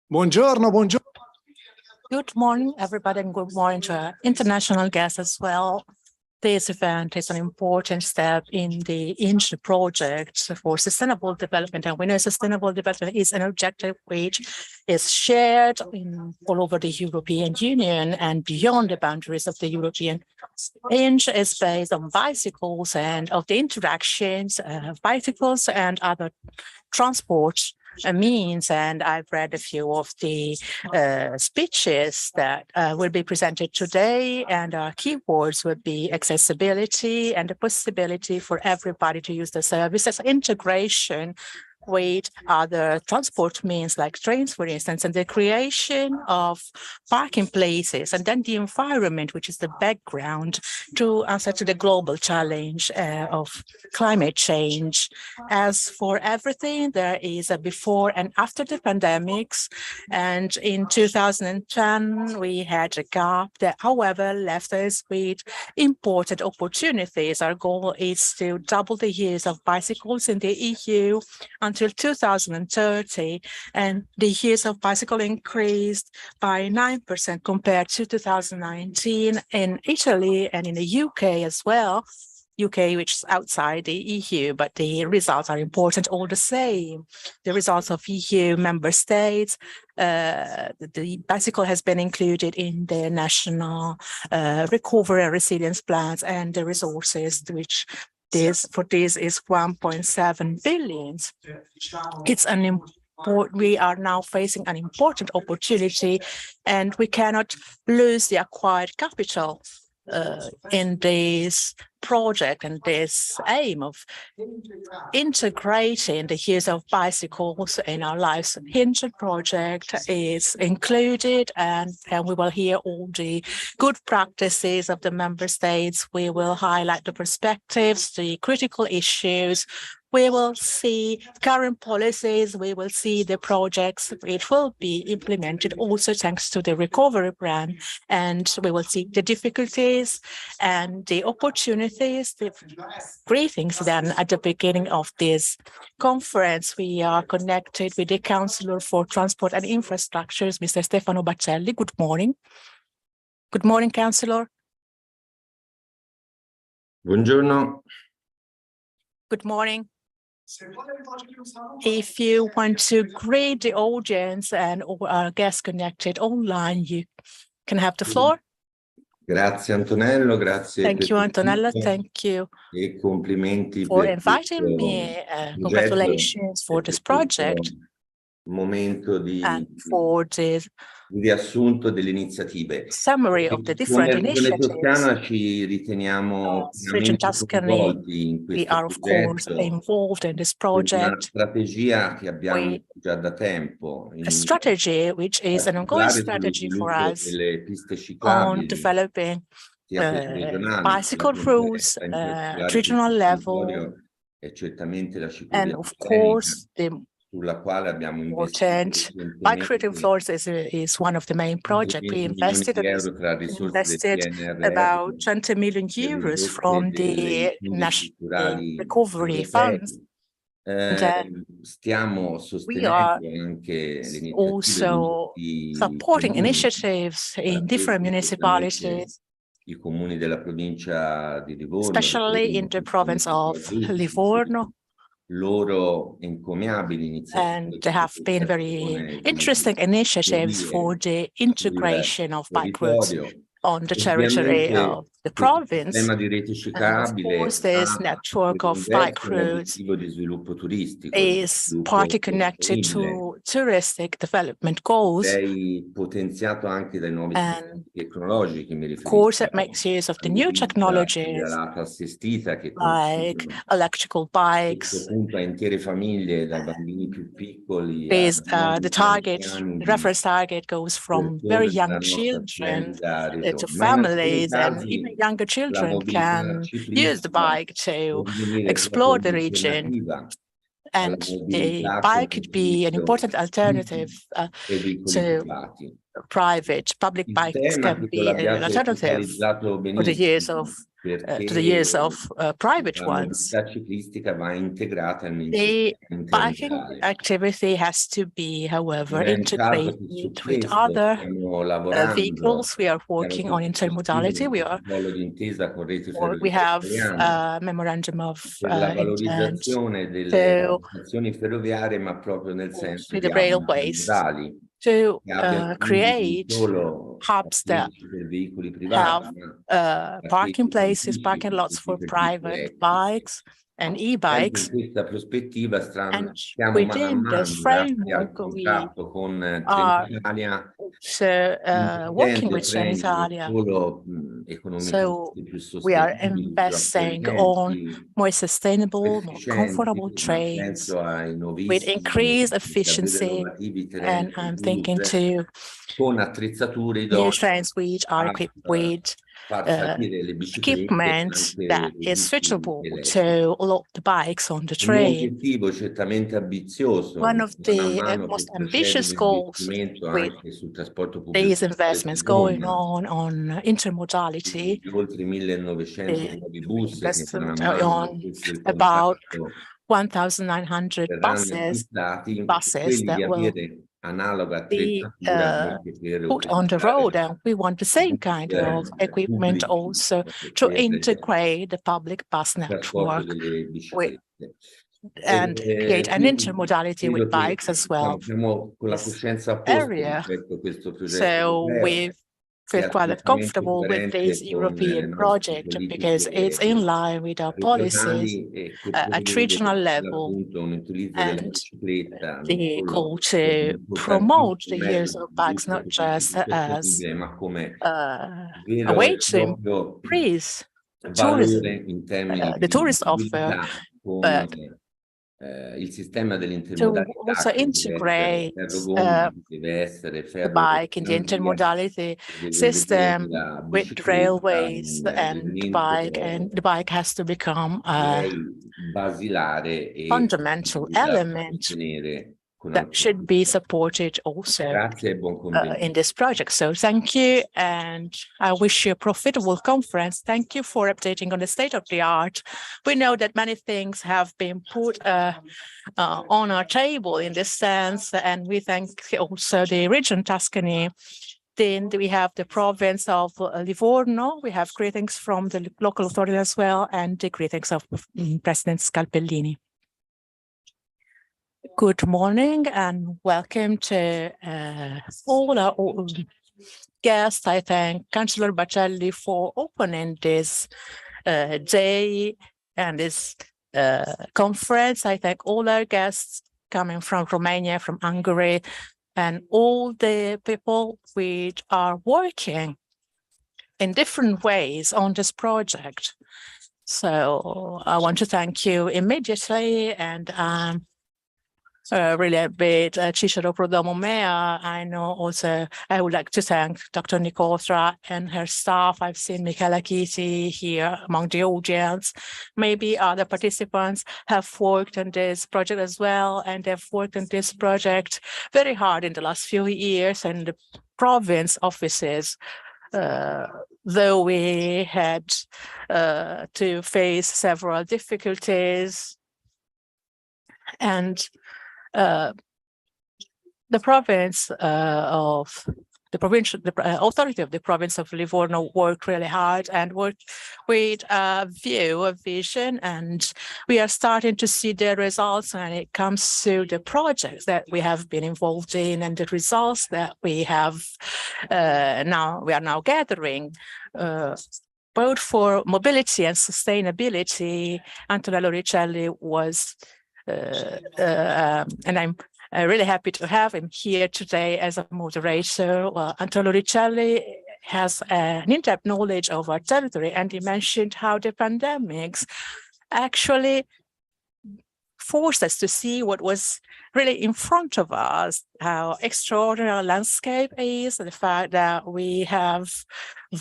Buongiorno, buongiorno. Good morning, everybody, and good morning to our international guests as well. This event is an important step in the INCH project for sustainable development. And we know sustainable development is an objective which is shared all over the European Union and beyond the boundaries of the European. INCH is based on bicycles and of the interactions of bicycles and other transport means, and I've read a few of the speeches that will be presented today, and our keywords would be accessibility and the possibility for everybody to use the services, integration with other transport means like trains, for instance, and the creation of parking places, and then the environment, which is the background to answer to the global challenge of climate change. As for everything, there is a before and after the pandemics, and in 2010, we had a gap that, however, left us with important opportunities. Our goal is to double the use of bicycles in the EU until 2030, and the use of bicycle increased by 9% compared to 2019 in Italy and in the UK as well. UK, which is outside the EU, but the results are important all the same. The results of EU member states, the bicycle has been included in the national recovery and resilience plans, and the resources which for this is 1.7 billion. It's an important, we are now facing an important opportunity, and we cannot lose the acquired capital in this project and this aim of integrating the use of bicycles in our lives. The INCH project is included, and we will hear all the good practices of the member states. We will highlight the perspectives, the critical issues. We will see current policies, we will see the projects which will be implemented also thanks to the recovery plan, and we will see the difficulties and the opportunities. The greetings then at the beginning of this conference. We are connected with the Councillor for Transport and Infrastructures, Mr. Stefano Baccelli. Good morning. Good morning, Councillor. Buongiorno. Good morning. If you want to greet the audience and our guests connected online, you can have the floor. Grazie Antonello, grazie. Thank you, Antonello. Thank you e complimenti for inviting me. Congratulations for this project momento di, and for the riassunto delle iniziative. Summary of the different initiatives. Toscana ci riteniamo coinvolti in questo we are of course involved in this project. Strategia che abbiamo già da tempo. A strategy which is an ongoing strategy for us on developing bicycle routes at regional level, and of course the important bike routing floors is one of the main projects. We invested about 20 million euros from the National Recovery Funds. We are also supporting initiatives in different municipalities, especially in the province of Livorno. And there have been very interesting initiatives for the integration of bike routes on the territory of the province. And of course, this network of bike routes is partly connected to touristic development goals. And of course, it makes use of the new technologies like electrical bikes. The reference target goes from very young children to families, and even younger children can use the bike to explore the region. And the bike could be an important alternative to public bikes can be an alternative for the use of to the use of private ones. The biking activity has to be, however, integrated with other vehicles. We are working on intermodality. We have a memorandum of intent to with the railways to create hubs that have parking places, parking lots for private bikes and e-bikes. And within this framework, we are working with Trenitalia. So we are investing on more sustainable, more comfortable trains with increased efficiency. And I'm thinking to new trains which are equipped with equipment that is suitable to load the bikes on the train. One of the most ambitious goals with these investments going on intermodality, investment on about 1,900 buses that will be put on the road, and we want the same kind of equipment also to integrate the public bus network and create an intermodality with bikes as well. This area. So we feel quite comfortable with this European project because it's in line with our policies at regional level and the goal to promote the use of bikes not just as a way to increase tourism, the tourist offer, but to also integrate the bike in the intermodality system with railways and the bike has to become a fundamental element that should be supported also in this project. So thank you, and I wish you a profitable conference. Thank you for updating on the state of the art. We know that many things have been put on our table in this sense, and we thank also the region Tuscany. Then we have the province of Livorno. We have greetings from the local authority as well, and the greetings of President Scalpellini. Good morning and welcome to all our guests. I thank Councillor Bacelli for opening this day and this conference. I thank all our guests coming from Romania, from Hungary, and all the people which are working in different ways on this project. So I want to thank you immediately, and really a bit Cicero Prodomomea. I know also I would like to thank Dr. Nicotra and her staff. I've seen Michela Kitty here among the audience. Maybe other participants have worked on this project as well, and they've worked on this project very hard in the last few years, and the province offices, though we had to face several difficulties, and the authority of the province of Livorno worked really hard and worked with a vision, and we are starting to see the results when it comes to the projects that we have been involved in and the results that we have we are now gathering. Both for mobility and sustainability, Antonello Ricelli was and I'm really happy to have him here today as a moderator. Well, Antonello Ricelli has an in-depth knowledge of our territory, and he mentioned how the pandemics actually forced us to see what was really in front of us, how extraordinary our landscape is, the fact that we have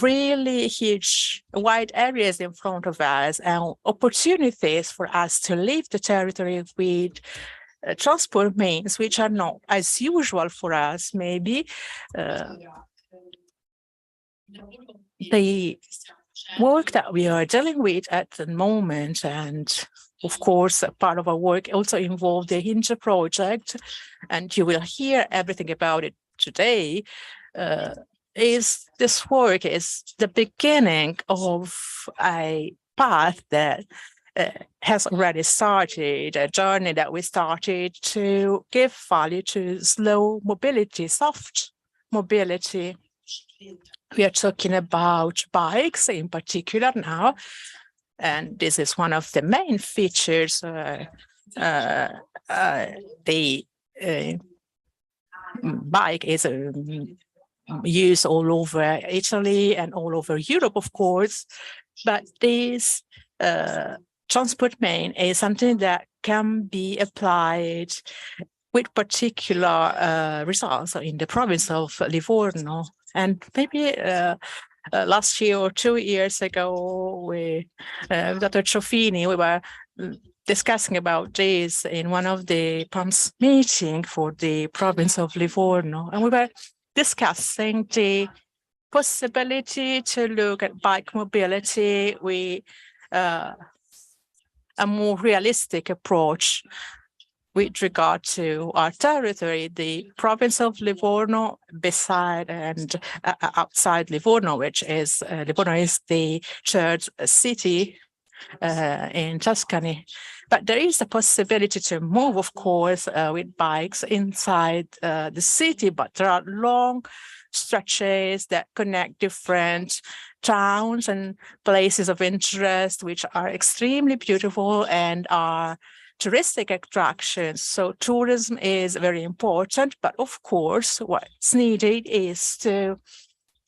really huge, wide areas in front of us and opportunities for us to leave the territory with transport means which are not as usual for us, maybe. The work that we are dealing with at the moment, and of course, part of our work also involved the Hinge project, and you will hear everything about it today, is this work is the beginning of a path that has already started, a journey that we started to give value to slow mobility, soft mobility. We are talking about bikes in particular now, and this is one of the main features. The bike is used all over Italy and all over Europe, of course, but this transport mean is something that can be applied with particular results in the province of Livorno. And maybe last year or 2 years ago, with Dr. Ciofini, we were discussing about this in one of the PAMS meetings for the province of Livorno. And we were discussing the possibility to look at bike mobility with a more realistic approach with regard to our territory. The province of Livorno, beside and outside Livorno, which is Livorno is the third city in Tuscany. But there is a possibility to move, of course, with bikes inside the city, but there are long stretches that connect different towns and places of interest, which are extremely beautiful and are touristic attractions. So tourism is very important, but of course, what's needed is to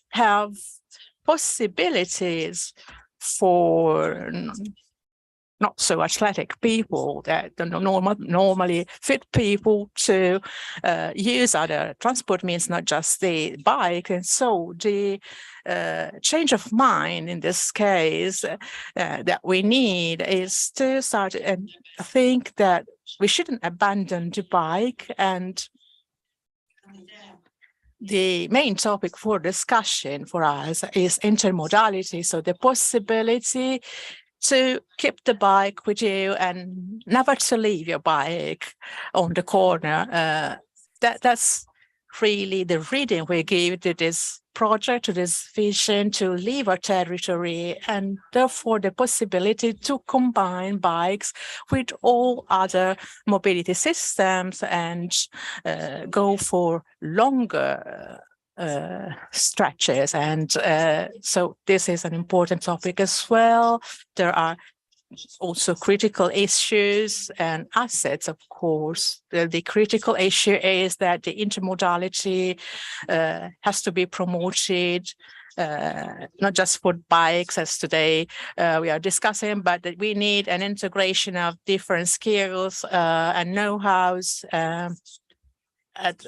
have possibilities for not so athletic people, that normally fit people, to use other transport means, not just the bike. And so the change of mind in this case that we need is to start and think that we shouldn't abandon the bike. And the main topic for discussion for us is intermodality. So the possibility to keep the bike with you and never to leave your bike on the corner. That's really the reading we give to this project, to this vision, to leave our territory, and therefore the possibility to combine bikes with all other mobility systems and go for longer stretches. And so this is an important topic as well. There are also critical issues and assets, of course. The critical issue is that the intermodality has to be promoted, not just for bikes as today we are discussing, but that we need an integration of different skills and know-hows at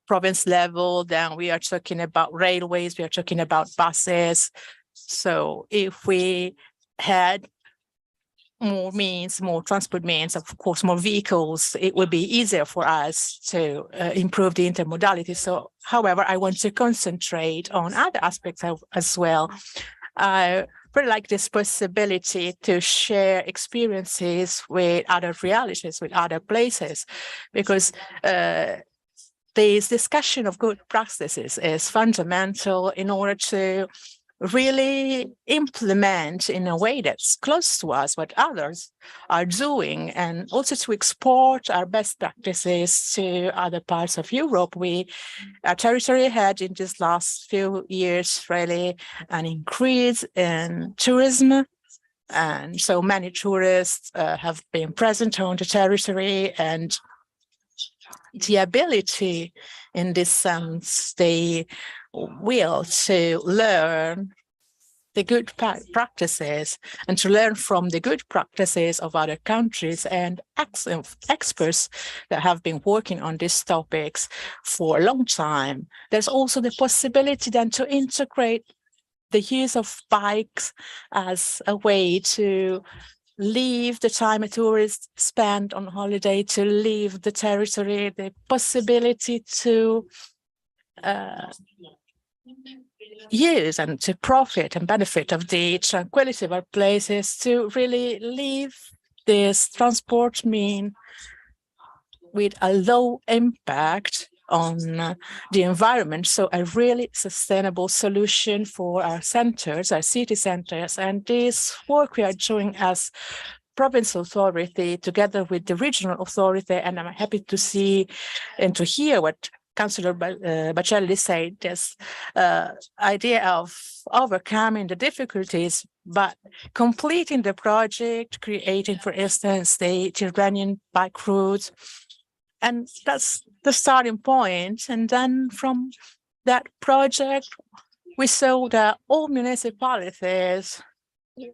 province level. Then we are talking about railways, we are talking about buses. So if we had more means, more transport means, of course, more vehicles, it would be easier for us to improve the intermodality. So, however, I want to concentrate on other aspects as well. I really like this possibility to share experiences with other realities, with other places, because this discussion of good practices is fundamental in order to really implement in a way that's close to us what others are doing, and also to export our best practices to other parts of Europe. Our territory had in these last few years really an increase in tourism, and so many tourists have been present on the territory, and the ability in this sense, the will to learn the good practices and to learn from the good practices of other countries and experts that have been working on these topics for a long time. There's also the possibility then to integrate the use of bikes as a way to leave the time a tourist spend on holiday, to leave the territory, the possibility to use and to profit and benefit of the tranquility of our places, to really leave this transport mean with a low impact on the environment. So a really sustainable solution for our centers, our city centers. And this work we are doing as province authority together with the regional authority, and I'm happy to see and to hear what Councillor Bacelli said, this idea of overcoming the difficulties, but completing the project, creating, for instance, the Tyrrhenian bike routes. And that's the starting point. And then from that project, we saw that all municipalities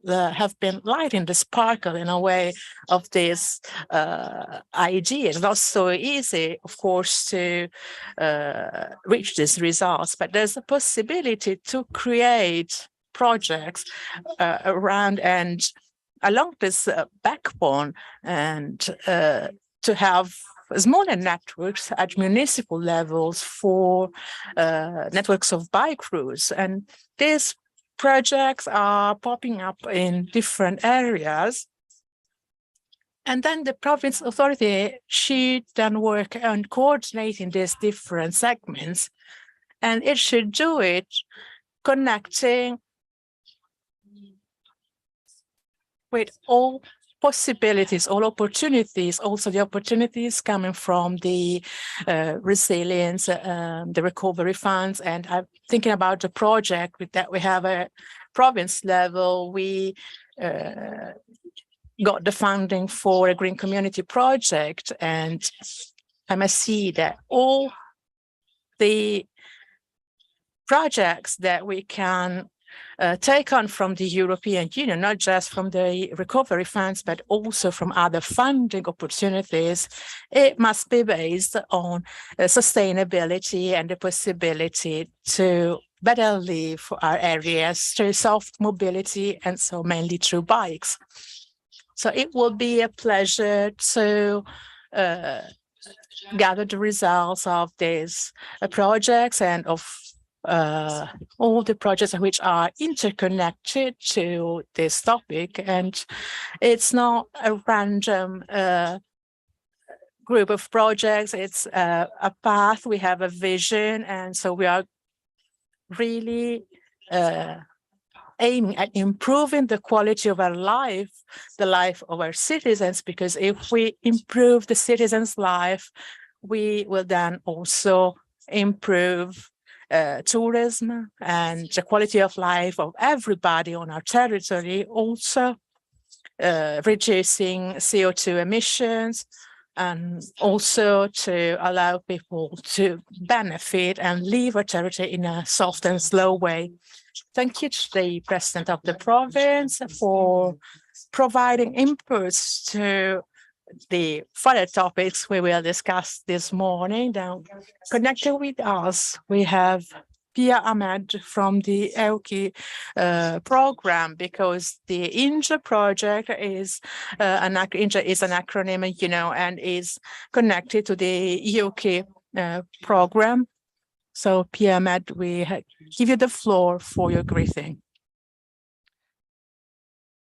have been lighting the sparkle in a way of this idea. It's not so easy, of course, to reach these results, but there's a possibility to create projects around and along this backbone, and to have smaller networks at municipal levels for networks of bike routes. And these projects are popping up in different areas. And then the province authority should then work on coordinating these different segments. And it should do it connecting with all possibilities, all opportunities, also the opportunities coming from the resilience, the recovery funds. And I'm thinking about the project that we have at province level. We got the funding for a green community project, and I must see that all the projects that we can take on from the European Union, not just from the recovery funds, but also from other funding opportunities, it must be based on sustainability and the possibility to better live for our areas through soft mobility, and so mainly through bikes. So it will be a pleasure to gather the results of these projects and of all the projects which are interconnected to this topic. And it's not a random group of projects, it's a path, we have a vision, and so we are really aiming at improving the quality of our life, the life of our citizens, because if we improve the citizens' life, we will then also improve tourism and the quality of life of everybody on our territory, also reducing CO2 emissions, and also to allow people to benefit and leave our territory in a soft and slow way. Thank you to the President of the province for providing inputs to the further topics we will discuss this morning. Now, connected with us, we have Pia Ahmed from the EUKI program, because the INJA project is INJA is an acronym, you know, and is connected to the EUKI program. So Pia Ahmed, we give you the floor for your greeting.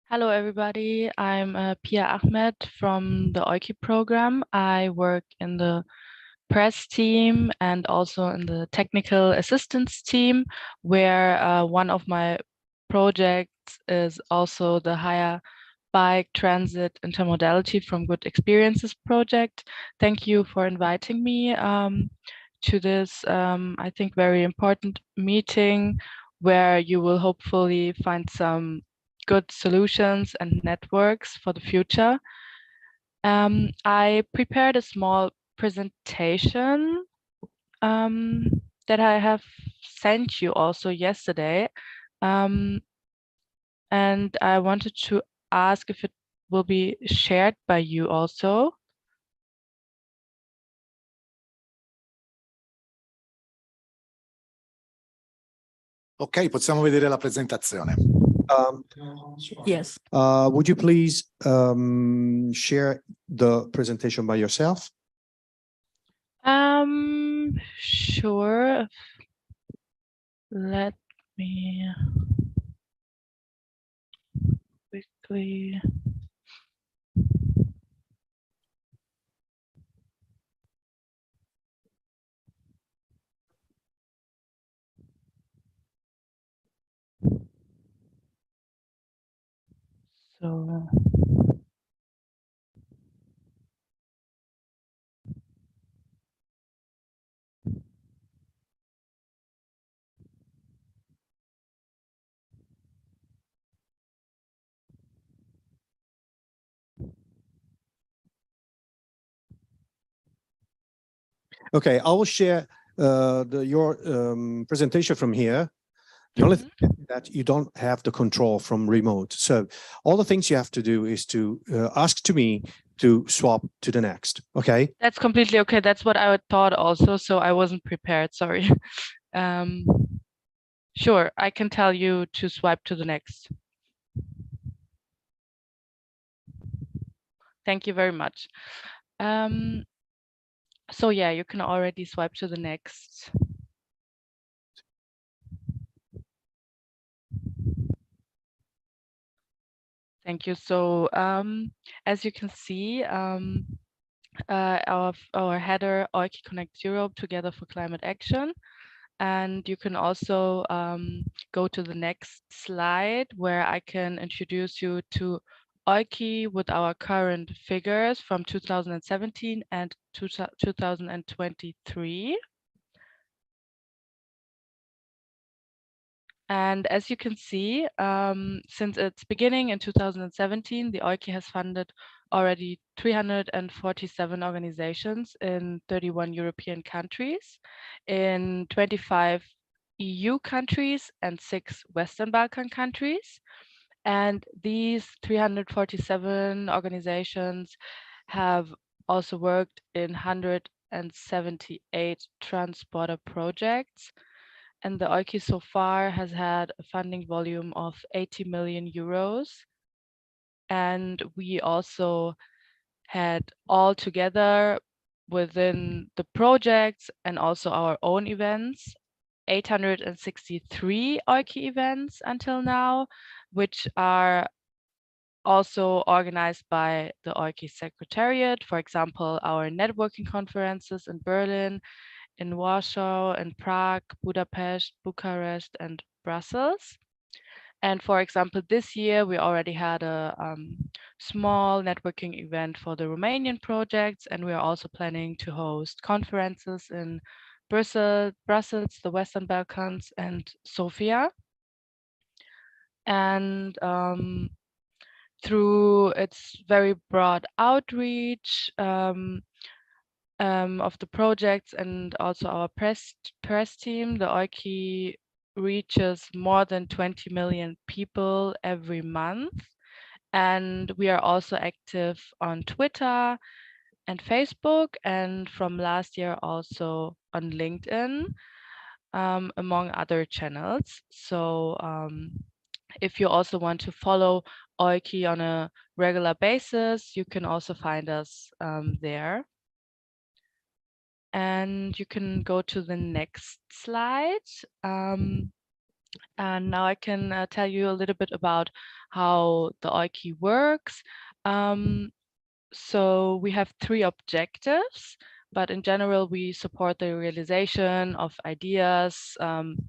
Hello, everybody. I'm Pia Ahmed from the EUKI program. I work in the press team and also in the technical assistance team, where one of my projects is also the higher bike transit intermodality from Good Experiences project. Thank you for inviting me to this, I think, very important meeting, where you will hopefully find some good solutions and networks for the future. I prepared a small presentation that I have sent you also yesterday, and I wanted to ask if it will be shared by you also. Ok, possiamo vedere la presentazione. Yes. Would you please share the presentation by yourself? Sure. Let me quickly. So. Okay, I will share your presentation from here. The only thing is that you don't have the control from remote. So all the things you have to do is to ask to me to swap to the next. Okay. That's completely okay. That's what I thought also. So I wasn't prepared. Sorry. Sure, I can tell you to swipe to the next. Thank you very much. So yeah, you can already swipe to the next. Thank you. So as you can see, our header OICI Connect Europe Together for Climate Action. And you can also go to the next slide where I can introduce you to OICI with our current figures from 2017 and 2023. And as you can see, since its beginning in 2017, the OICI has funded already 347 organizations in 31 European countries, in 25 EU countries and 6 Western Balkan countries. And these 347 organizations have also worked in 178 transporter projects. And the OICI so far has had a funding volume of 80 million euros. And we also had all together within the projects and also our own events, 863 OICI events until now, which are also organized by the OICI Secretariat. For example, our networking conferences in Berlin, in Warsaw, in Prague, Budapest, Bucharest, and Brussels. And for example, this year we already had a small networking event for the Romanian projects, and we are also planning to host conferences in Brussels, the Western Balkans, and Sofia. And through its very broad outreach, of the projects and also our press team, the OICI reaches more than 20 million people every month. And we are also active on Twitter and Facebook, and from last year also on LinkedIn, among other channels. So if you also want to follow OICI on a regular basis, you can also find us there. And you can go to the next slide. And now I can tell you a little bit about how the OICI works. So we have 3 objectives, but in general, we support the realization of ideas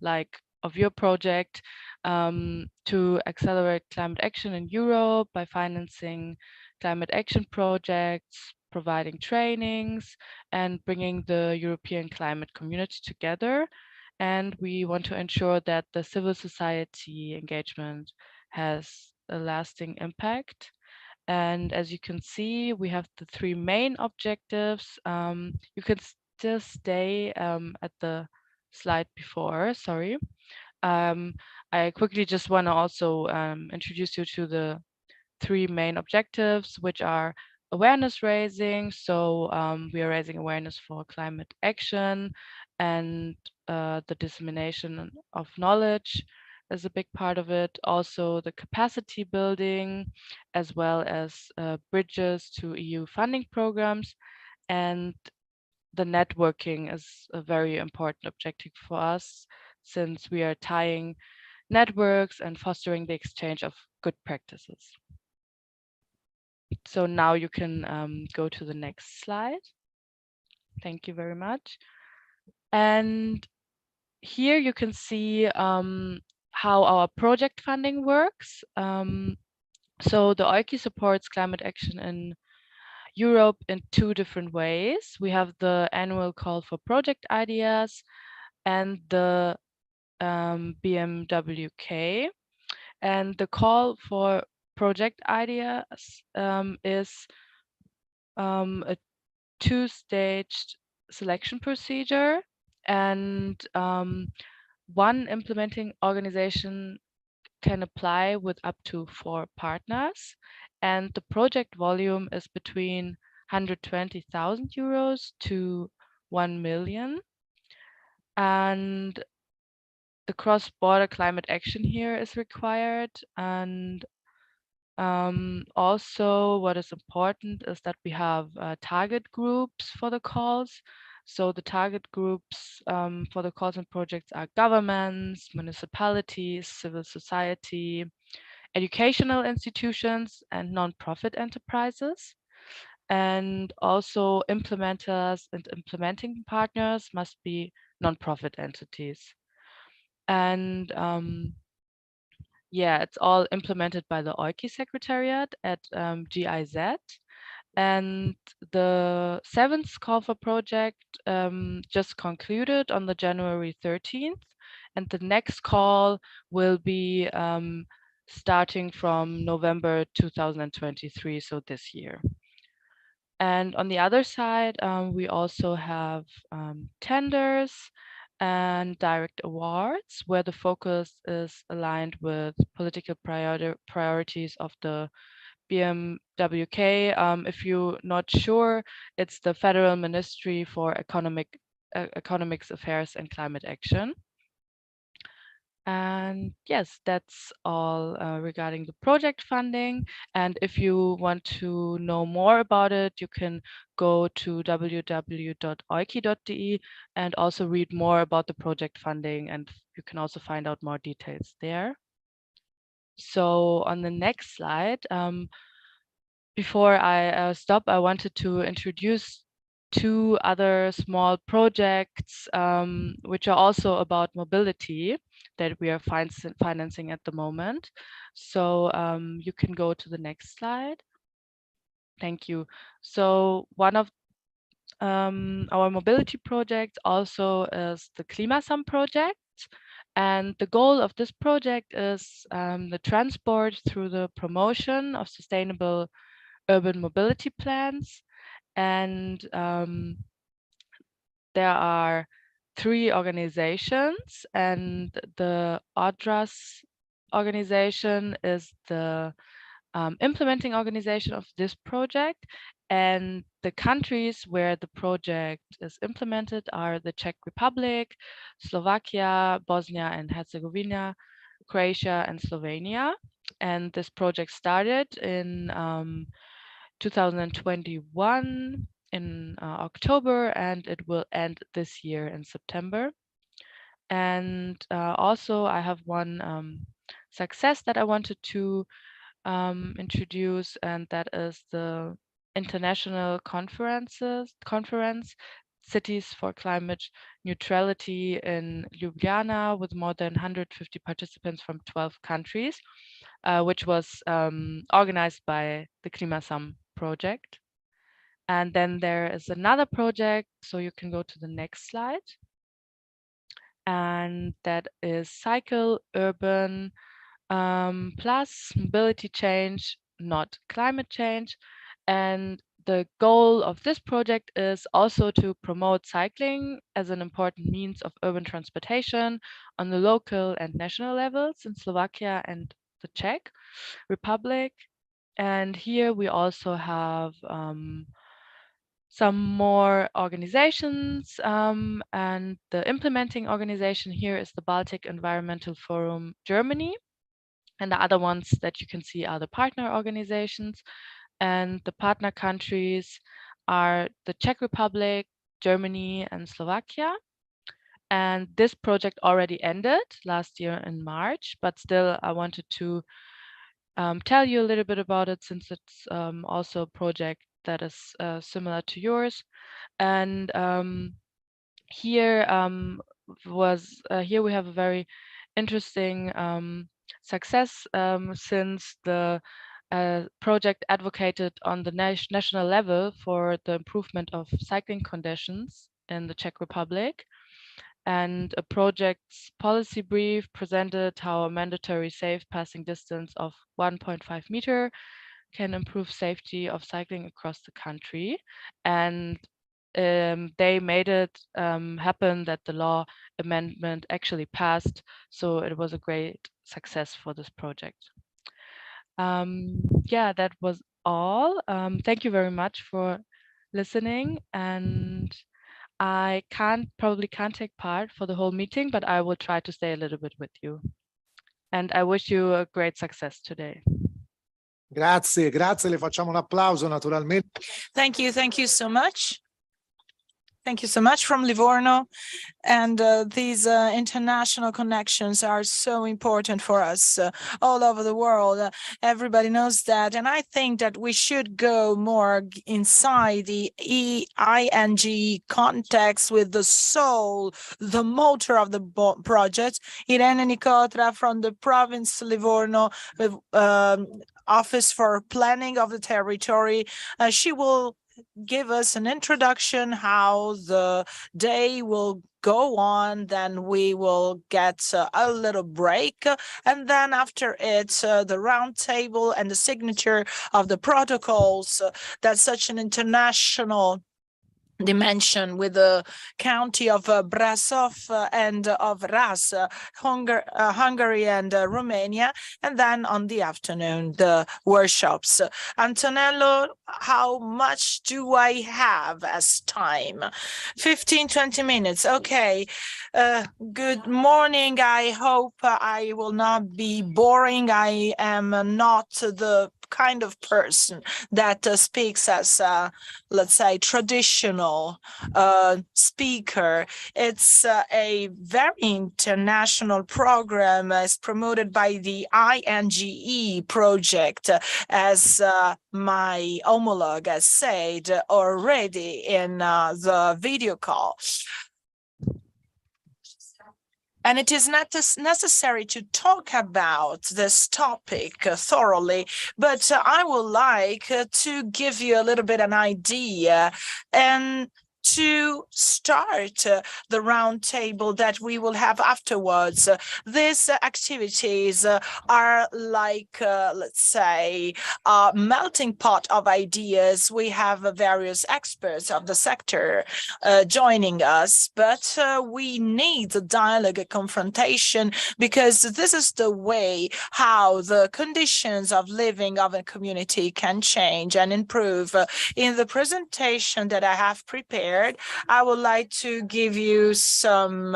like of your project to accelerate climate action in Europe by financing climate action projects, providing trainings, and bringing the European climate community together. And we want to ensure that the civil society engagement has a lasting impact. And as you can see, we have the 3 main objectives. You can still stay at the slide before, sorry. I quickly just want to also introduce you to the 3 main objectives, which are awareness raising. So we are raising awareness for climate action and the dissemination of knowledge, is a big part of it. Also the capacity building, as well as bridges to EU funding programs. And the networking is a very important objective for us, since we are tying networks and fostering the exchange of good practices. So now you can go to the next slide. Thank you very much. And here you can see how our project funding works. So the OICI supports climate action in Europe in two different ways. We have the annual call for project ideas and the BMWK. And the call for project ideas is a two-staged selection procedure, and one implementing organization can apply with up to 4 partners, and the project volume is between 120,000 euros to 1 million. And the cross-border climate action here is required. And also what is important is that we have target groups for the calls. So the target groups for the calls and projects are governments, municipalities, civil society, educational institutions, and non-profit enterprises. And also implementers and implementing partners must be non-profit entities. And yeah, it's all implemented by the OICI Secretariat at GIZ. And the 7th call for project just concluded on the January 13th. And the next call will be starting from November 2023, so this year. And on the other side, we also have tenders and direct awards, where the focus is aligned with political priorities of the BMWK. If you're not sure, it's the Federal Ministry for Economics Affairs and Climate Action. And yes, that's all regarding the project funding. And if you want to know more about it, you can go to www.oiki.de and also read more about the project funding, and you can also find out more details there. So on the next slide, before I stop, I wanted to introduce 2 other small projects which are also about mobility that we are financing at the moment. So you can go to the next slide. Thank you. So one of our mobility projects also is the Klimasam project. And the goal of this project is the transport through the promotion of sustainable urban mobility plans. And there are 3 organizations, and the ODRAS organization is the implementing organization of this project. And the countries where the project is implemented are the Czech Republic, Slovakia, Bosnia and Herzegovina, Croatia, and Slovenia. And this project started in 2021 in October, and it will end this year in September. And also I have one success that I wanted to introduce, and that is the international conference Cities for Climate Neutrality in Ljubljana, with more than 150 participants from 12 countries, which was organized by the Klimasam project. And then there is another project, so you can go to the next slide. And that is Cycle Urban plus Mobility Change, not climate change. And the goal of this project is also to promote cycling as an important means of urban transportation on the local and national levels in Slovakia and the Czech Republic. And here we also have some more organizations, and the implementing organization here is the Baltic Environmental Forum Germany, and the other ones that you can see are the partner organizations, and the partner countries are the Czech Republic, Germany, and Slovakia. And this project already ended last year in March, but still I wanted to tell you a little bit about it, since it's also a project that is similar to yours. And here here we have a very interesting success, since the project advocated on the national level for the improvement of cycling conditions in the Czech Republic. And a project's policy brief presented how a mandatory safe passing distance of 1.5 meter can improve safety of cycling across the country. And they made it happen that the law amendment actually passed. So it was a great success for this project. Yeah, that was all. Thank you very much for listening. And I probably can't take part for the whole meeting, but I will try to stay a little bit with you. And I wish you a great success today. Grazie, grazie, le facciamo un applauso naturalmente. Thank you so much. Thank you so much from Livorno. And these international connections are so important for us all over the world. Everybody knows that. And I think that we should go more inside the EING context with the soul, the motor of the project. Irene Nicotra from the province Livorno, Office for Planning of the Territory. She will give us an introduction how the day will go on, then we will get a little break, and then after it the round table and the signature of the protocols. That's such an international dimension with the county of Brasov and of Ras, Hungary and Romania, and then on the afternoon the workshops. Antonello, how much do I have as time? 15-20 minutes. Okay. Good morning. I hope I will not be boring. I am not the kind of person that speaks as let's say traditional speaker. It's a very international program as promoted by the INGE project, as my homologue has said already in the video call. And it is not necessary to talk about this topic thoroughly, but I would like to give you a little bit an idea and to start the round table that we will have afterwards. These activities are like, let's say, a melting pot of ideas. We have various experts of the sector joining us, but we need a dialogue, a confrontation, because this is the way how the conditions of living of a community can change and improve. In the presentation that I have prepared, I would like to give you some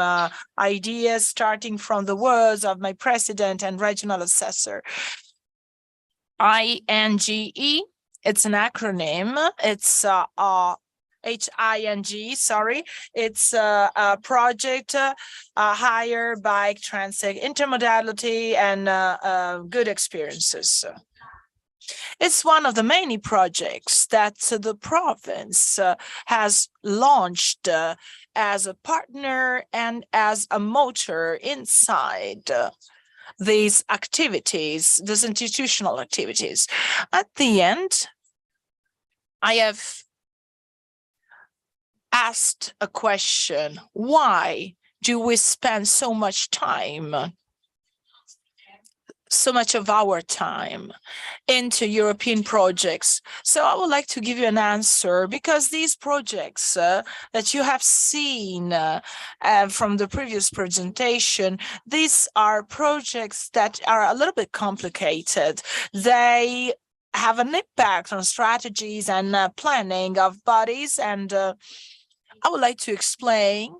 ideas starting from the words of my president and regional assessor. INGE, it's an acronym. It's HING, sorry. It's a project, higher bike transit, intermodality, and good experiences. It's one of the many projects that the province has launched as a partner and as a motor inside these activities, these institutional activities. At the end, I have asked a question: why do we spend so much time, so much of our time into European projects? So I would like to give you an answer, because these projects that you have seen from the previous presentation, these are projects that are a little bit complicated. They have an impact on strategies and planning of bodies. And I would like to explain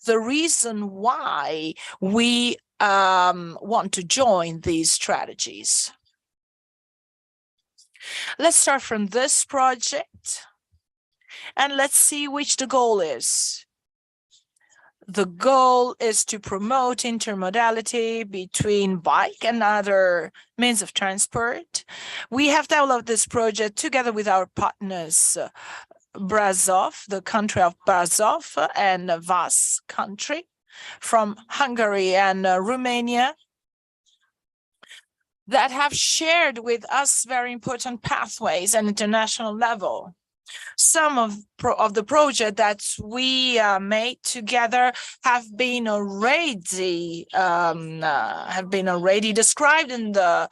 the reason why we want to join these strategies. Let's start from this project and let's see which the goal is. The goal is to promote intermodality between bike and other means of transport. We have developed this project together with our partners, Brazov, the country of Brazov, and Vas country from Hungary and Romania, that have shared with us very important pathways at international level. Some of the project that we made together have been already described in the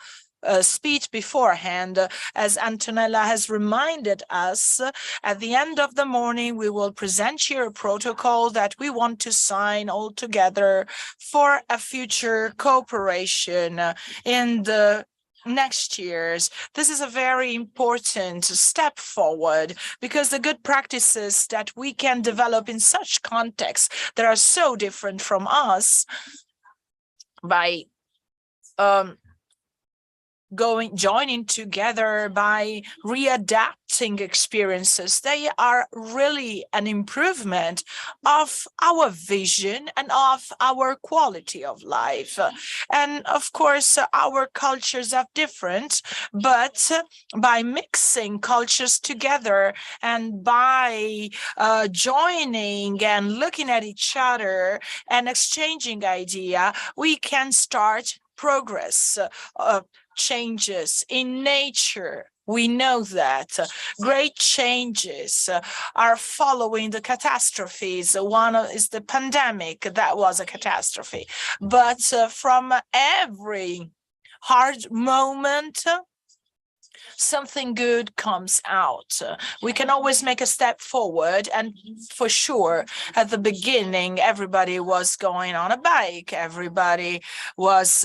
speech beforehand. As Antonella has reminded us, at the end of the morning, we will present you a protocol that we want to sign all together for a future cooperation in the next years. This is a very important step forward, because the good practices that we can develop in such contexts that are so different from us, by joining together, by readapting experiences, they are really an improvement of our vision and of our quality of life. And of course, our cultures are different, but by mixing cultures together and by joining and looking at each other and exchanging idea, we can start progress. Changes in nature. We know that great changes are following the catastrophes. One is the pandemic, that was a catastrophe. But from every hard moment, something good comes out. We can always make a step forward. And for sure, at the beginning, everybody was going on a bike. Everybody was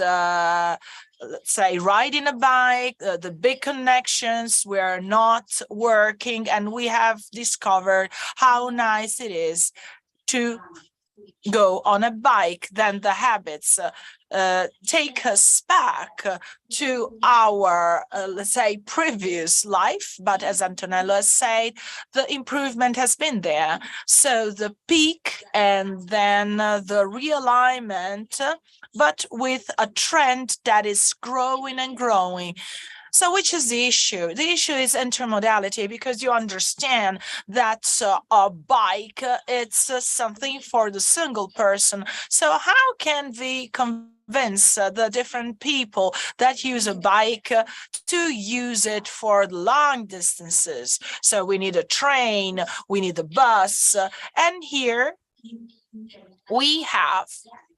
let's say riding a bike. The big connections were not working, and we have discovered how nice it is to go on a bike. Then the habits take us back to our, let's say, previous life. But as Antonella said, the improvement has been there. So the peak and then the realignment, but with a trend that is growing and growing. So which is the issue? The issue is intermodality, because you understand that a bike, it's something for the single person. So how can we convince the different people that use a bike to use it for long distances? So we need a train, we need a bus, and here we have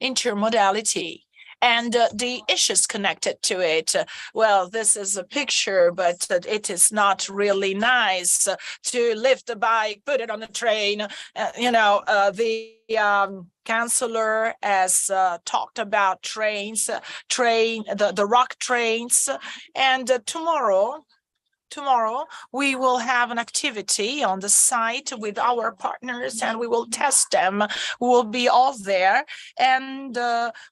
intermodality and the issues connected to it. Well, this is a picture, but it is not really nice to lift the bike, put it on the train. The Chancellor has talked about trains, the rock trains, and Tomorrow, we will have an activity on the site with our partners, and we will test them. We will be all there. And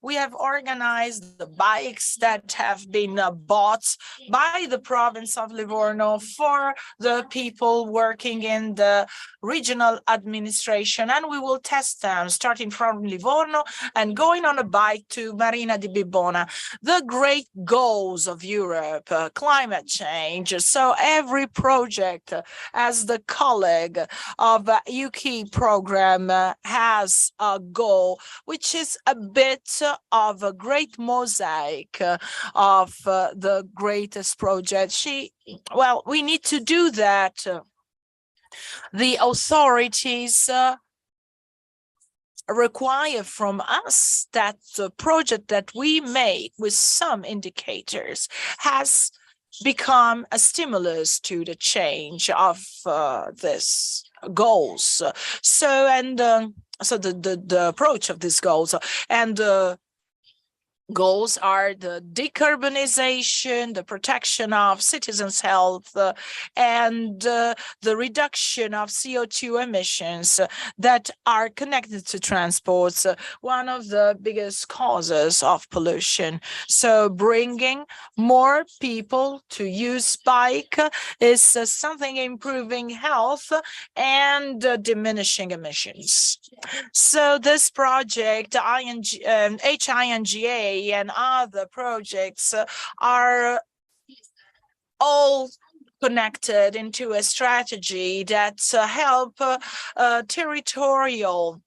we have organized the bikes that have been bought by the province of Livorno for the people working in the regional administration. And we will test them starting from Livorno and going on a bike to Marina di Bibbona. The great goals of Europe, climate change. So every project, as the colleague of UK program, has a goal, which is a bit of a great mosaic of the greatest project. We need to do that. The authorities require from us that the project that we made with some indicators has become a stimulus to the change of this goals. So the approach of these goals, and goals are the decarbonization, the protection of citizens' health, and the reduction of CO2 emissions that are connected to transports, one of the biggest causes of pollution. So bringing more people to use bike is something improving health and diminishing emissions. So this project, HINGA and other projects are all connected into a strategy that help territorial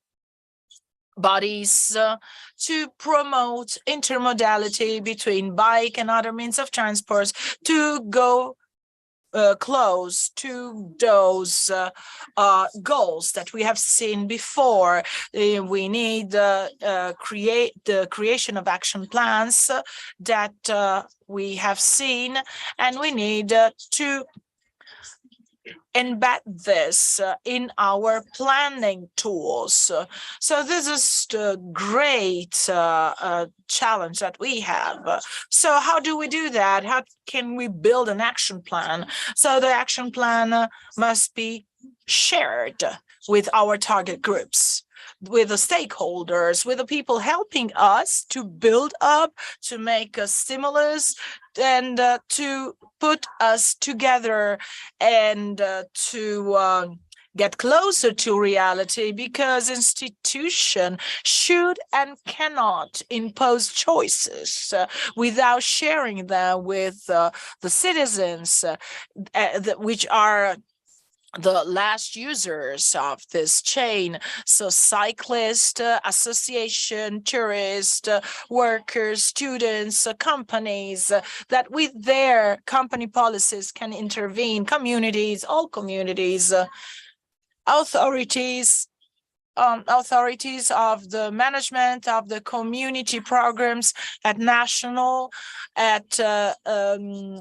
bodies to promote intermodality between bike and other means of transport to go close to those goals that we have seen before. We need create the creation of action plans that we have seen, and we need to embed this in our planning tools. So this is the great challenge that we have. So how do we do that? How can we build an action plan? So the action plan must be shared with our target groups, with the stakeholders, with the people helping us to build up, to make a stimulus, and to put us together and to get closer to reality, because institution should and cannot impose choices without sharing them with the citizens, which are the last users of this chain. So cyclists, association, tourists, workers, students, companies, that with their company policies can intervene, communities, all communities, authorities of the management of the community programs at national, at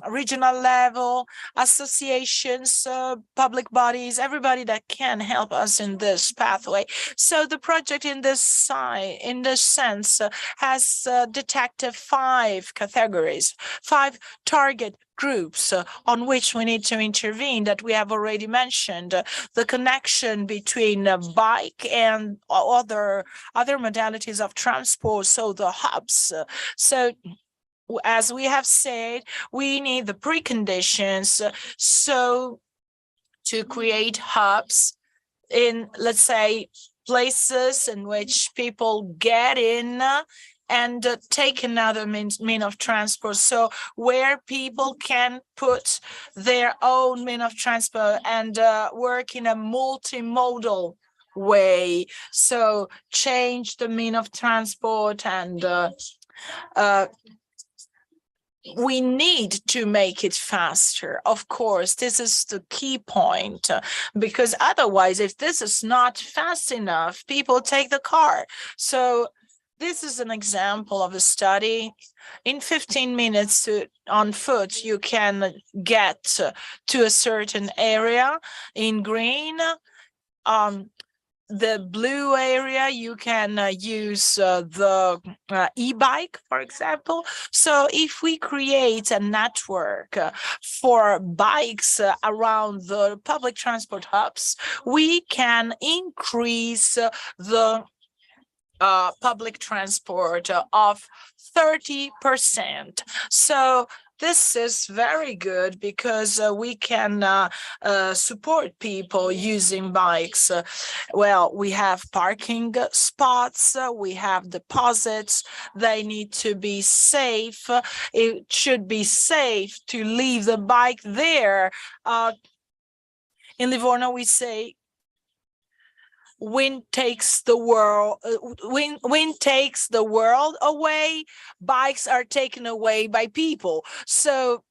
regional level, associations, public bodies, everybody that can help us in this pathway. So the project in this sense has detected 5 categories, 5 target groups on which we need to intervene that we have already mentioned. The connection between bike and other modalities of transport, so the hubs. So as we have said, we need the preconditions so to create hubs in, let's say, places in which people get in and take another mean of transport. So where people can put their own mean of transport and work in a multimodal way. So change the mean of transport, and we need to make it faster. Of course, this is the key point, because otherwise, if this is not fast enough, people take the car. So this is an example of a study. In 15 minutes on foot, you can get to a certain area. In green, the blue area, you can use the e-bike, for example. So if we create a network for bikes around the public transport hubs, we can increase the public transport of 30%. So this is very good, because we can support people using bikes. Well, we have parking spots, we have deposits. They need to be safe. It should be safe to leave the bike there. In Livorno, we say, wind takes the world away, bikes are taken away by people. So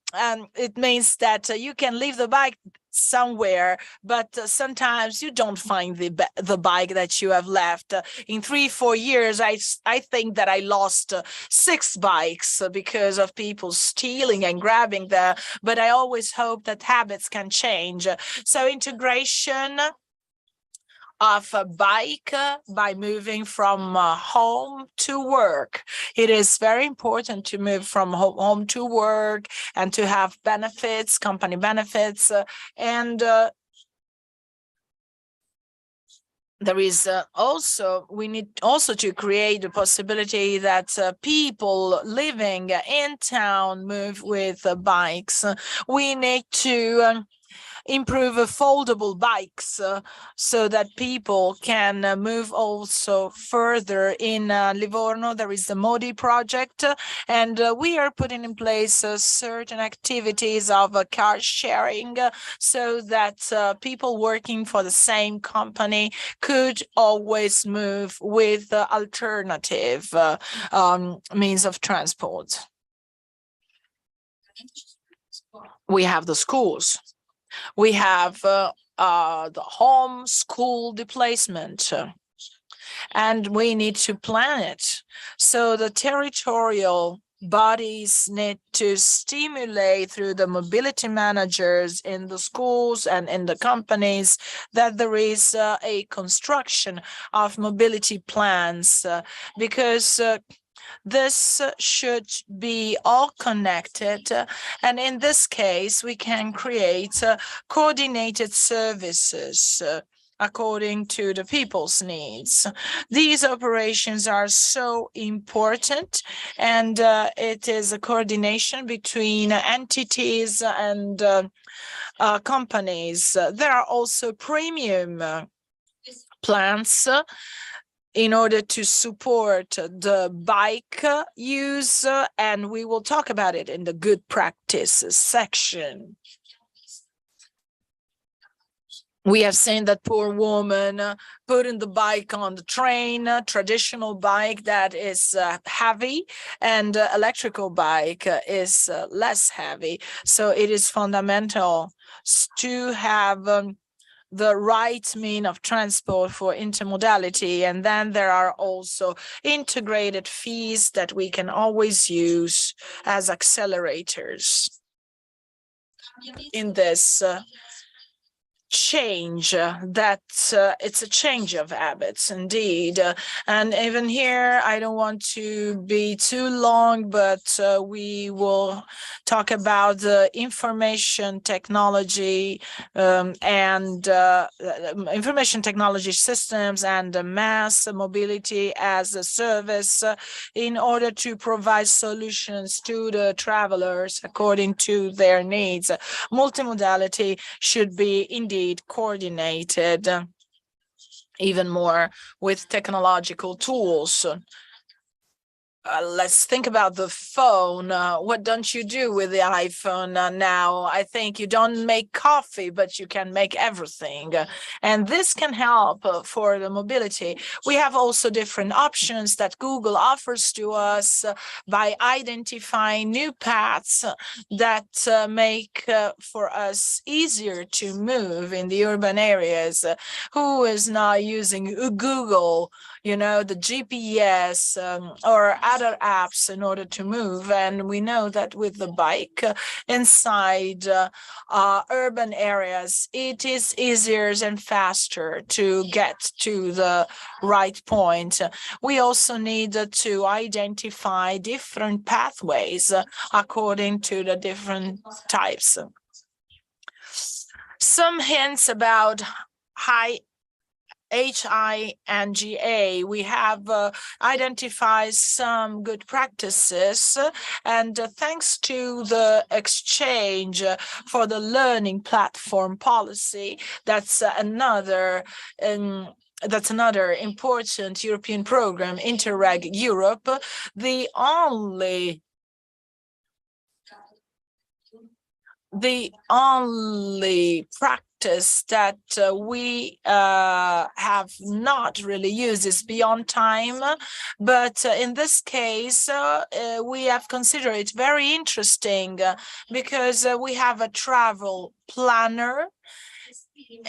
it means that you can leave the bike somewhere, but sometimes you don't find the bike that you have left. In 3-4 years, I think that I lost 6 bikes because of people stealing and grabbing them, but I always hope that habits can change. So integration of a bike by moving from home to work. It is very important to move from home to work and to have benefits, company benefits, and there is we need also to create the possibility that people living in town move with bikes. We need to improve foldable bikes so that people can move also further. In Livorno, there is the Modi project, and we are putting in place certain activities of car sharing so that people working for the same company could always move with alternative means of transport. We have the schools. We have the home school displacement, and we need to plan it. So the territorial bodies need to stimulate through the mobility managers in the schools and in the companies that there is a construction of mobility plans, because this should be all connected, and in this case, we can create coordinated services according to the people's needs. These operations are so important, and it is a coordination between entities and companies. There are also premium plans in order to support the bike use, and we will talk about it in the good practices section. We have seen that poor woman putting the bike on the train, traditional bike that is heavy, and electrical bike is less heavy. So it is fundamental to have the right mean of transport for intermodality. And then there are also integrated fees that we can always use as accelerators in this change that it's a change of habits indeed. And even here, I don't want to be too long, but we will talk about the information technology and information technology systems and mass mobility as a service in order to provide solutions to the travelers according to their needs. Multimodality should be indeed coordinated even more with technological tools. Let's think about the phone. What don't you do with the iPhone now? I think you don't make coffee, but you can make everything. And this can help for the mobility. We have also different options that Google offers to us by identifying new paths that make for us easier to move in the urban areas. Who is not using Google, you know, the GPS or other apps in order to move? And we know that with the bike inside urban areas, it is easier and faster to get to the right point. We also need to identify different pathways according to the different types. Some hints about HINGA. We have identified some good practices, and thanks to the exchange for the learning platform policy, that's another important European program, Interreg Europe. The only practice that we have not really used is beyond time, but in this case we have considered it very interesting because we have a travel planner,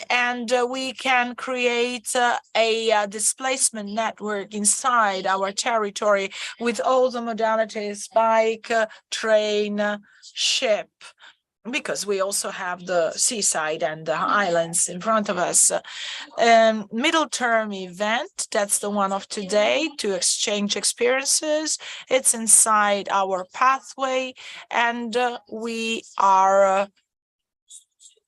and we can create a displacement network inside our territory with all the modalities: bike, train, ship. because we also have the seaside and the islands in front of us. Middle term event, that's the one of today, to exchange experiences. It's inside our pathway, and we are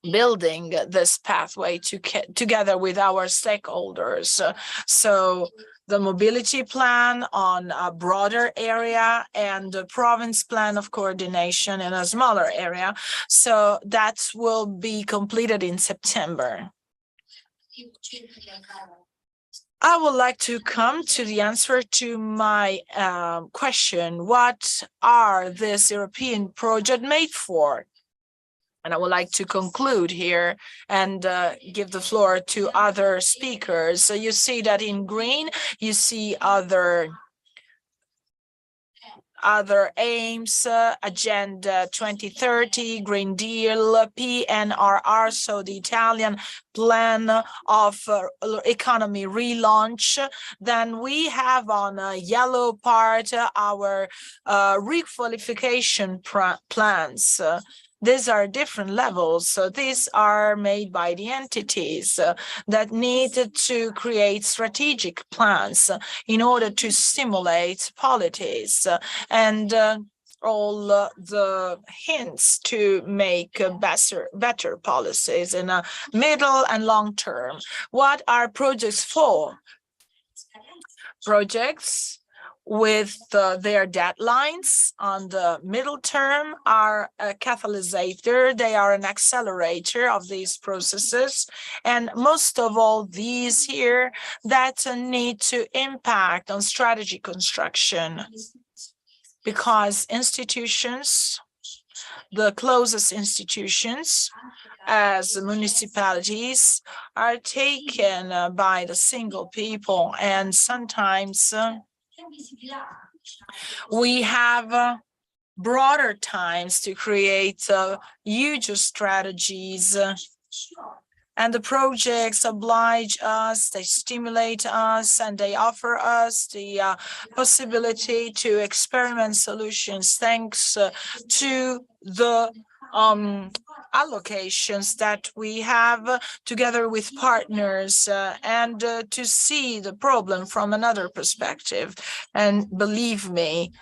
building this pathway together with our stakeholders. So the mobility plan on a broader area and the province plan of coordination in a smaller area. So that will be completed in September. I would like to come to the answer to my question. What are this European project made for? And I would like to conclude here and give the floor to other speakers. So you see that in green, you see other aims, Agenda 2030, Green Deal, PNRR, so the Italian plan of economy relaunch. Then we have on a yellow part our requalification plans. These are different levels. So these are made by the entities that need to create strategic plans in order to stimulate policies and all the hints to make better policies in a middle and long term. What are projects for? Projects with their deadlines on the middle term are a catalysator. They are an accelerator of these processes. And most of all, these here that need to impact on strategy construction, because institutions, the closest institutions as municipalities, are taken by the single people, and sometimes we have broader times to create huge strategies, and the projects oblige us, they stimulate us, and they offer us the possibility to experiment solutions thanks to the allocations that we have together with partners and to see the problem from another perspective. And believe me,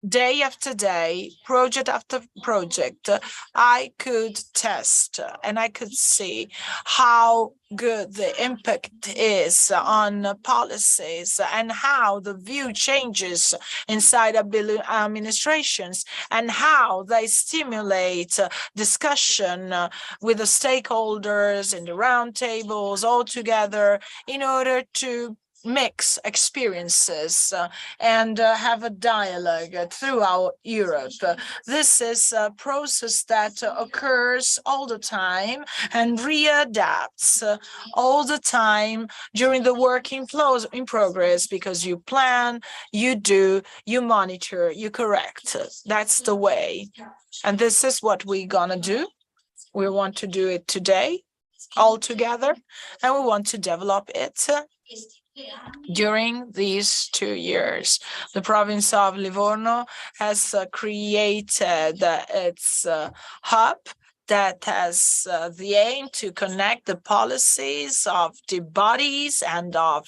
day after day, project after project, I could test and I could see how good the impact is on policies and how the view changes inside administrations and how they stimulate discussion with the stakeholders in the roundtables all together in order to mix experiences and have a dialogue throughout Europe. This is a process that occurs all the time and readapts all the time during the work in progress, because you plan, you do, you monitor, you correct. That's the way. And this is what we're gonna do. We want to do it today all together, and we want to develop it during these 2 years. The province of Livorno has created its hub that has the aim to connect the policies of the bodies and of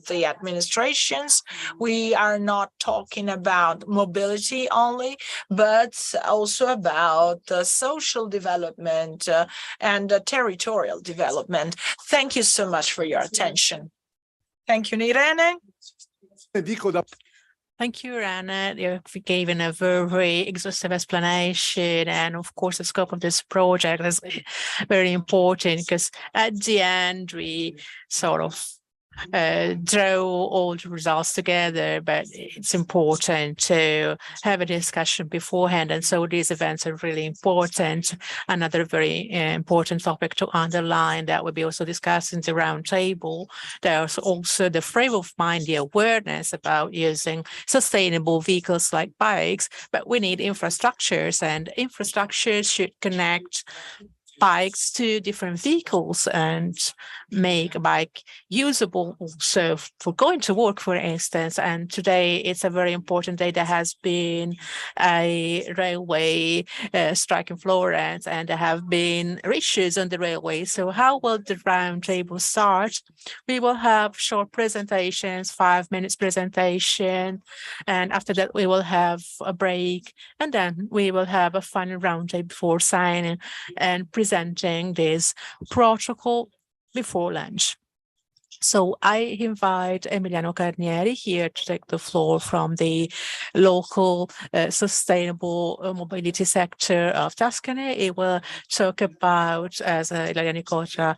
the administrations. We are not talking about mobility only, but also about social development and territorial development. Thank you so much for your attention. Thank you, Irene. Thank you, Rana. You've given a very exhaustive explanation. And of course, the scope of this project is very important because at the end, we sort of draw all the results together, but it's important to have a discussion beforehand. And so these events are really important. Another very important topic to underline that will be also discussed in the roundtable. There's also the frame of mind, the awareness about using sustainable vehicles like bikes, but we need infrastructures, and infrastructures should connect bikes to different vehicles and make a bike usable also for going to work, for instance. And today it's a very important day. There has been a railway strike in Florence, and there have been issues on the railway. So how will the roundtable start? We will have short presentations, 5 minutes presentation, and after that we will have a break, and then we will have a final roundtable before signing and presenting this protocol before lunch. So I invite Emiliano Carnieri here to take the floor from the local sustainable mobility sector of Tuscany. He will talk about, as Ilaria Nicotra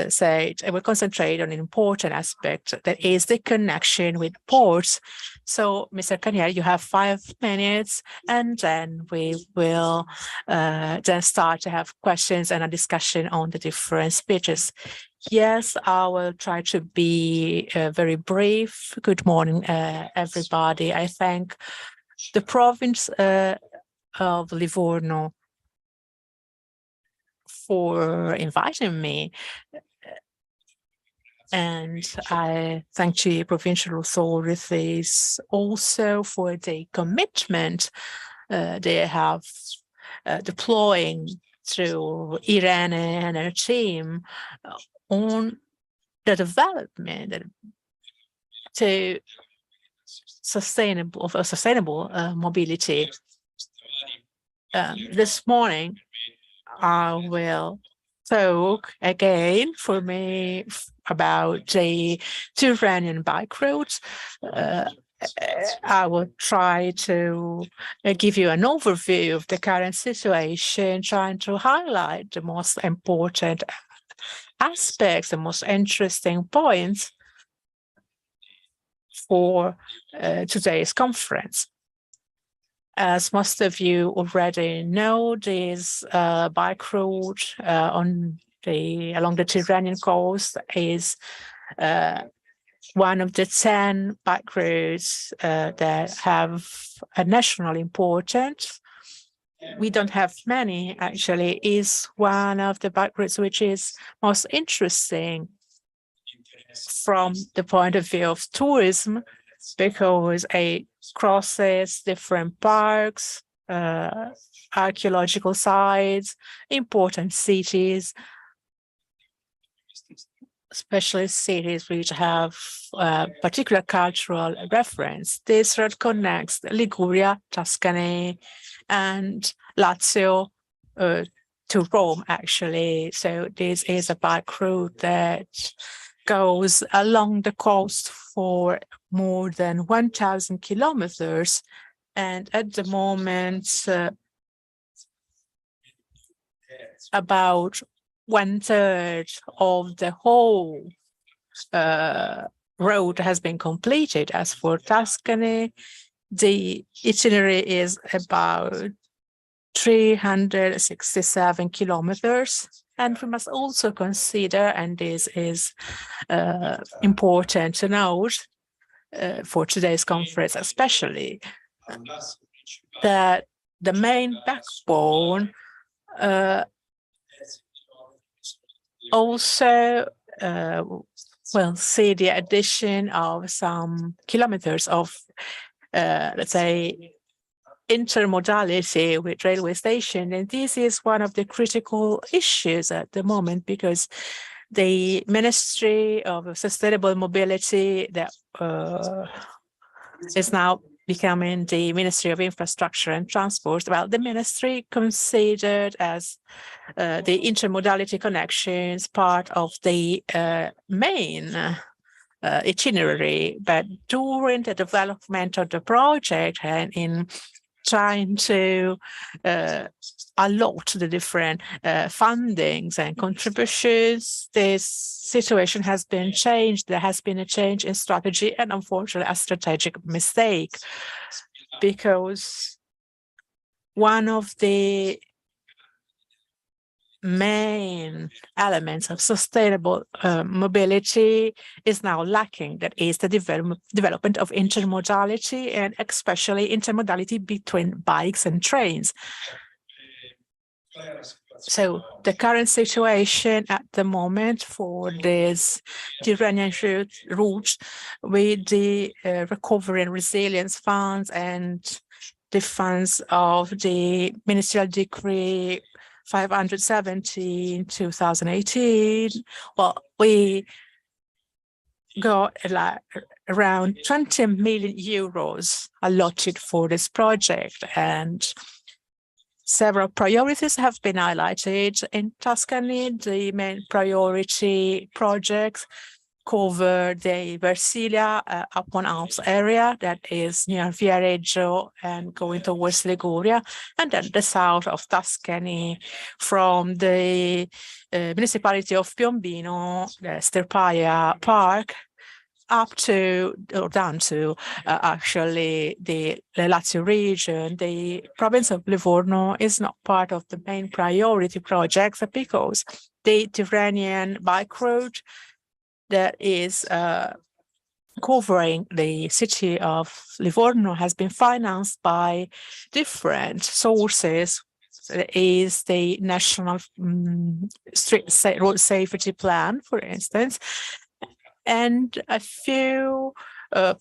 said, it will concentrate on an important aspect that is the connection with ports. So, Mr. Carnieri, you have 5 minutes, and then we will then start to have questions and a discussion on the different speeches. Yes, I will try to be very brief. Good morning, everybody. I thank the province of Livorno for inviting me. And I thank the provincial authorities also for the commitment they have deploying through Irene and her team on the development to sustainable mobility. This morning, I will talk again for me about the Tyrrhenian bike routes. I will try to give you an overview of the current situation, trying to highlight the most important aspects, the most interesting points for today's conference. As most of you already know, this bike route along the Tyrrhenian coast is one of the 10 bike routes that have a national importance. We don't have many, actually. Is one of the bike routes which is most interesting from the point of view of tourism, because it crosses different parks, archaeological sites, important cities, especially cities which have particular cultural reference. This road connects Liguria, Tuscany, and Lazio to Rome, actually. So this is a bike route that goes along the coast for more than 1,000 kilometers. And at the moment, about 1/3 of the whole road has been completed. As for Tuscany, the itinerary is about 367 kilometers. And we must also consider, and this is important to note for today's conference especially, that the main backbone also will see the addition of some kilometers of, let's say, intermodality with railway station. And this is one of the critical issues at the moment, because the Ministry of Sustainable Mobility that is now becoming the Ministry of Infrastructure and Transport. Well, the ministry considered as the intermodality connections part of the main itinerary, but during the development of the project and in trying to allot the different fundings and contributions, this situation has been changed. There has been a change in strategy, and unfortunately a strategic mistake, because one of the main elements of sustainable mobility is now lacking. That is the development of intermodality, and especially intermodality between bikes and trains. So the current situation at the moment for this Tyrrhenian route with the Recovery and Resilience Funds and the funds of the Ministerial Decree 570 in 2018, well, we got like around 20 million euros allotted for this project, and several priorities have been highlighted. In Tuscany, the main priority projects cover the Versilia upon Alps area that is near Viareggio and going towards Liguria, and then the south of Tuscany from the municipality of Piombino, the Stirpaia Park, up to or down to actually the Lazio region. The province of Livorno is not part of the main priority projects because the Tyrrhenian bike route that is covering the city of Livorno has been financed by different sources. There is the National Road Safety Plan, for instance, and a few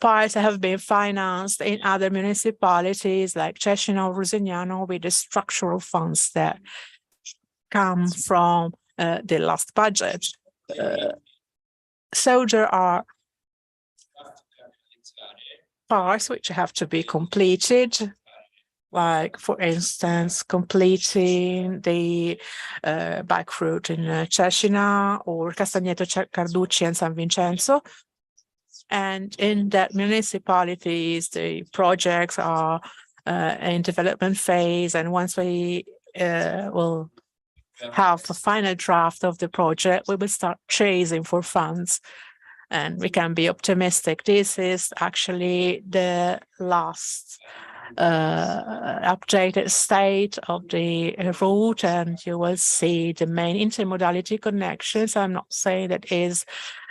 parts have been financed in other municipalities like Cecina or Rosignano with the structural funds that come from the last budget. So there are parts which have to be completed, like, for instance, completing the bike route in Cecina or Castagneto, Carducci, and San Vincenzo. And in that municipalities, the projects are in development phase. And once we will have a final draft of the project, we will start chasing for funds. And we can be optimistic. This is actually the last updated state of the route, and you will see the main intermodality connections. I'm not saying that this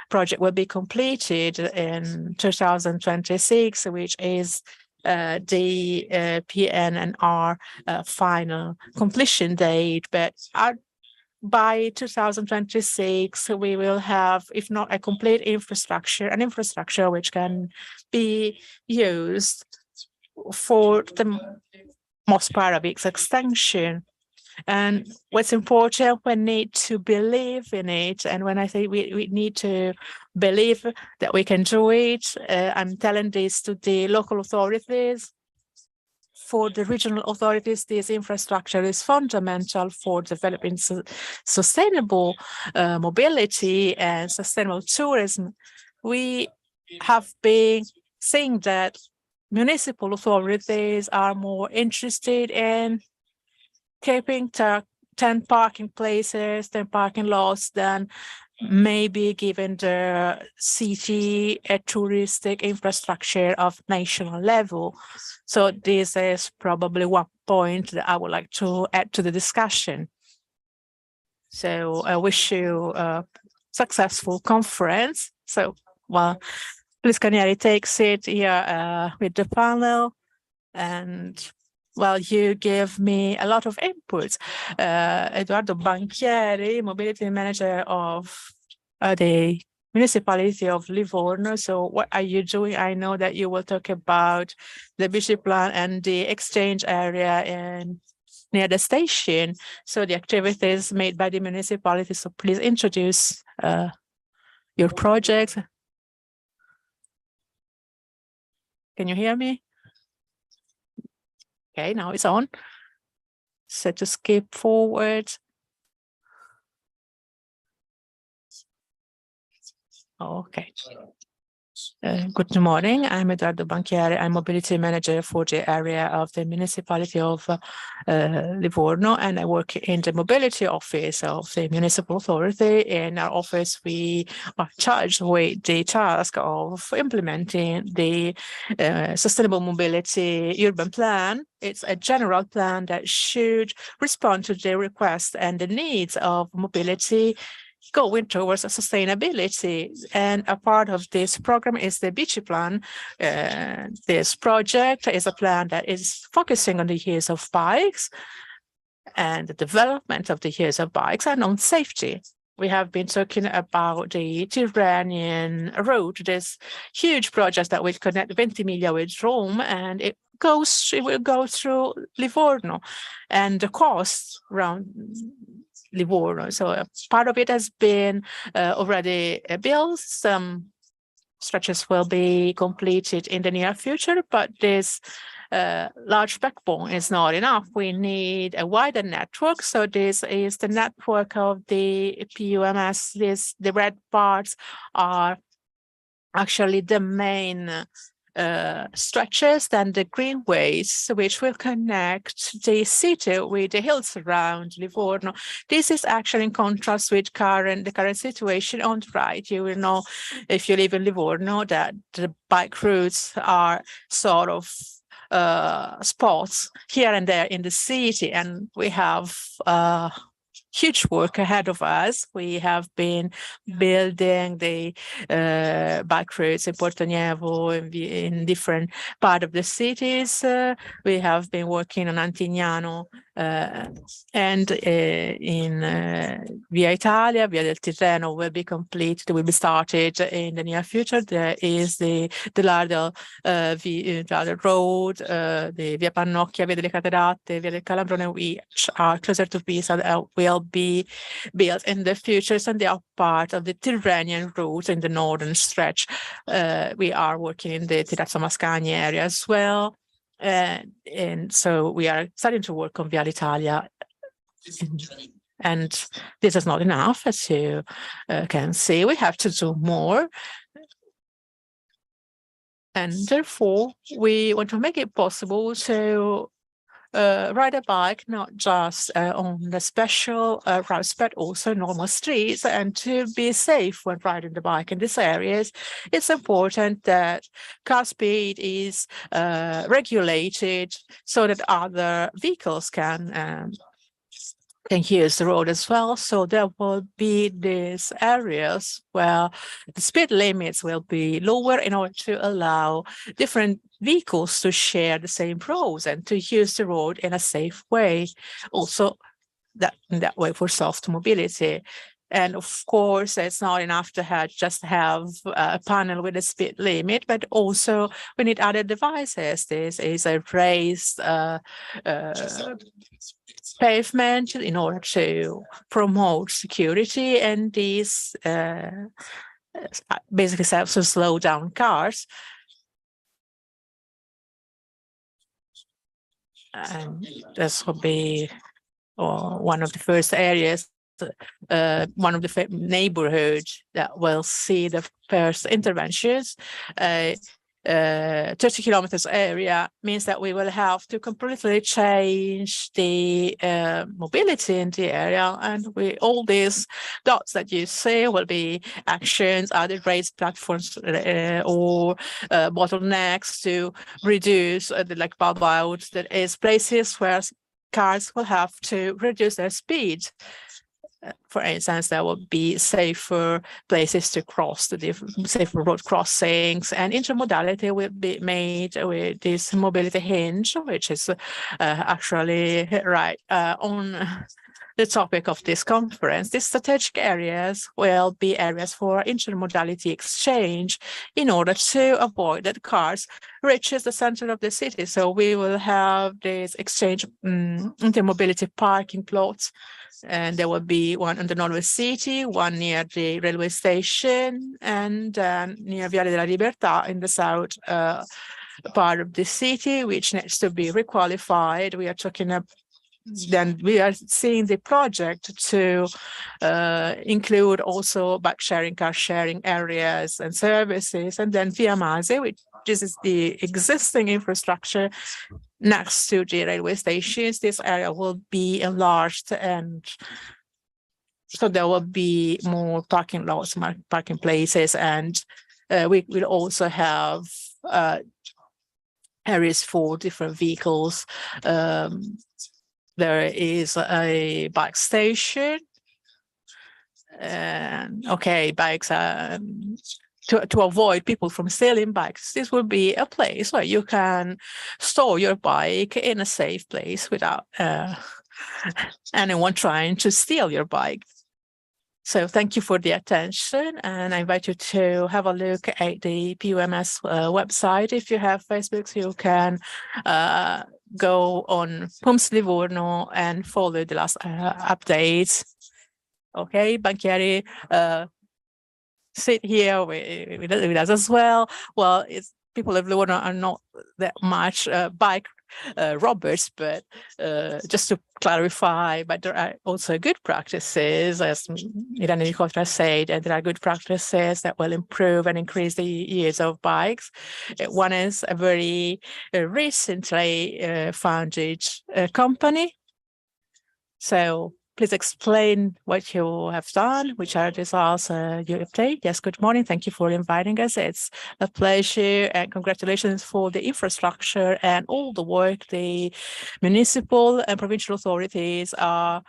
project will be completed in 2026, which is the PNR final completion date, but by 2026, we will have, if not a complete infrastructure, an infrastructure which can be used for the most part of its extension. And what's important, we need to believe in it. And when I say we need to believe that we can do it, I'm telling this to the local authorities. For the regional authorities, this infrastructure is fundamental for developing sustainable mobility and sustainable tourism. We have been seeing that municipal authorities are more interested in keeping 10 parking places, 10 parking lots than maybe given the city a touristic infrastructure of national level. So this is probably one point that I would like to add to the discussion. So I wish you a successful conference. So, well, Luis Canieri takes it here with the panel, and well, you give me a lot of inputs. Eduardo Banchieri, mobility manager of the municipality of Livorno. So what are you doing? I know that you will talk about the Bici plan and the exchange area near the station. So the activities made by the municipality. So please introduce your projects. Can you hear me? Okay, now it's on. So to skip forward. Okay. Good morning. I'm Eduardo Banchieri. I'm mobility manager for the area of the municipality of Livorno, and I work in the mobility office of the municipal authority. In our office, we are charged with the task of implementing the sustainable mobility urban plan. It's a general plan that should respond to the requests and the needs of mobility going towards sustainability. And a part of this program is the Bici plan. This project is a plan that is focusing on the use of bikes. and the development of the use of bikes and on safety. We have been talking about the Tyrrhenian Road, this huge project that will connect Ventimiglia with Rome, and it will go through Livorno and the coast around Livorno. So part of it has been already built. Some stretches will be completed in the near future, but this large backbone is not enough. We need a wider network. So this is the network of the PUMS. The red parts are actually the main stretches, then the greenways, which will connect the city with the hills around Livorno. This is actually in contrast with the current situation on the right. You will know, if you live in Livorno, that the bike routes are sort of spots here and there in the city, and we have huge work ahead of us. We have been building the bike routes in Porto Nuovo in different parts of the cities. We have been working on Antignano and in Via Italia. Via del Tirreno will be completed, will be started in the near future. There is the Lardel Road, the Via Pannocchia, Via delle Caterate, Via del Calabrone, which are closer to Pisa, will be built in the future, and they are part of the Tyrrhenian route in the northern stretch. We are working in the Terrazzo Mascagni area as well. And so we are starting to work on Via Italia. And this is not enough, as you can see. We have to do more. And therefore, we want to make it possible to ride a bike, not just on the special routes, but also normal streets, and to be safe when riding the bike in these areas. It's important that car speed is regulated so that other vehicles can use the road as well. So there will be these areas where the speed limits will be lower in order to allow different vehicles to share the same roads and to use the road in a safe way. Also, in that way for soft mobility. And of course, it's not enough to just have a panel with a speed limit, but also we need other devices. This is a raised pavement in order to promote security, and these basically serves to slow down cars. And this will be one of the first areas, one of the neighborhoods that will see the first interventions. 30 kilometers area means that we will have to completely change the mobility in the area, and all these dots that you see will be actions, either raised platforms or bottlenecks to reduce the bulb out. That is places where cars will have to reduce their speed. For instance, there will be safer places to cross, the different safer road crossings, and intermodality will be made with this mobility hinge, which is actually right on the topic of this conference. These strategic areas will be areas for intermodality exchange in order to avoid that cars reaches the center of the city. So we will have this exchange intermobility parking plots, and there will be one in the Northwest City, one near the railway station, and near Viale della Libertà in the south part of the city, which needs to be requalified. We are talking about then we are seeing the project to include also bike sharing, car sharing areas and services, and then Via Mase, which is the existing infrastructure next to the railway stations. This area will be enlarged, and so there will be more parking lots, parking places, and we will also have areas for different vehicles. There is a bike station, and bikes to avoid people from stealing bikes. This will be a place where you can store your bike in a safe place without anyone trying to steal your bike. So thank you for the attention, and I invite you to have a look at the PUMS website. If you have Facebook, you can go on PUMS Livorno and follow the last updates. Okay, Banchieri, sit here with us as well. Well, people of Livorno are not that much bike robbers, but just to clarify, but there are also good practices, as Irene Nicotra said, and there are good practices that will improve and increase the use of bikes. One is a very recently founded company. So please explain what you have done, which are the results you update. Yes, good morning. Thank you for inviting us. It's a pleasure, and congratulations for the infrastructure and all the work the municipal and provincial authorities are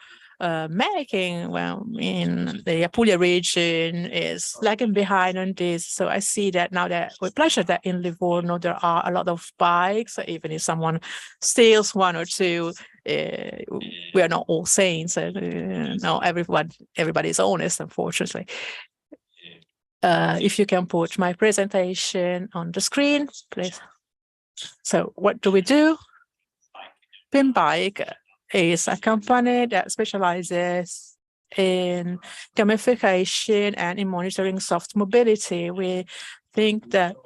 making. Well, in the Apulia region is lagging behind on this. So I see that now that with pleasure that in Livorno there are a lot of bikes, even if someone steals one or two, we are not all saints. No, everybody is honest, unfortunately. If you can put my presentation on the screen, please. So what do we do? PIMBike is a company that specializes in gamification and in monitoring soft mobility. We think that,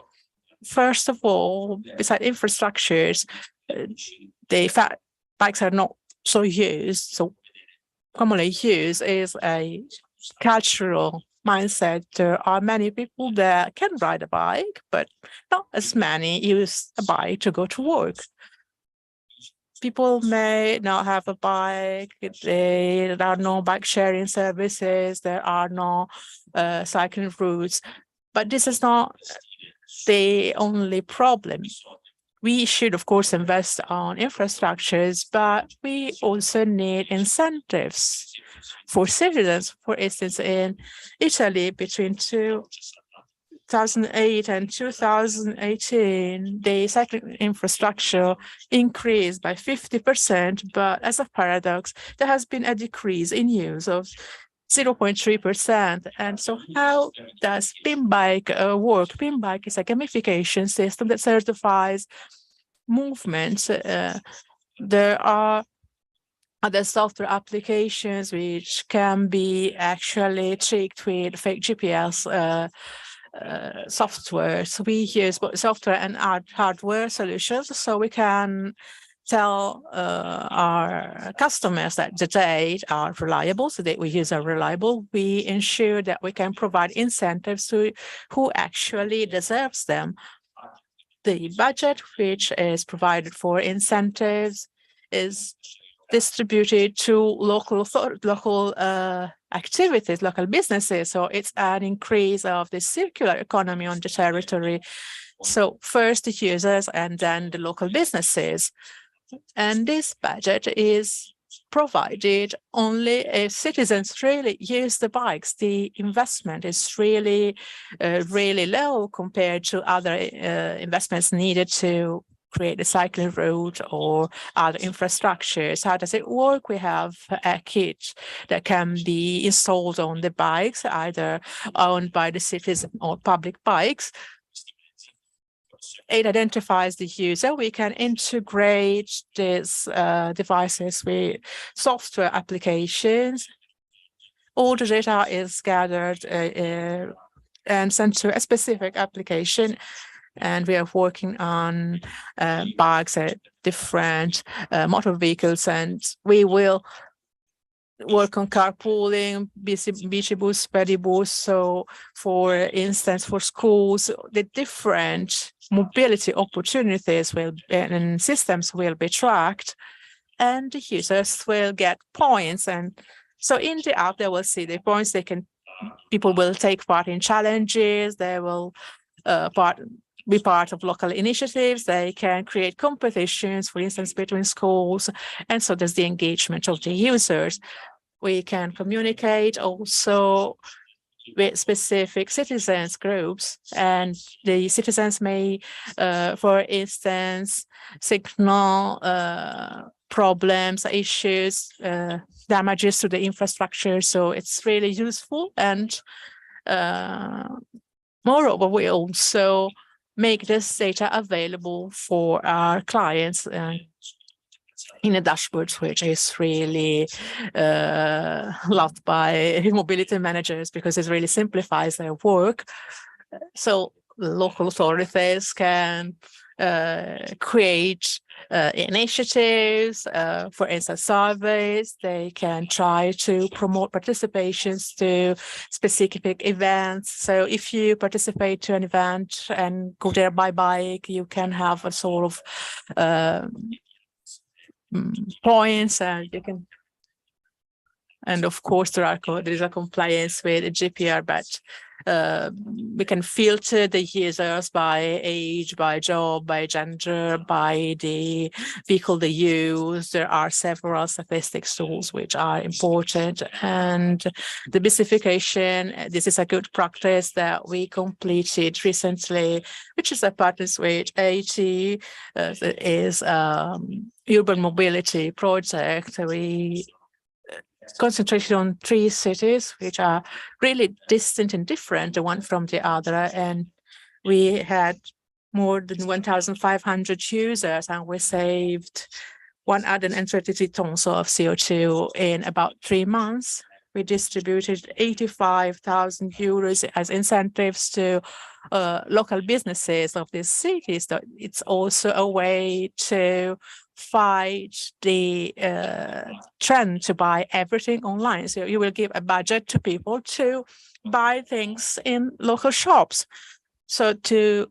first of all, besides infrastructures, the fact bikes are not so used, so commonly used, is a cultural mindset. There are many people that can ride a bike, but not as many use a bike to go to work. People may not have a bike, there are no bike sharing services, there are no cycling routes, but this is not the only problem. We should, of course, invest on infrastructures, but we also need incentives for citizens. For instance, in Italy, between 2008 and 2018, the cycling infrastructure increased by 50%, but as a paradox, there has been a decrease in use of 0.3%. And so how does PIMBike work? PIMBike is a gamification system that certifies movements. There are other software applications which can be actually tricked with fake GPS software. So we use both software and hardware solutions, so we can tell our customers that the data are reliable, so that we use are reliable. We ensure that we can provide incentives to who actually deserves them. The budget which is provided for incentives is distributed to local activities, local businesses. So it's an increase of the circular economy on the territory. So first the users and then the local businesses. And this budget is provided only if citizens really use the bikes. The investment is really, really low compared to other investments needed to create a cycling route or other infrastructures. How does it work? We have a kit that can be installed on the bikes, either owned by the citizen or public bikes. It identifies the user. We can integrate these devices with software applications. All the data is gathered and sent to a specific application. And we are working on bikes at different motor vehicles, and we will work on carpooling, bicibus, pedibus. So for instance, for schools, the different mobility opportunities and systems will be tracked, and the users will get points. And so in the app, they will see the points. People will take part in challenges. They will be part of local initiatives. They can create competitions, for instance, between schools. And so there's the engagement of the users. We can communicate also with specific citizens groups, and the citizens may, for instance, signal problems, issues, damages to the infrastructure. So it's really useful. And moreover, we also make this data available for our clients in a dashboard, which is really loved by mobility managers because it really simplifies their work. So local authorities can create initiatives, for instance, surveys. They can try to promote participations to specific events. So if you participate to an event and go there by bike, you can have a sort of points, and you can. And of course, there is a compliance with GDPR, but we can filter the users by age, by job, by gender, by the vehicle they use. There are several statistics tools which are important. And the specification, this is a good practice that we completed recently, which is a partnership with AT, is urban mobility project. We concentrated on 3 cities, which are really distant and different, the one from the other. And we had more than 1,500 users, and we saved 133 tons of CO2 in about 3 months. We distributed 85,000 euros as incentives to local businesses of these cities. So it's also a way to fight the trend to buy everything online. So you will give a budget to people to buy things in local shops. So to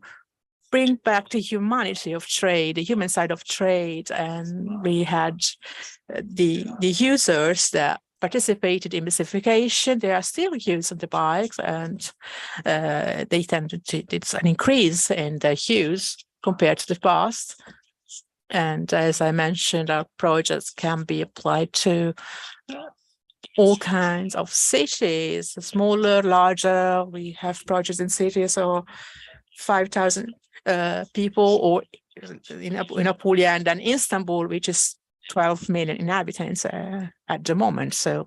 bring back the humanity of trade, the human side of trade. And we had the users that participated in massification. They are still using the bikes, and they tended to, it's an increase in their use compared to the past. And as I mentioned, our projects can be applied to all kinds of cities, smaller, larger. We have projects in cities of 5,000 people, or in Apulia, and then Istanbul, which is 12 million inhabitants at the moment. So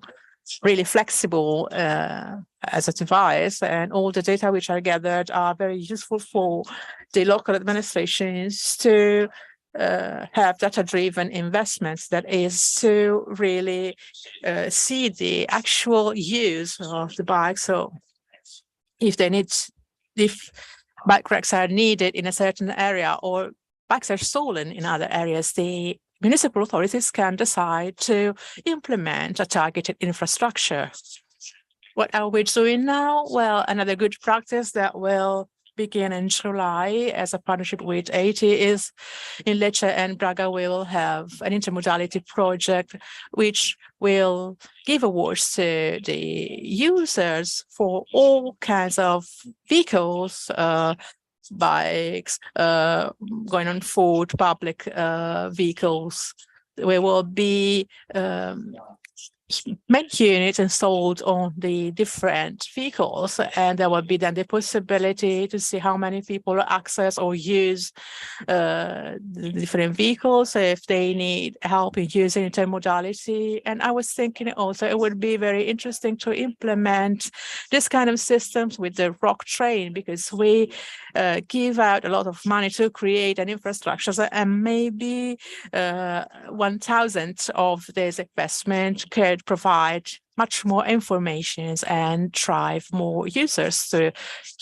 really flexible as a device, and all the data which are gathered are very useful for the local administrations to have data-driven investments, that is to really see the actual use of the bike. So if bike racks are needed in a certain area, or bikes are stolen in other areas, the municipal authorities can decide to implement a targeted infrastructure. What are we doing now? Well, another good practice that will begin in July as a partnership with AT is in Lecce and Braga. We will have an intermodality project which will give awards to the users for all kinds of vehicles, bikes, going on foot, public vehicles. There will be main units installed on the different vehicles, and there will be then the possibility to see how many people access or use the different vehicles, if they need help in using intermodality. And I was thinking also it would be very interesting to implement this kind of systems with the rock train, because we give out a lot of money to create an infrastructure, and maybe 1,000 of this investment could provide much more information and drive more users to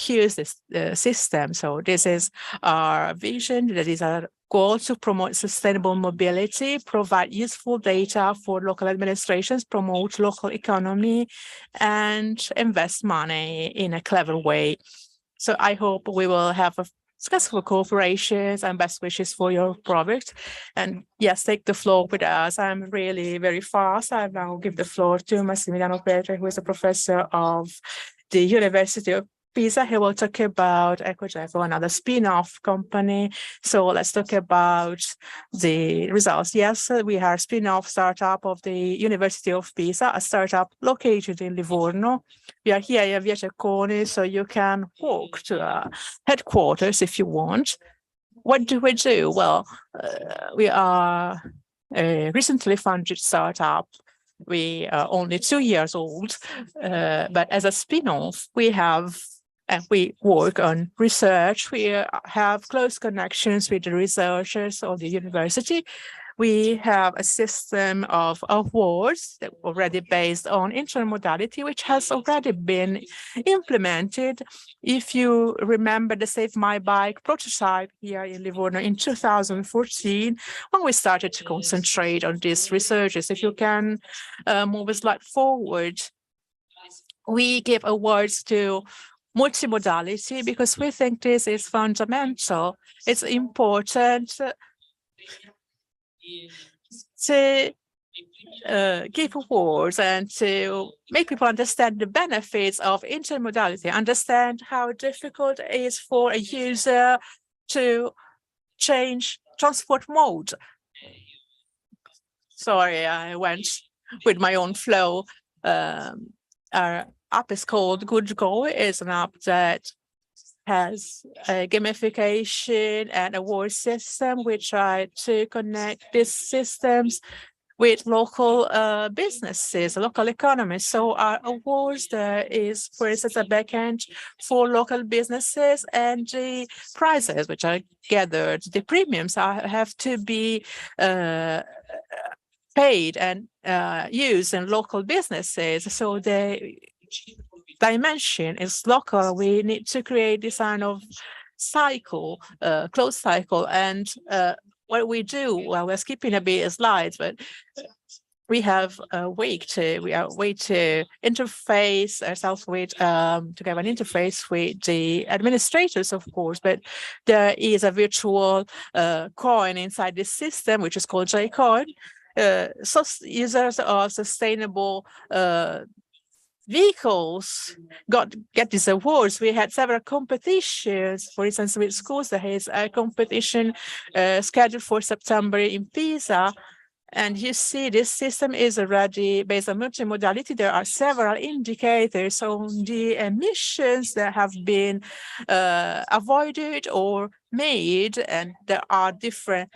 use this system. So this is our vision, that is our goal, to promote sustainable mobility, provide useful data for local administrations, promote local economy, and invest money in a clever way. So I hope we will have a successful cooperations, and best wishes for your project. And yes, take the floor with us. I'm really very fast. I now give the floor to Massimiliano Petre, who is a professor of the University of Pisa. He will talk about EcoJevo, another spin-off company. So let's talk about the results. Yes, we are a spin-off startup of the University of Pisa, a startup located in Livorno. We are here in Via Cecconi, so you can walk to our headquarters if you want. What do we do? Well, we are a recently funded startup. We are only 2 years old, but as a spin-off, we work on research. We have close connections with the researchers of the university. We have a system of awards that already based on intermodality, which has already been implemented. If you remember the Save My Bike prototype here in Livorno in 2014, when we started to concentrate on these researches. If you can move a slide forward, we give awards to multimodality because we think this is fundamental. It's important to give awards and to make people understand the benefits of intermodality, understand how difficult it is for a user to change transport mode. Sorry, I went with my own flow. Our app is called Good Go. It's an app that has a gamification and award system. We try to connect these systems with local businesses, local economies. So our awards, there is, for instance, a backend for local businesses, and the prizes which are gathered, the premiums have to be paid and used in local businesses. So the dimension is local. We need to create this kind of cycle, closed cycle. And what we do, well, we're skipping a bit of slides, but we have a way to interface ourselves with to have an interface with the administrators, of course. But there is a virtual coin inside this system, which is called JCoin. So users of sustainable vehicles get these awards. We had several competitions. For instance, with schools, there is a competition scheduled for September in Pisa. And you see this system is already based on multimodality. There are several indicators on the emissions that have been avoided or made, and there are different.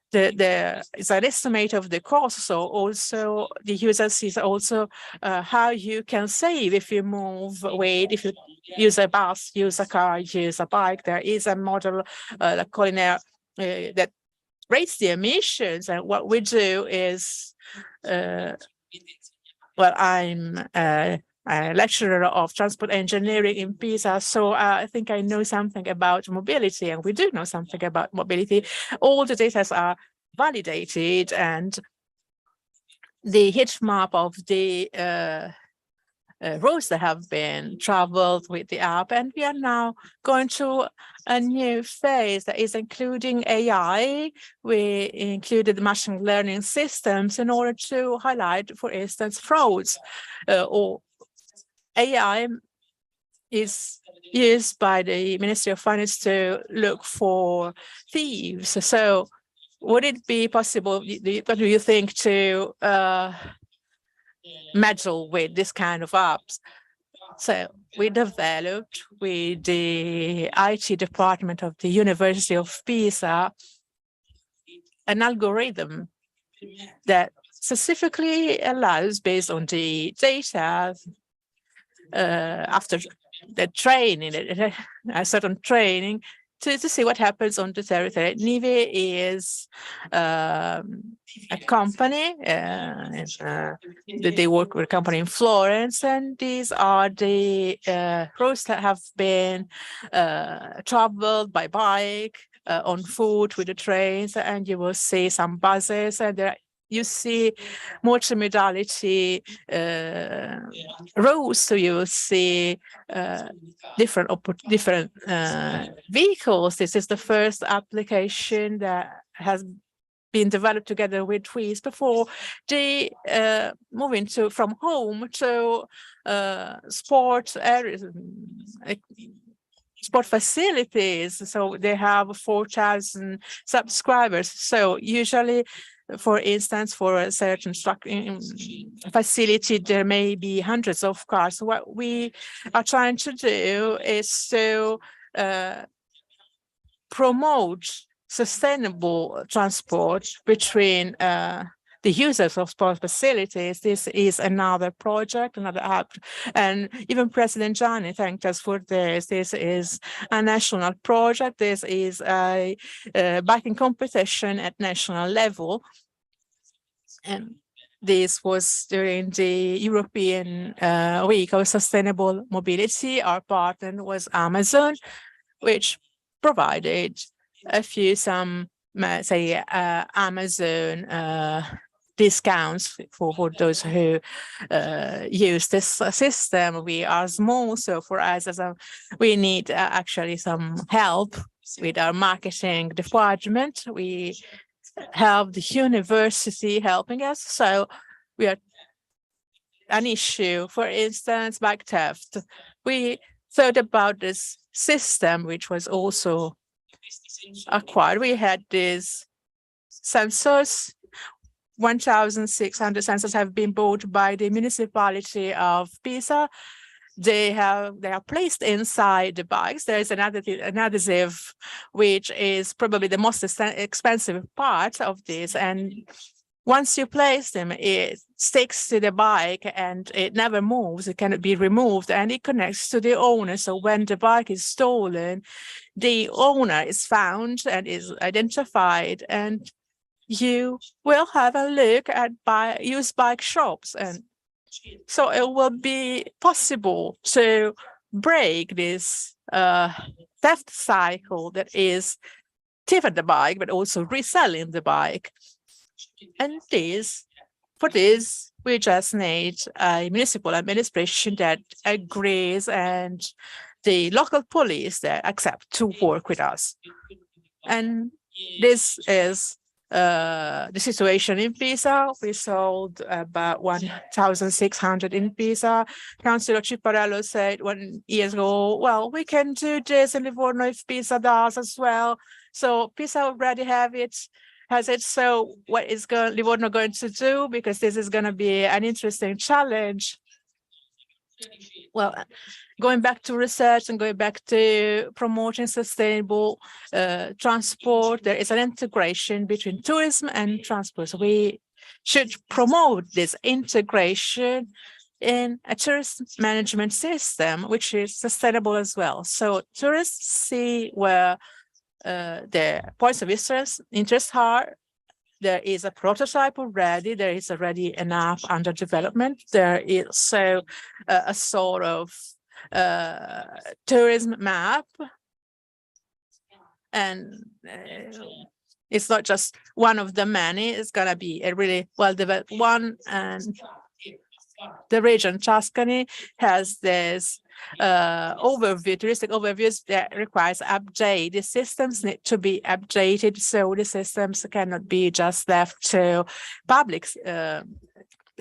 There is an estimate of the cost. So also the user sees also how you can save if you move weight, if you use a bus, use a car, use a bike. There is a model that rates the emissions. And what we do is, well, I'm a lecturer of transport engineering in Pisa, so I think I know something about mobility, and we do know something about mobility. All the data are validated, and the heat map of the roads that have been traveled with the app. And we are now going to a new phase that is including AI. We included machine learning systems in order to highlight, for instance, frauds or AI is used by the Ministry of Finance to look for thieves. So would it be possible, what do you think, to meddle with this kind of apps? So we developed with the IT department of the University of Pisa an algorithm that specifically allows, based on the data, after the training, a certain training, to see what happens on the territory. Nive is a company, they work with a company in Florence, and these are the roads that have been traveled by bike, on foot, with the trains, and you will see some buses, and there you see multimodality roads, so you will see different vehicles. This is the first application that has been developed together with Trees before they moving from home to sport areas, sport facilities. So they have 4,000 subscribers. So usually, for instance, for a certain facility, there may be hundreds of cars. What we are trying to do is to promote sustainable transport between the users of sport facilities. This is another project, another app, and even President Gianni thanked us for this. This is a national project. This is a biking competition at national level, and this was during the European Week of Sustainable Mobility. Our partner was Amazon, which provided some Amazon discounts for those who use this system. We are small, so for us, we need actually some help with our marketing department. We have the university helping us, so we are an issue. For instance, bike theft. We thought about this system, which was also acquired. We had these sensors. 1,600 sensors have been bought by the municipality of Pisa. They are placed inside the bikes. There is an adhesive, which is probably the most expensive part of this. And once you place them, it sticks to the bike and it never moves. It cannot be removed, and it connects to the owner. So when the bike is stolen, the owner is found and is identified, and you will have a look at used bike shops. And so it will be possible to break this theft cycle that is thieving the bike, but also reselling the bike. And for this, we just need a municipal administration that agrees and the local police that accept to work with us. And this is the situation in Pisa. We sold about 1,600 in Pisa. Councillor Ciparello said 1 year ago, well, we can do this in Livorno if Pisa does as well. So Pisa already has it. So what is Livorno going to do? Because this is going to be an interesting challenge. Well, going back to research and going back to promoting sustainable transport, there is an integration between tourism and transport. So we should promote this integration in a tourist management system, which is sustainable as well. So tourists see where their points of interest are. There is a prototype already. There is already an app under development. There is also a sort of tourism map. And it's not just one of the many. It's going to be a really well-developed one. And the region Tuscany has this touristic overviews that requires update. The systems need to be updated, so the systems cannot be just left to the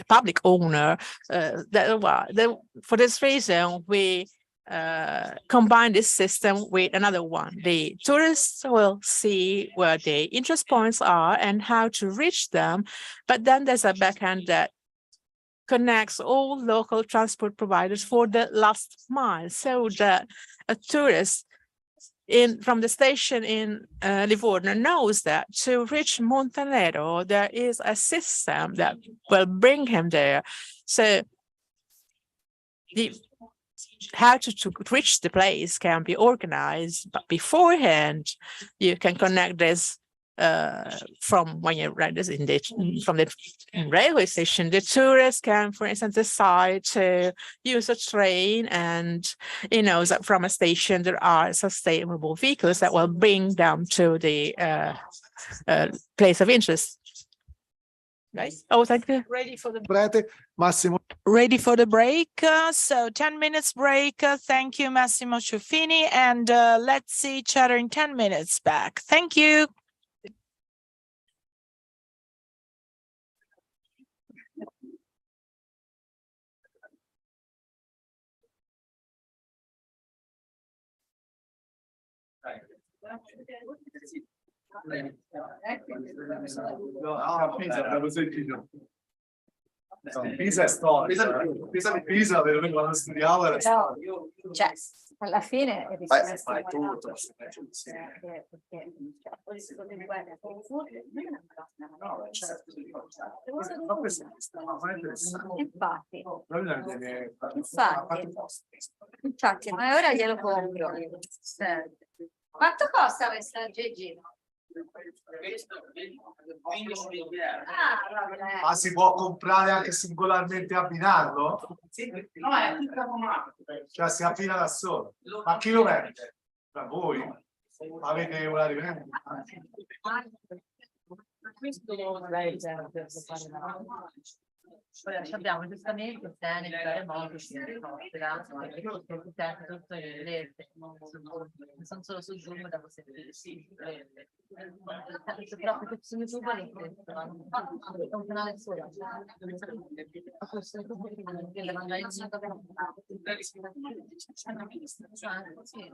public owner. For this reason, we combine this system with another one. The tourists will see where the interest points are and how to reach them, but then there's a backend that connects all local transport providers for the last mile, so that a tourist from the station in Livorno knows that to reach Montenero, there is a system that will bring him there. So how to reach the place can be organized, but beforehand, you can connect this from when you rent this from the railway station. The tourists can, for instance, decide to use a train, and that from a station there are sustainable vehicles that will bring them to the place of interest. Right? Oh, thank you. Ready for the Massimo. Ready for the break. So 10 minutes break. Thank you, Massimo Ciuffini, and let's see each other in 10 minutes back. Thank you. Pisa è storica. Pisa di Pisa, per quando studiavo era Però, storica. cioè, alla fine è Fai tutto. perché le guerre No, certo. Ma questo è interessante. infatti, Infatti. infatti, ma ora glielo compro. Quanto costa questa Gigi? Ah, vabbè. Ma si può comprare anche singolarmente e abbinarlo? Cioè si abbina da solo. Ma chi lo vende? Da voi? Avete una rivendita? Poi abbiamo giustamente il tennis, il remoto, tutto in inglese, sono solo su Zoom da sentire. Però perché su YouTube è un canale solo. Sì,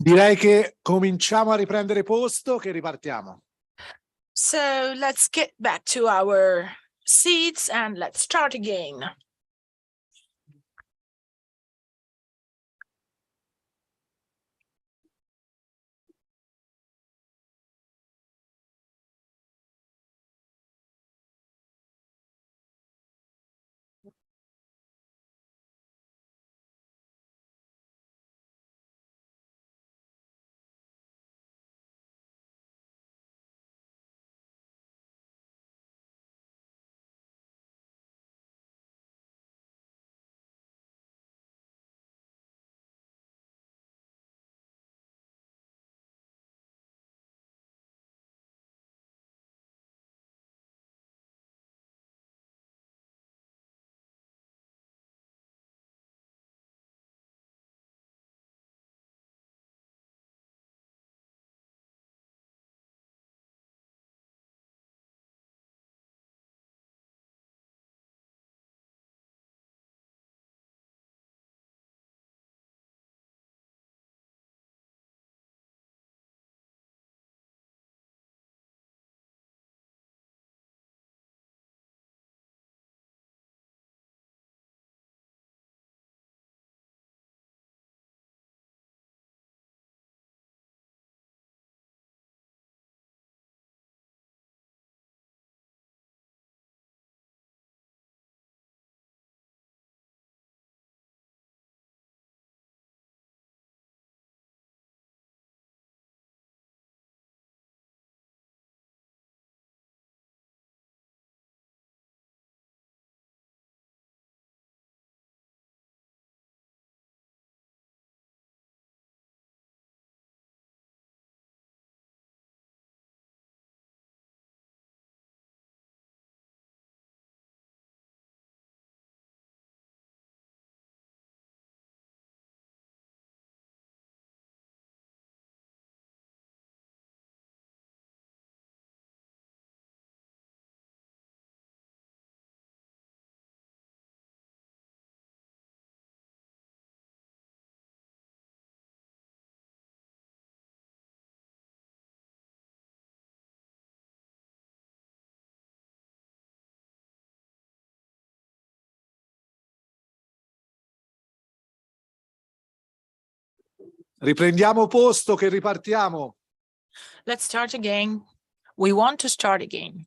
Direi che cominciamo a riprendere posto, che ripartiamo. So let's get back to our seats and let's start again. Riprendiamo posto, che ripartiamo. Let's start again. We want to start again.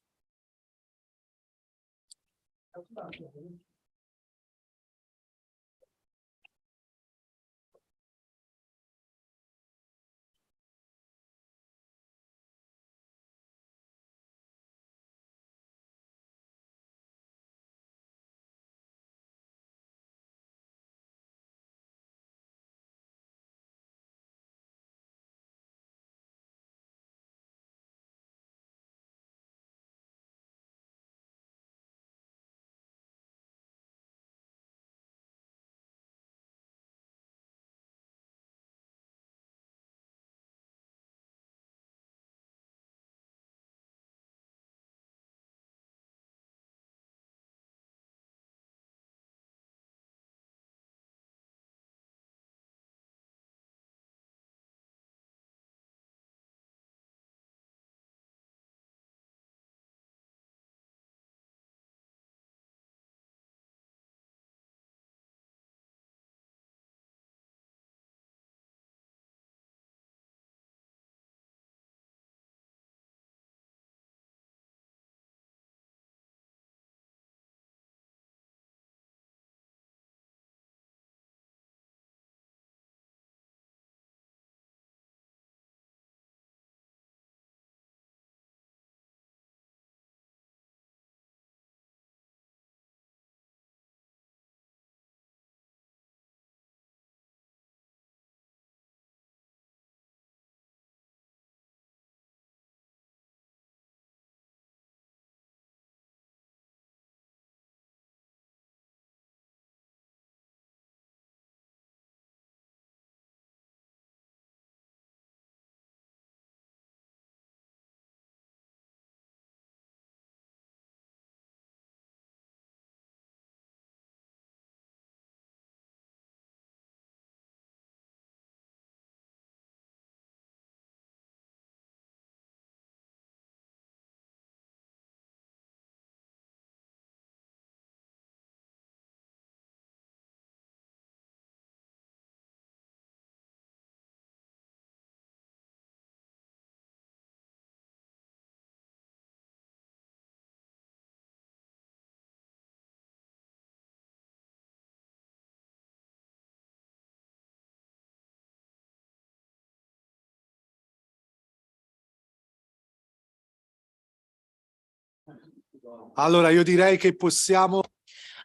Allora, io direi che possiamo.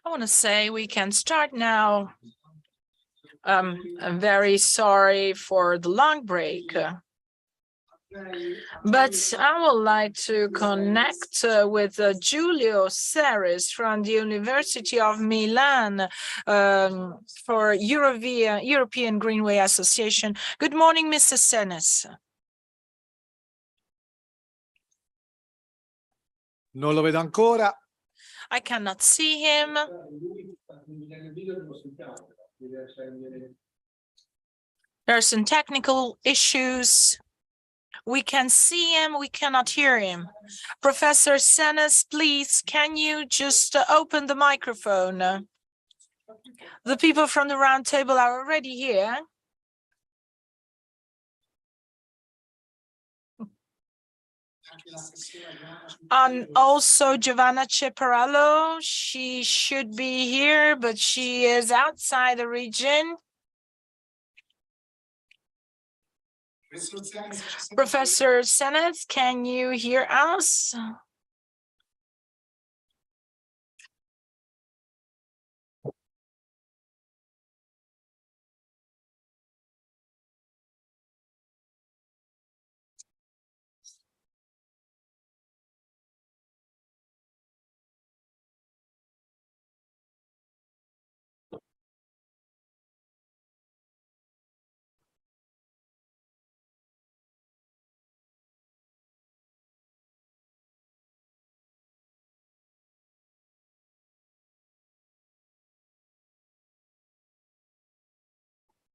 I want to say we can start now. I'm very sorry for the long break. But I would like to connect with Giulio Ceres from the University of Milan for European Greenway Association. Good morning, Mr. Ceres. Non lo vedo ancora. I cannot see him. There are some technical issues. We can see him, we cannot hear him. Professor Ceres, please, can you just open the microphone? The people from the round table are already here. And also Giovanna Ceparello, she should be here, but she is outside the region. Professor Ceres, can you hear us?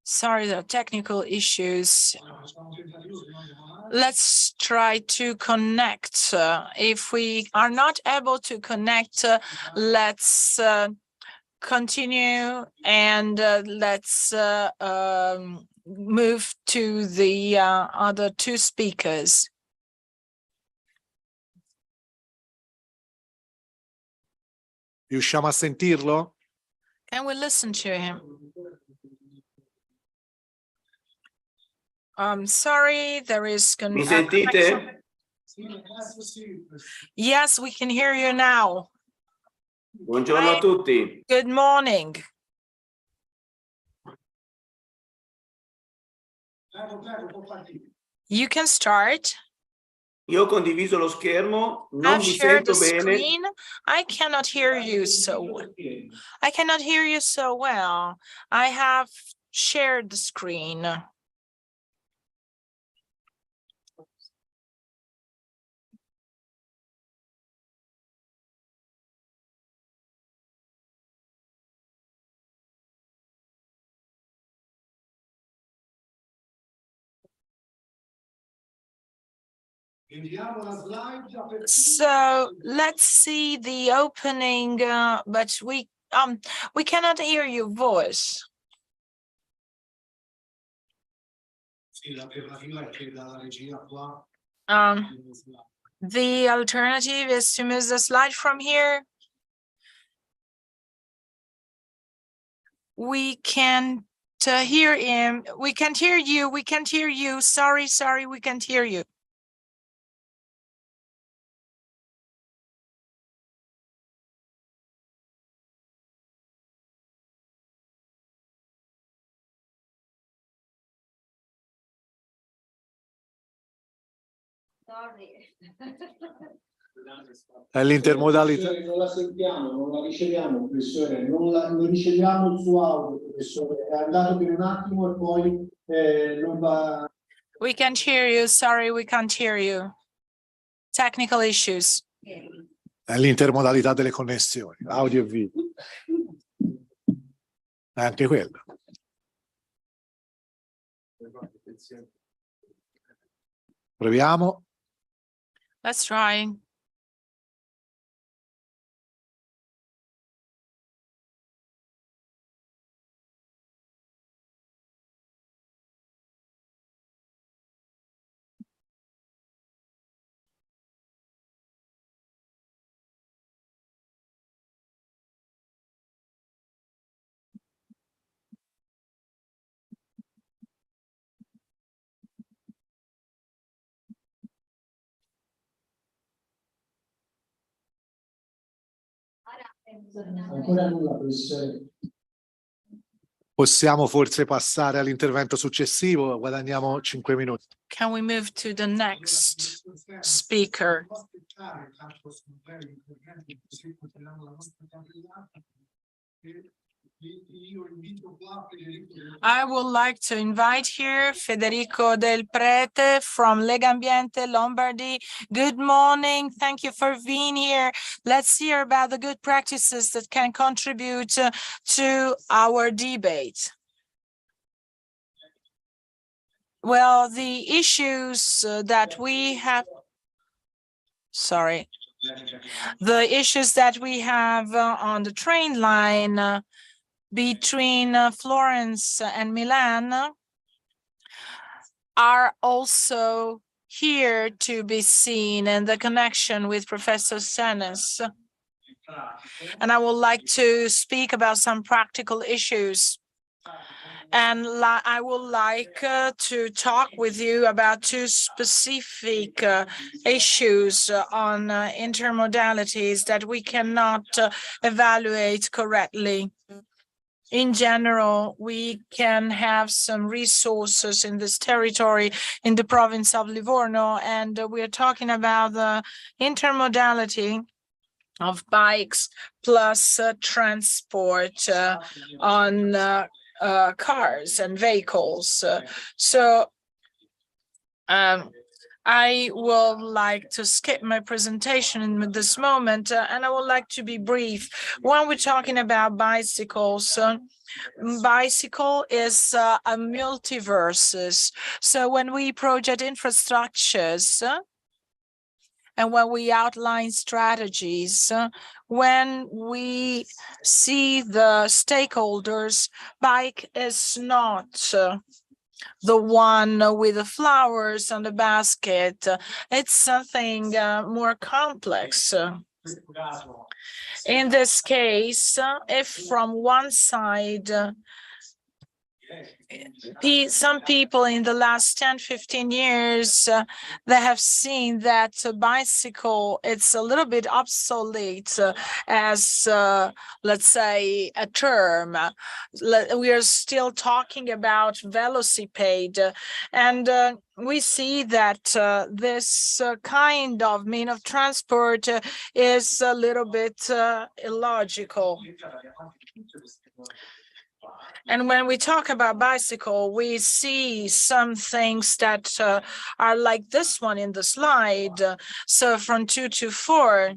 Sorry, there are technical issues. Let's try to connect. If we are not able to connect, let's continue and let's move to the other two speakers. Riusciamo a sentirlo? Can we listen to him? I'm sorry, there is. Mi sentite? Yes, we can hear you now. Buongiorno a tutti. Good morning. You can start. Io ho condiviso lo schermo, non I've vi shared the sento bene. screen. I cannot hear you so well. I cannot hear you so well. I have shared the screen. So let's see the opening, but we cannot hear your voice. The alternative is to move the slide from here. We can't hear him. We can't hear you. We can't hear you. Sorry, we can't hear you. È l'intermodalità. Non la sentiamo, non la riceviamo, professore, non riceviamo il suo audio, professore. È andato per un attimo e poi non va. We can't hear you. Sorry, we can't hear you. Technical issues. È l'intermodalità delle connessioni, audio e video. È anche quello. Proviamo. Let's try. Ancora nulla, professore. Possiamo forse passare all'intervento successivo, guadagniamo 5 minuti. Can we move to the next speaker? I would like to invite here Federico Del Prete from Legambiente, Lombardy. Good morning. Thank you for being here. Let's hear about the good practices that can contribute to our debate. Well, the issues that we have, the issues that we have on the train line between Florence and Milan are also here to be seen in the connection with Professor Senes. And I would like to speak about some practical issues. And I would like to talk with you about two specific issues on intermodalities that we cannot evaluate correctly. In general, we can have some resources in this territory in the province of Livorno, and we are talking about the intermodality of bikes plus transport on cars and vehicles. I would like to skip my presentation in this moment, and I would like to be brief. When we're talking about bicycles, bicycle is a multiverses. So when we project infrastructures, and when we outline strategies, when we see the stakeholders, bike is not the one with the flowers on the basket. It's something more complex. In this case, if from one side, some people in the last 10-15 years, they have seen that a bicycle, it's a little bit obsolete as, let's say, a term. We are still talking about velocipede, and we see that this kind of mean of transport is a little bit illogical. And when we talk about bicycle, we see some things that are like this one in the slide. So from 2 to 4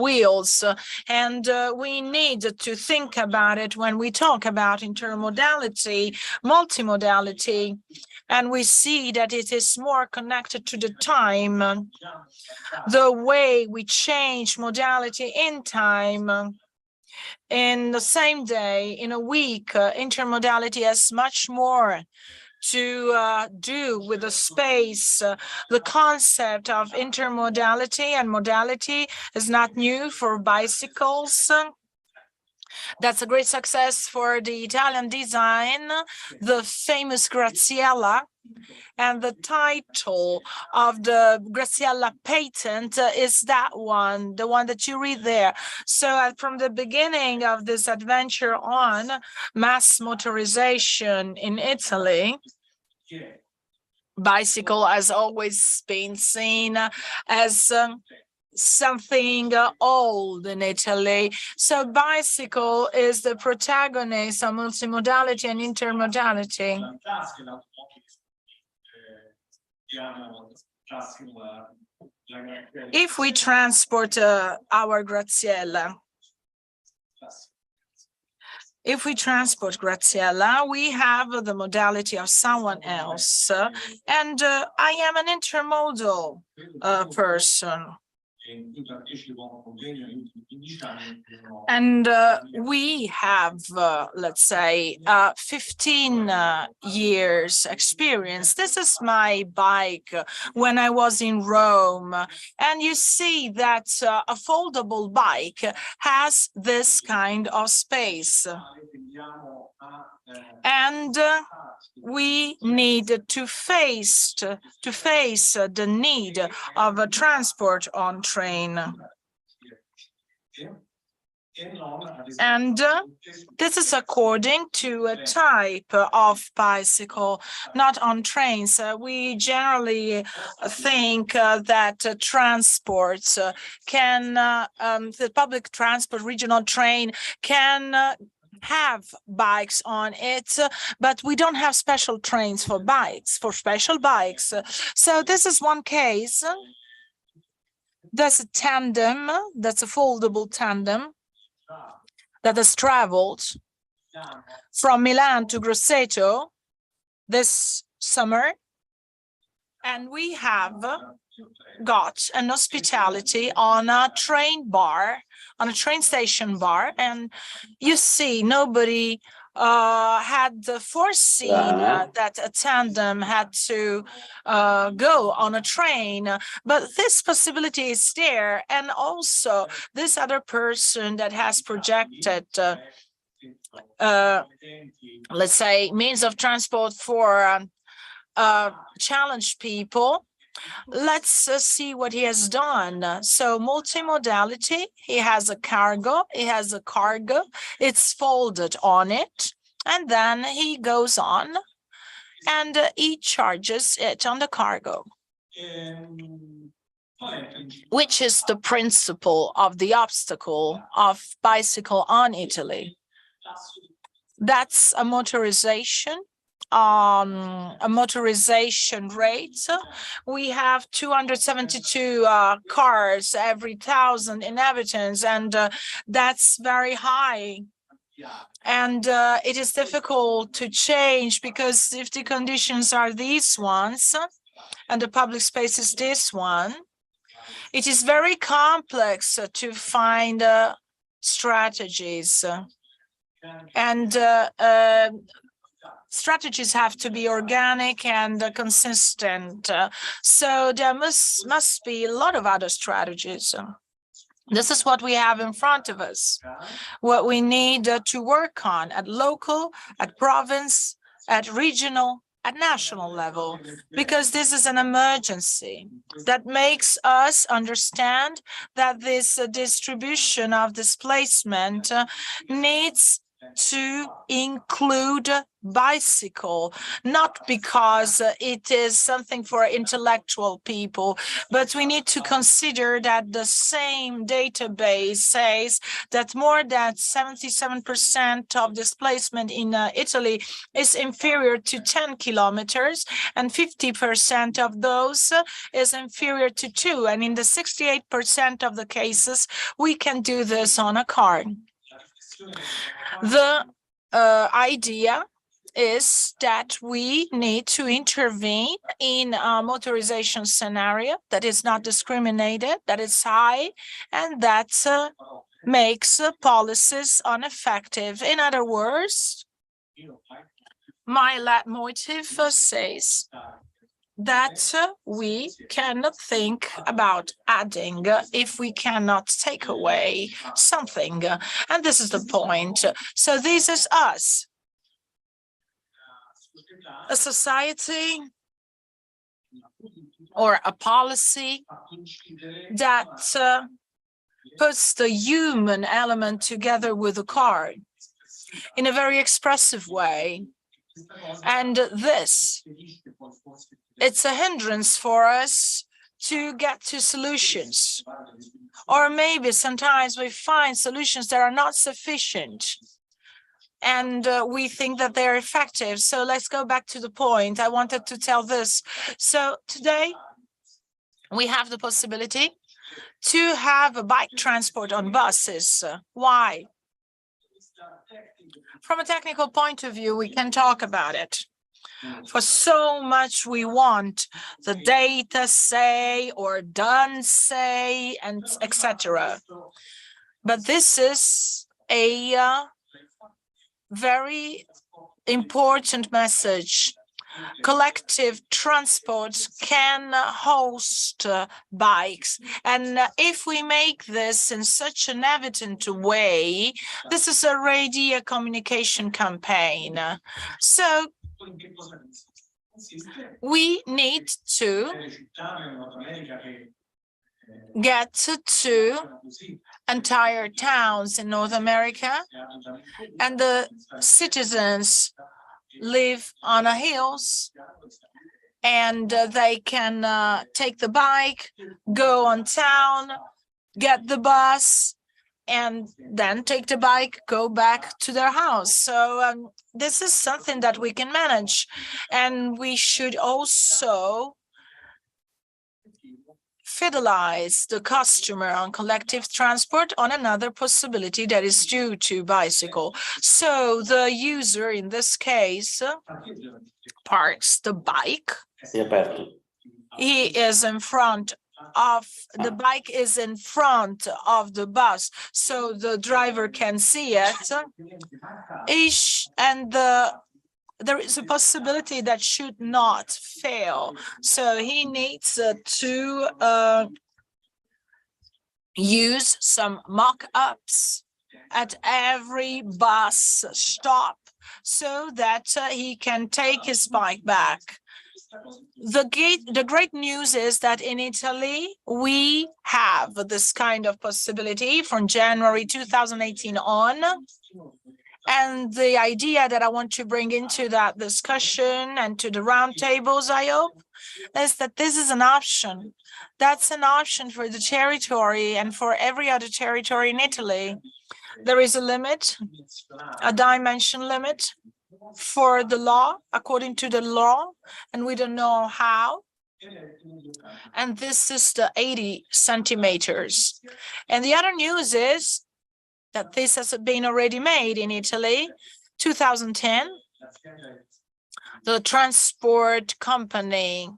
wheels. And we need to think about it when we talk about intermodality, multimodality. And we see that it is more connected to the time, the way we change modality in time. In the same day, in a week, intermodality has much more to do with the space. The concept of intermodality and modality is not new for bicycles. That's a great success for the Italian design, the famous Graziella. And the title of the Graziella patent is that one, the one that you read there. So from the beginning of this adventure on mass motorization in Italy, bicycle has always been seen as something old in Italy. So bicycle is the protagonist of multimodality and intermodality. If we transport our Graziella, we have the modality of someone else, and I am an intermodal person. And we have, let's say, 15 years experience. This is my bike when I was in Rome. And you see that a foldable bike has this kind of space. And we need to face the need of a transport on train. And this is according to a type of bicycle, not on trains. We generally think that transports the public transport, regional train can have bikes on it, but we don't have special trains for bikes, for special bikes. So this is one case. There's a tandem, that's a foldable tandem that has traveled from Milan to Grosseto this summer. And we have got an hospitality on a train bar, on a train station bar. And you see, nobody had foreseen that a tandem had to go on a train, but this possibility is there. And also this other person that has projected, let's say, means of transport for challenged people. Let's see what he has done. So multimodality, he has a cargo, it's folded on it, and then he goes on and he charges it on the cargo, which is the principle of the obstacle of bicycle on Italy. That's a motorization rate. We have 272 cars every 1,000 inhabitants, and that's very high. And it is difficult to change, because if the conditions are these ones and the public space is this one, it is very complex to find strategies. And strategies have to be organic and consistent. So there must be a lot of other strategies. This is what we have in front of us, what we need to work on at local, at province, at regional, at national level, because this is an emergency that makes us understand that this distribution of displacement needs to include bicycle, not because it is something for intellectual people, but we need to consider that the same database says that more than 77% of displacement in Italy is inferior to 10 kilometers, and 50% of those is inferior to 2. And in the 68% of the cases, we can do this on a car. The idea is that we need to intervene in a motorization scenario that is not discriminated, that is high, and that makes policies ineffective. In other words, my leitmotif says that we cannot think about adding if we cannot take away something. And this is the point. So this is us, a society or a policy that puts the human element together with the car in a very expressive way. And this, it's a hindrance for us to get to solutions. Or maybe sometimes we find solutions that are not sufficient, and we think that they're effective. So let's go back to the point. I wanted to tell this. So today we have the possibility to have a bike transport on buses. Why? From a technical point of view, we can talk about it. For so much we want the data say or done say, and etc. But this is a very important message. Collective transport can host bikes. And if we make this in such an evident way, this is already a communication campaign. So we need to get to entire towns in North America, and the citizens live on the hills, and they can take the bike, go on town, get the bus, and then take the bike, go back to their house. So this is something that we can manage. And we should also fidelize the customer on collective transport on another possibility that is due to bicycle. So the user, in this case, parks the bike. He is in front of the bike, is in front of the bus, so the driver can see it. And there is a possibility that should not fail. So he needs to use some mock-ups at every bus stop so that he can take his bike back. The great news is that in Italy, we have this kind of possibility from January 2018 on. And the idea that I want to bring into that discussion and to the roundtables, I hope, is that this is an option. That's an option for the territory and for every other territory in Italy. There is a limit, a dimension limit for the law, according to the law, and we don't know how. And this is the 80 centimeters. And the other news is that this has been already made in Italy, 2010. The transport company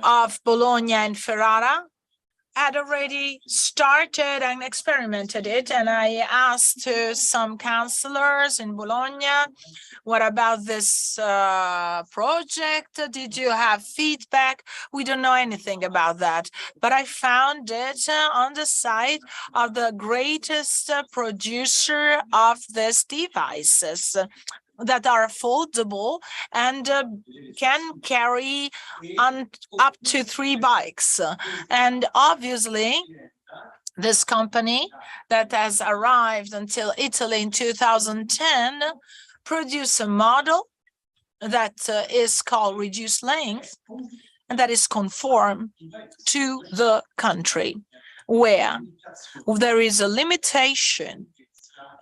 of Bologna and Ferrara had already started and experimented it. And I asked some counselors in Bologna, what about this project? Did you have feedback? We don't know anything about that. But I found it on the site of the greatest producer of these devices that are foldable and can carry on up to 3 bikes. And obviously, this company that has arrived until Italy in 2010 produced a model that is called reduced length, and that is conform to the country, where there is a limitation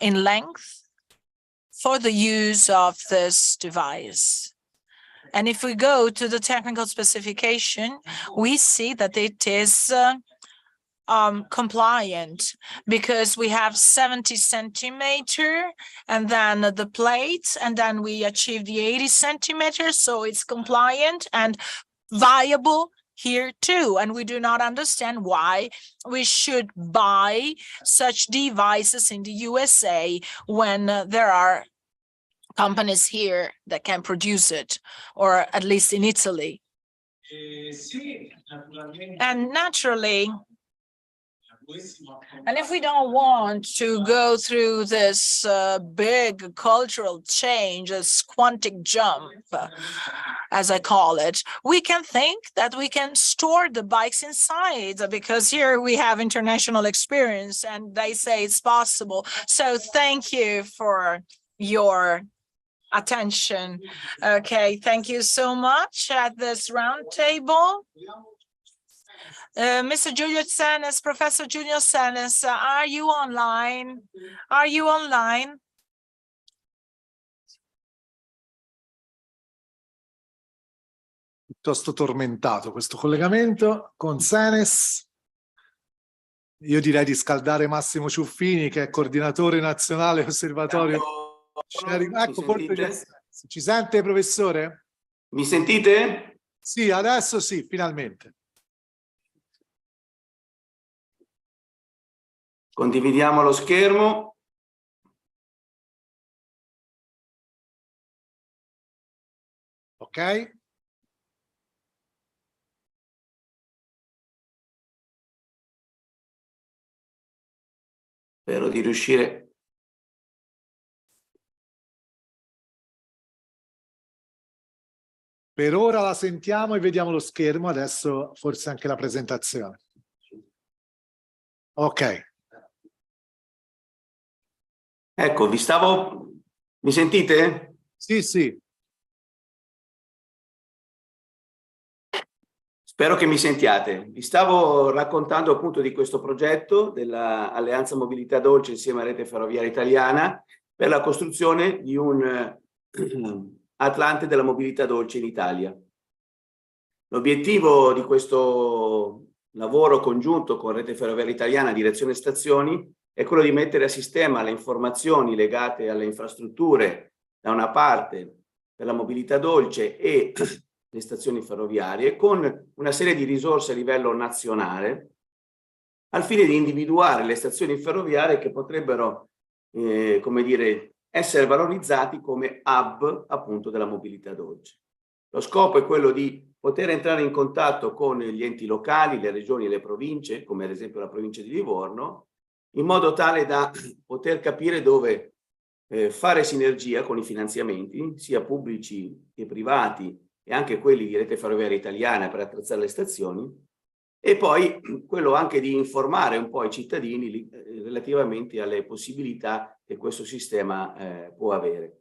in length for the use of this device. And if we go to the technical specification, we see that it is compliant, because we have 70 centimeter and then the plates, and then we achieve the 80 centimeters. So it's compliant and viable here too. And we do not understand why we should buy such devices in the USA when there are companies here that can produce it, or at least in Italy. And naturally, and if we don't want to go through this big cultural change, this quantic jump, as I call it, we can think that we can store the bikes inside, because here we have international experience and they say it's possible. So thank you for your attention. Okay, thank you so much at this roundtable. Mr. Giulio Senes, Professor Giulio Senes, are you online? Are you online? Piuttosto tormentato questo collegamento con Senes. Io direi di scaldare Massimo Ciuffini, che è coordinatore nazionale osservatorio. Ecco, forse ci sente, professore? Mi sentite? Sì, adesso sì, finalmente. Condividiamo lo schermo. Ok. Spero di riuscire. Per ora la sentiamo e vediamo lo schermo, adesso forse anche la presentazione. Ok. Ecco, mi sentite? Sì, sì. Spero che mi sentiate. Vi stavo raccontando appunto di questo progetto dell'Alleanza Mobilità Dolce insieme a Rete Ferroviaria Italiana per la costruzione di un Atlante della mobilità dolce in Italia. L'obiettivo di questo lavoro congiunto con Rete Ferroviaria Italiana, Direzione Stazioni, è quello di mettere a sistema le informazioni legate alle infrastrutture, da una parte per la mobilità dolce e le stazioni ferroviarie, con una serie di risorse a livello nazionale, al fine di individuare le stazioni ferroviarie che potrebbero, come dire, essere valorizzati come hub appunto della mobilità dolce. Lo scopo è quello di poter entrare in contatto con gli enti locali, le regioni e le province, come ad esempio la provincia di Livorno, in modo tale da poter capire dove fare sinergia con i finanziamenti, sia pubblici che privati, e anche quelli di Rete Ferroviaria Italiana per attrezzare le stazioni, e poi quello anche di informare un po' i cittadini relativamente alle possibilità che questo sistema può avere.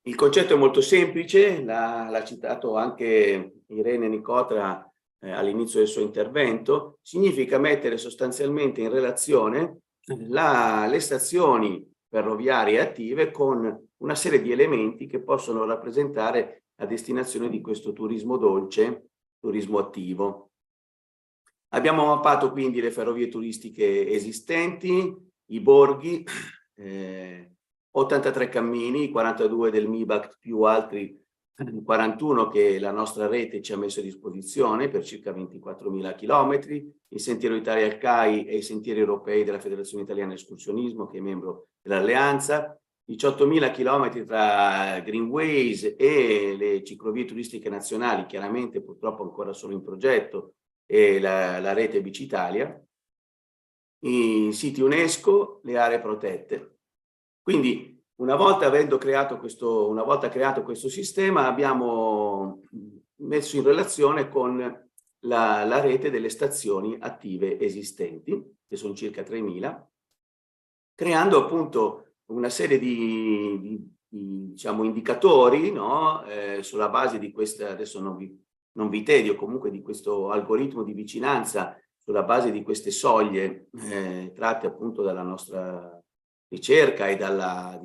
Il concetto è molto semplice, l'ha citato anche Irene Nicotra all'inizio del suo intervento. Significa mettere sostanzialmente in relazione le stazioni ferroviarie attive con una serie di elementi che possono rappresentare la destinazione di questo turismo dolce, turismo attivo. Abbiamo mappato quindi le ferrovie turistiche esistenti, i borghi, 83 cammini, 42 del MIBACT più altri 41 che la nostra rete ci ha messo a disposizione per circa 24.000 chilometri, il Sentiero Italia CAI e i sentieri europei della Federazione Italiana Escursionismo, che è membro dell'Alleanza, 18.000 chilometri tra Greenways e le ciclovie turistiche nazionali, chiaramente purtroppo ancora sono in progetto, e la rete Bicitalia, i siti UNESCO, le aree protette. Quindi una volta creato questo sistema, abbiamo messo in relazione con la rete delle stazioni attive esistenti, che sono circa 3.000, creando appunto una serie di diciamo, indicatori, no? Sulla base di questa, adesso non vi tedio, comunque di questo algoritmo di vicinanza, sulla base di queste soglie tratte appunto dalla nostra ricerca e dalla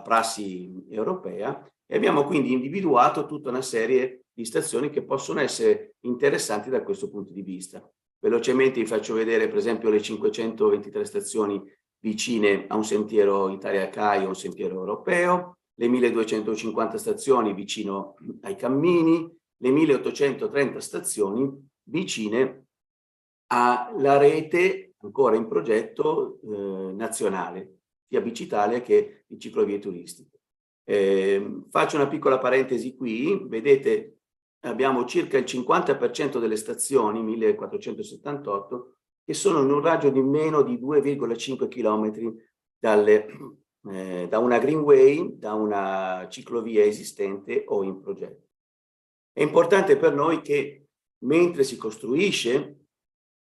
prassi europea, e abbiamo quindi individuato tutta una serie di stazioni che possono essere interessanti da questo punto di vista. Velocemente vi faccio vedere per esempio le 523 stazioni vicine a un sentiero Italia CAI o un sentiero europeo, le 1250 stazioni vicino ai cammini, le 1830 stazioni vicine alla rete ancora in progetto nazionale, sia Bicitalia che di ciclovie turistiche. Faccio una piccola parentesi qui, vedete abbiamo circa il 50% delle stazioni, 1478, che sono in un raggio di meno di 2,5 km da una greenway, da una ciclovia esistente o in progetto. È importante per noi che mentre si costruisce,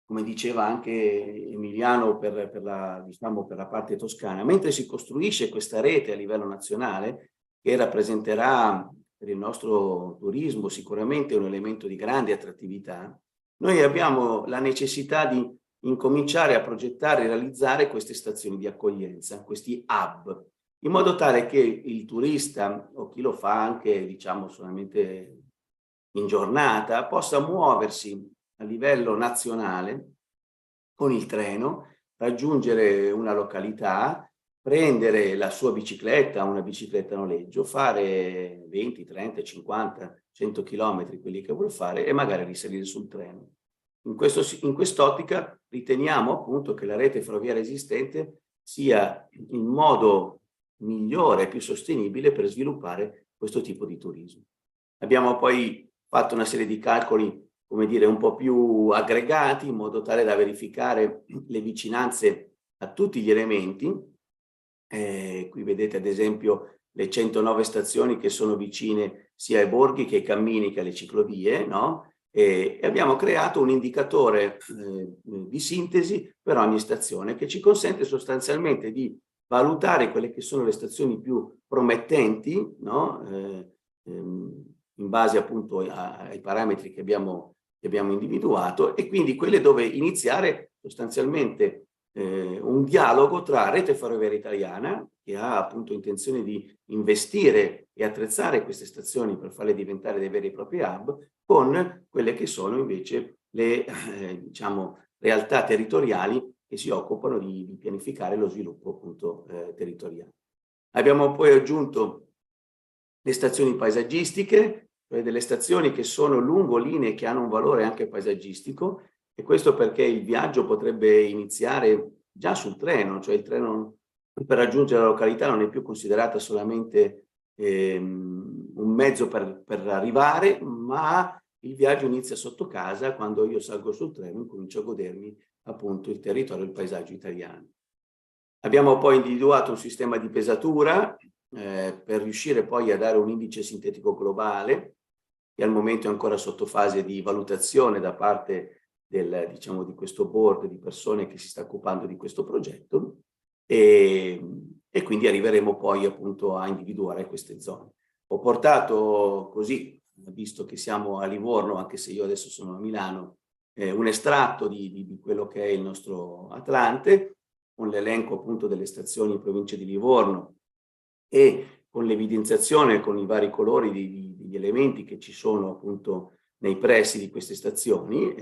come diceva anche Emiliano per la parte toscana, mentre si costruisce questa rete a livello nazionale, che rappresenterà per il nostro turismo sicuramente un elemento di grande attrattività, noi abbiamo la necessità di incominciare a progettare e realizzare queste stazioni di accoglienza, questi hub, in modo tale che il turista o chi lo fa anche, diciamo, solamente in giornata, possa muoversi a livello nazionale con il treno, raggiungere una località, prendere la sua bicicletta, una bicicletta a noleggio, fare 20, 30, 50, 100 km, quelli che vuol fare, e magari risalire sul treno. In quest'ottica riteniamo appunto che la rete ferroviaria esistente sia il modo migliore e più sostenibile per sviluppare questo tipo di turismo. Abbiamo poi fatto una serie di calcoli, come dire, un po' più aggregati, in modo tale da verificare le vicinanze a tutti gli elementi. Qui vedete ad esempio le 109 stazioni che sono vicine sia ai borghi che ai cammini che alle ciclovie, no? E abbiamo creato un indicatore di sintesi per ogni stazione che ci consente sostanzialmente di valutare quelle che sono le stazioni più promettenti, no? In base appunto ai parametri che abbiamo individuato, e quindi quelle dove iniziare sostanzialmente un dialogo tra Rete Ferroviaria Italiana, che ha appunto intenzione di investire e attrezzare queste stazioni per farle diventare dei veri e propri hub, con quelle che sono invece le diciamo, realtà territoriali che si occupano di pianificare lo sviluppo appunto territoriale. Abbiamo poi aggiunto le stazioni paesaggistiche, cioè delle stazioni che sono lungo linee che hanno un valore anche paesaggistico, e questo perché il viaggio potrebbe iniziare già sul treno, cioè il treno per raggiungere la località non è più considerata solamente un mezzo per arrivare, ma il viaggio inizia sotto casa quando io salgo sul treno e comincio a godermi appunto il territorio e il paesaggio italiano. Abbiamo poi individuato un sistema di pesatura per riuscire poi a dare un indice sintetico globale, che al momento è ancora sotto fase di valutazione da parte diciamo, di questo board di persone che si sta occupando di questo progetto, e quindi arriveremo poi appunto a individuare queste zone. Ho portato così, visto che siamo a Livorno, anche se io adesso sono a Milano, un estratto di quello che è il nostro Atlante, con l'elenco appunto delle stazioni in provincia di Livorno e con l'evidenziazione con i vari colori degli elementi che ci sono appunto nei pressi di queste stazioni.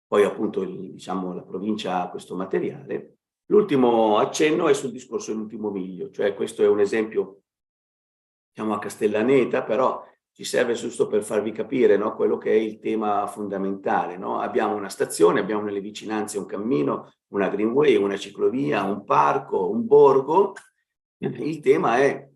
Poi appunto diciamo, la provincia ha questo materiale. L'ultimo accenno è sul discorso dell'ultimo miglio, cioè questo è un esempio diciamo a Castellaneta, però ci serve giusto per farvi capire, no, quello che è il tema fondamentale. No? Abbiamo una stazione, abbiamo nelle vicinanze un cammino, una greenway, una ciclovia, un parco, un borgo. Il tema è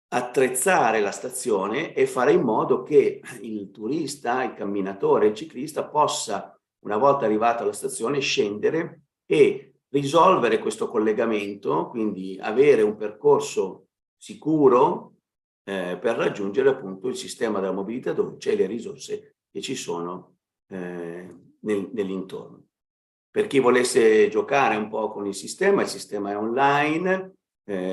attrezzare la stazione e fare in modo che il turista, il camminatore, il ciclista possa, una volta arrivato alla stazione, scendere e risolvere questo collegamento, quindi avere un percorso sicuro per raggiungere appunto il sistema della mobilità dolce e le risorse che ci sono nell'intorno. Per chi volesse giocare un po' con il sistema è online,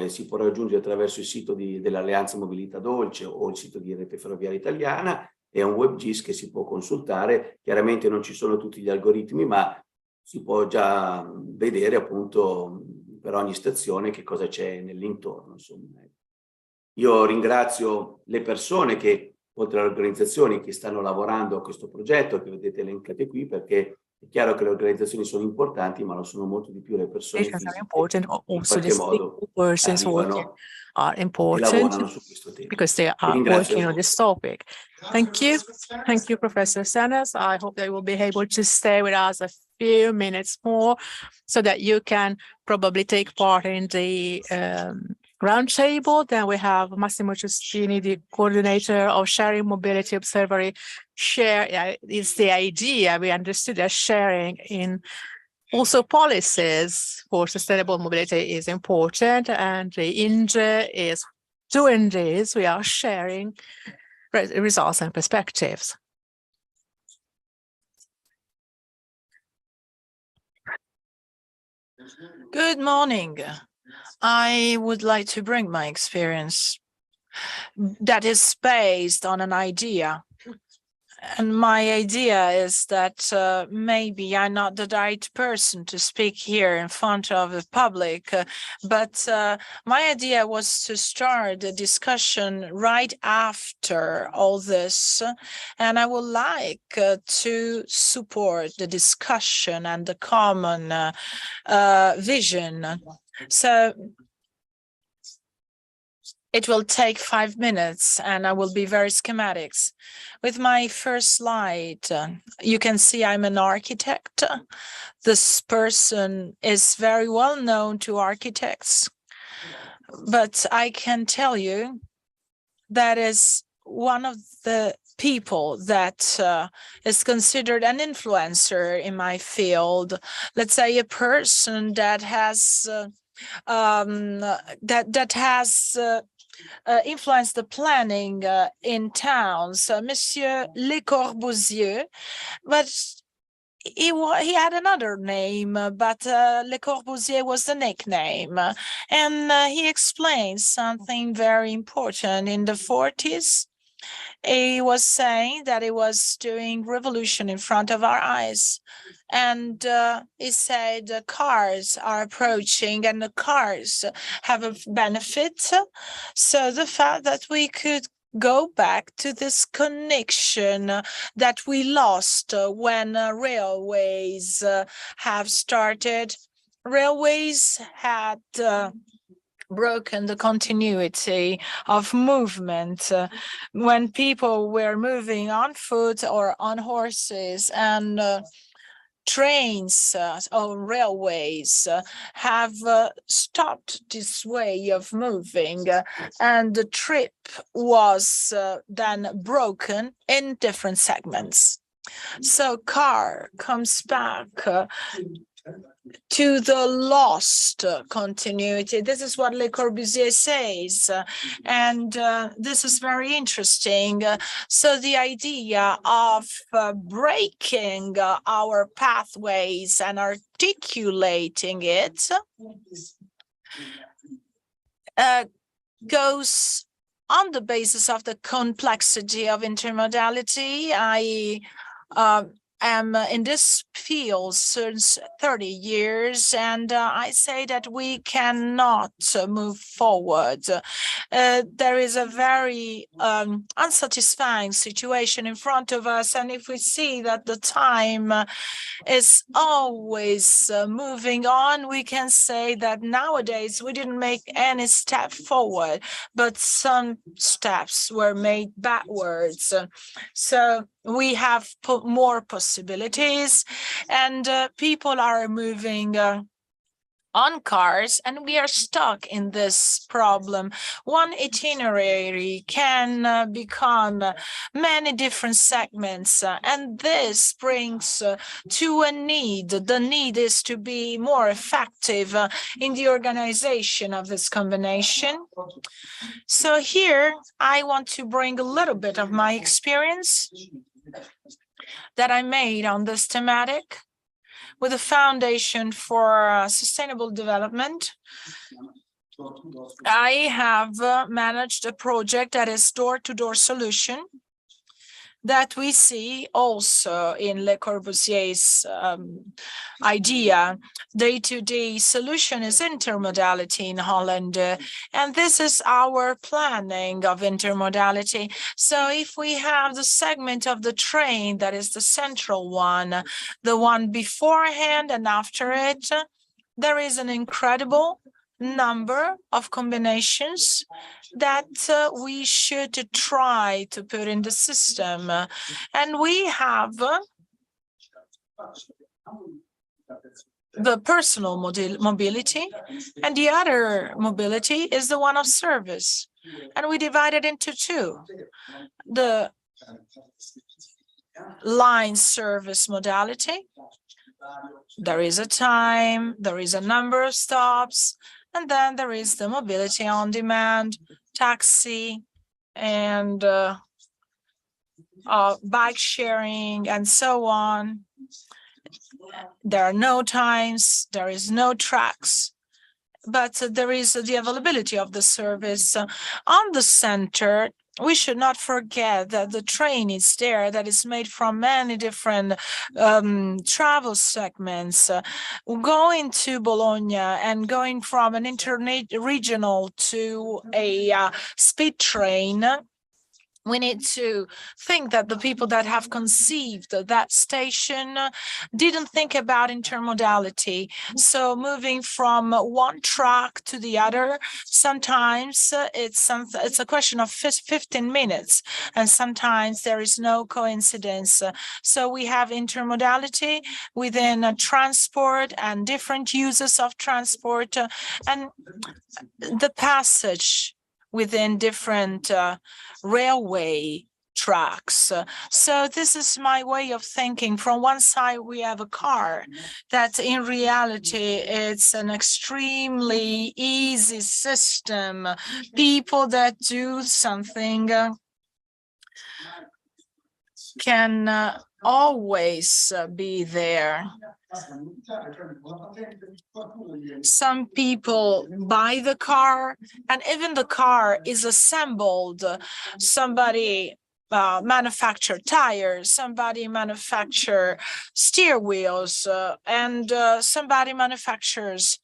si può raggiungere attraverso il sito dell'Alleanza Mobilità Dolce o il sito di Rete Ferroviaria Italiana, è un WebGIS che si può consultare. Chiaramente non ci sono tutti gli algoritmi, ma si può già vedere appunto per ogni stazione che cosa c'è nell'intorno. Io ringrazio le persone che, oltre alle organizzazioni, che stanno lavorando a questo progetto, che vedete elencate qui, perché è chiaro che le organizzazioni sono importanti, ma lo sono molto di più le persone fisiche che in qualche modo arrivano e lavorano su questo tema. Because they are working on this topic. Thank you, Professor Sanas. I hope that you will be able to stay with us a few minutes more so that you can probably take part in the roundtable. Then we have Massimo Giustini, the coordinator of Sharing Mobility Observatory. Share is the idea. We understood that sharing in also policies for sustainable mobility is important, and the INGE is doing this. We are sharing results and perspectives. Good morning. I would like to bring my experience that is based on an idea. And my idea is that maybe I'm not the right person to speak here in front of the public, but my idea was to start a discussion right after all this. And I would like to support the discussion and the common vision. So it will take 5 minutes and I will be very schematics. With my first slide, you can see I'm an architect. This person is very well known to architects, but I can tell you that is one of the people that is considered an influencer in my field. Let's say a person that has influenced the planning in towns. Monsieur Le Corbusier, but he had another name, but Le Corbusier was the nickname. And he explained something very important. In the 40s, he was saying that it was doing revolution in front of our eyes. And he said the cars are approaching and the cars have a benefit. So the fact that we could go back to this connection that we lost when railways have started. Railways had broken the continuity of movement when people were moving on foot or on horses, and trains or railways have stopped this way of moving, and the trip was then broken in different segments. So car comes back to the lost continuity. This is what Le Corbusier says, and this is very interesting. So the idea of breaking our pathways and articulating it goes on the basis of the complexity of intermodality. I am in this field since 30 years, and I say that we cannot move forward. There is a very unsatisfying situation in front of us, and if we see that the time is always moving on, we can say that nowadays we didn't make any step forward, but some steps were made backwards. So we have more possibilities, and people are moving on cars, and we are stuck in this problem. One itinerary can become many different segments, and this brings to a need. The need is to be more effective in the organization of this combination. So here I want to bring a little bit of my experience that I made on this thematic with a foundation for sustainable development. I have managed a project that is door-to-door solution that we see also in Le Corbusier's idea. Day-to-day solution is intermodality in Holland, and this is our planning of intermodality. So if we have the segment of the train that is the central one, the one beforehand and after it, there is an incredible number of combinations that we should try to put in the system. And we have the personal mobility, and the other mobility is the one of service. And we divide it into two. The line service modality, there is a time, there is a number of stops, and then there is the mobility on demand, taxi, and bike sharing, and so on. There are no times, there is no tracks, but there is the availability of the service. On the center, we should not forget that the train is there, that is made from many different travel segments. Going to Bologna and going from an interregional to a speed train, we need to think that the people that have conceived that station didn't think about intermodality. So moving from one track to the other, sometimes it's a question of 15 minutes, and sometimes there is no coincidence. So we have intermodality within transport and different uses of transport, and the passage within different railway tracks. So this is my way of thinking. From one side, we have a car that in reality, it's an extremely easy system. People that do something can always be there. Some people buy the car, and even the car is assembled. Somebody manufacture tires, somebody manufacture steer wheels, and somebody manufactures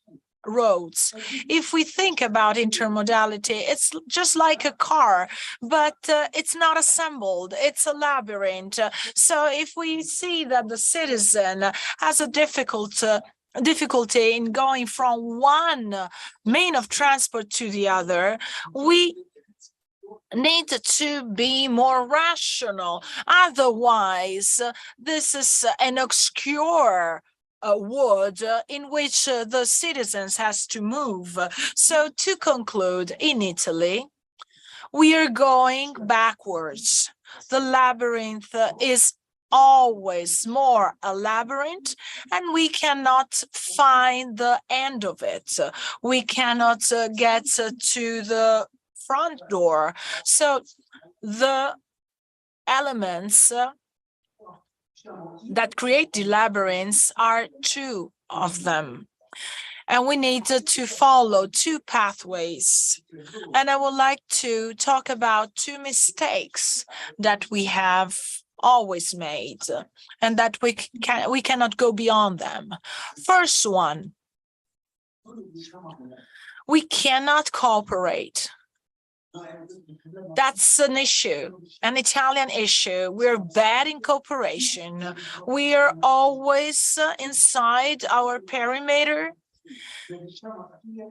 roads. If we think about intermodality, it's just like a car, but it's not assembled. It's a labyrinth. So if we see that the citizen has a difficulty in going from one mean of transport to the other, we need to be more rational. Otherwise, this is an obscure wood in which the citizens has to move. So to conclude, in Italy, we are going backwards. The labyrinth is always more a labyrinth, and we cannot find the end of it. We cannot get to the front door. So the elements that create the labyrinths are two of them. And we need to follow two pathways. And I would like to talk about two mistakes that we have always made and that we cannot go beyond them. First one, we cannot cooperate. That's an issue, an Italian issue. We're bad in cooperation. We are always inside our perimeter,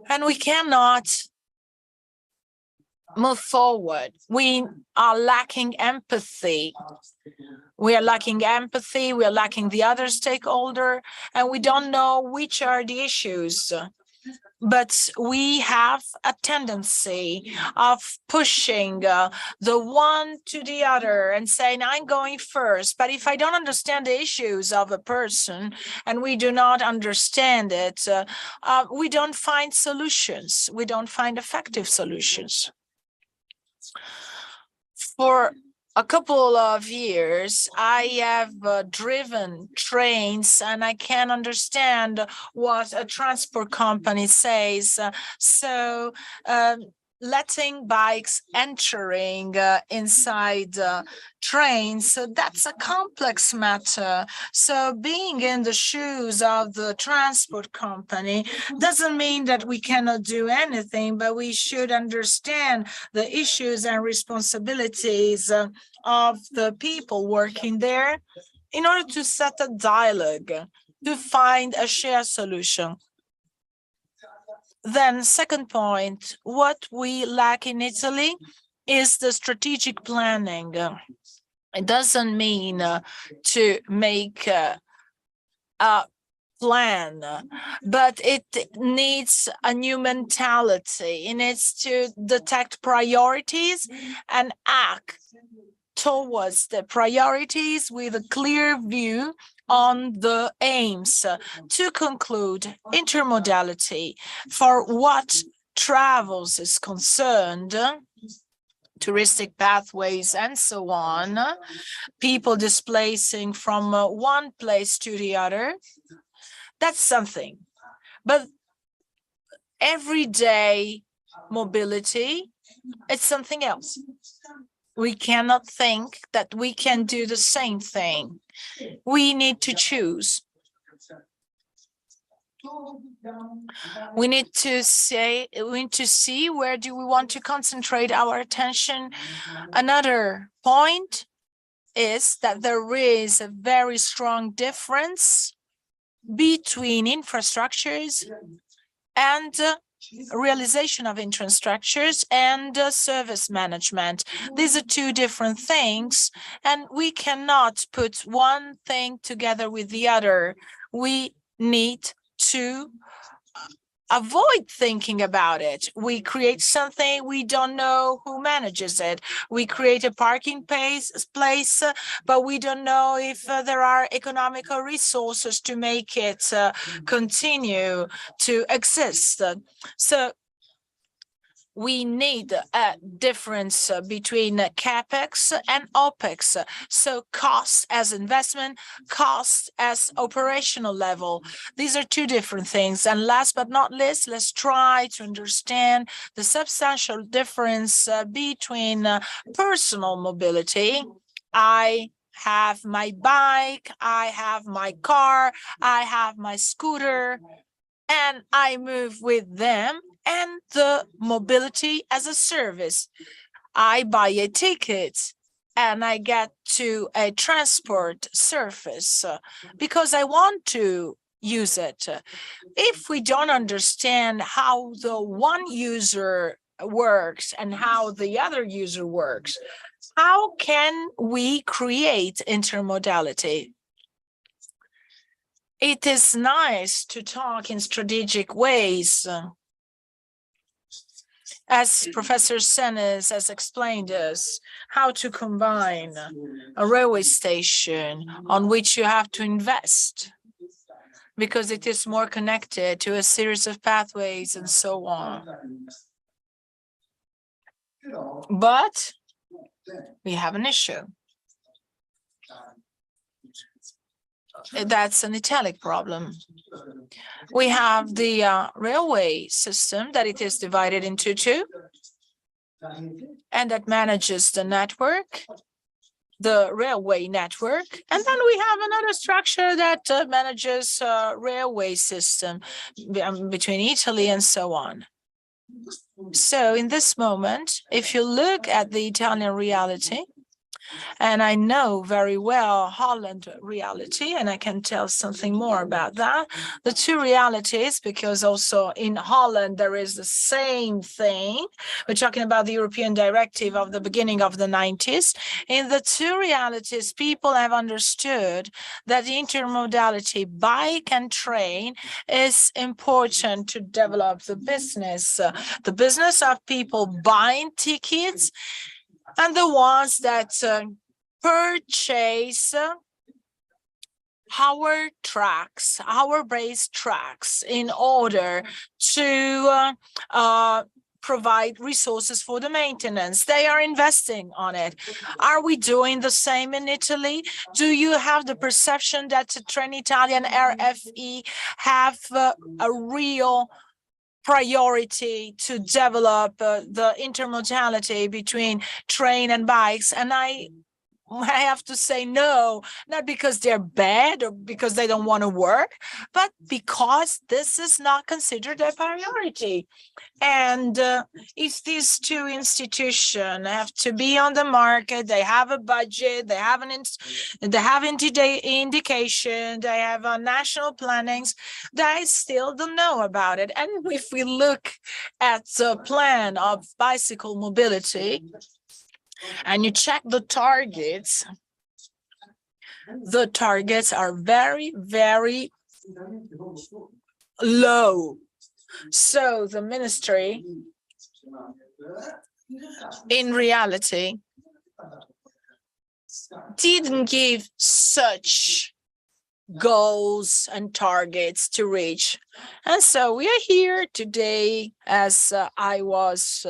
and we cannot move forward. We are lacking empathy. We are lacking empathy. We are lacking the other stakeholder, and we don't know which are the issues. But we have a tendency of pushing the one to the other and saying, I'm going first. But if I don't understand the issues of a person and we do not understand it, we don't find solutions. We don't find effective solutions. For a couple of years, I have driven trains, and I can understand what a transport company says. So letting bikes entering inside trains, so that's a complex matter. So being in the shoes of the transport company doesn't mean that we cannot do anything, but we should understand the issues and responsibilities of the people working there in order to set a dialogue, to find a shared solution. Then second point, what we lack in Italy is the strategic planning. It doesn't mean to make a plan, but it needs a new mentality. It needs to detect priorities and act towards the priorities with a clear view on the aims. To conclude, intermodality, for what travels is concerned, touristic pathways and so on, people displacing from one place to the other, that's something. But everyday mobility, it's something else. We cannot think that we can do the same thing. We need to choose. We need to see where do we want to concentrate our attention. Another point is that there is a very strong difference between infrastructures and realization of infrastructures and service management. These are two different things, and we cannot put one thing together with the other. We need to avoid thinking about it. We create something, we don't know who manages it. We create a parking place, but we don't know if there are economical resources to make it continue to exist. So we need a difference between CapEx and OpEx. So cost as investment, cost as operational level. These are two different things. And last but not least, let's try to understand the substantial difference between personal mobility. I have my bike, I have my car, I have my scooter, and I move with them, and the mobility as a service. I buy a ticket and I get to a transport surface because I want to use it. If we don't understand how the one user works and how the other user works, how can we create intermodality? It is nice to talk in strategic ways. As Professor Senes has explained us, how to combine a railway station on which you have to invest because it is more connected to a series of pathways and so on. But we have an issue. That's an italic problem. We have the railway system that it is divided into two, and that manages the network, the railway network. And then we have another structure that manages railway system between Italy and so on. So in this moment, if you look at the Italian reality, and I know very well Holland reality, and I can tell something more about that. The two realities, because also in Holland, there is the same thing. We're talking about the European directive of the beginning of the 90s. In the two realities, people have understood that the intermodality bike and train is important to develop the business of people buying tickets and the ones that purchase our tracks, our race tracks, in order to provide resources for the maintenance. They are investing on it. Are we doing the same in Italy? Do you have the perception that Trenitalia and RFE have a real priority to develop the intermodality between train and bikes? And I have to say no, not because they're bad or because they don't want to work, but because this is not considered a priority. And if these two institutions have to be on the market, they have a budget, they have indication, they have national plannings, they still don't know about it. And if we look at the plan of bicycle mobility, and you check the targets are very, very low. So the ministry, in reality, didn't give such goals and targets to reach. And so we are here today as I was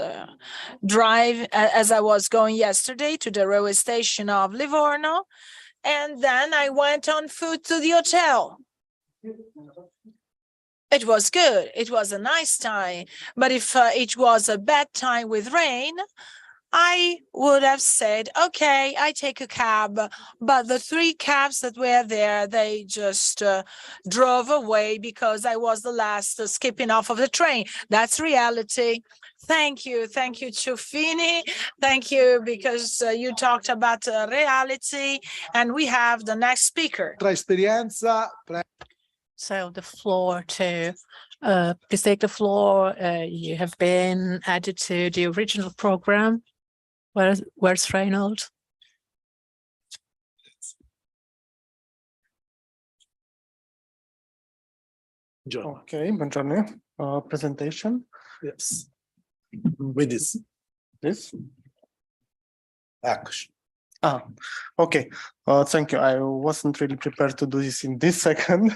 going yesterday to the railway station of Livorno, and then I went on foot to the hotel. It was good. It was a nice time. But if it was a bad time with rain, I would have said, okay, I take a cab. But the three cabs that were there, they just drove away because I was the last skipping off of the train. That's reality. Thank you. Thank you, Ciuffini. Thank you, because you talked about reality. And we have the next speaker. So the floor to, please take the floor. You have been added to the original program. Where's Reynold? Giorno. Okay, buongiorno. Presentation. Yes. With this. This. Eccoci. Okay. Thank you. I wasn't really prepared to do this in this second.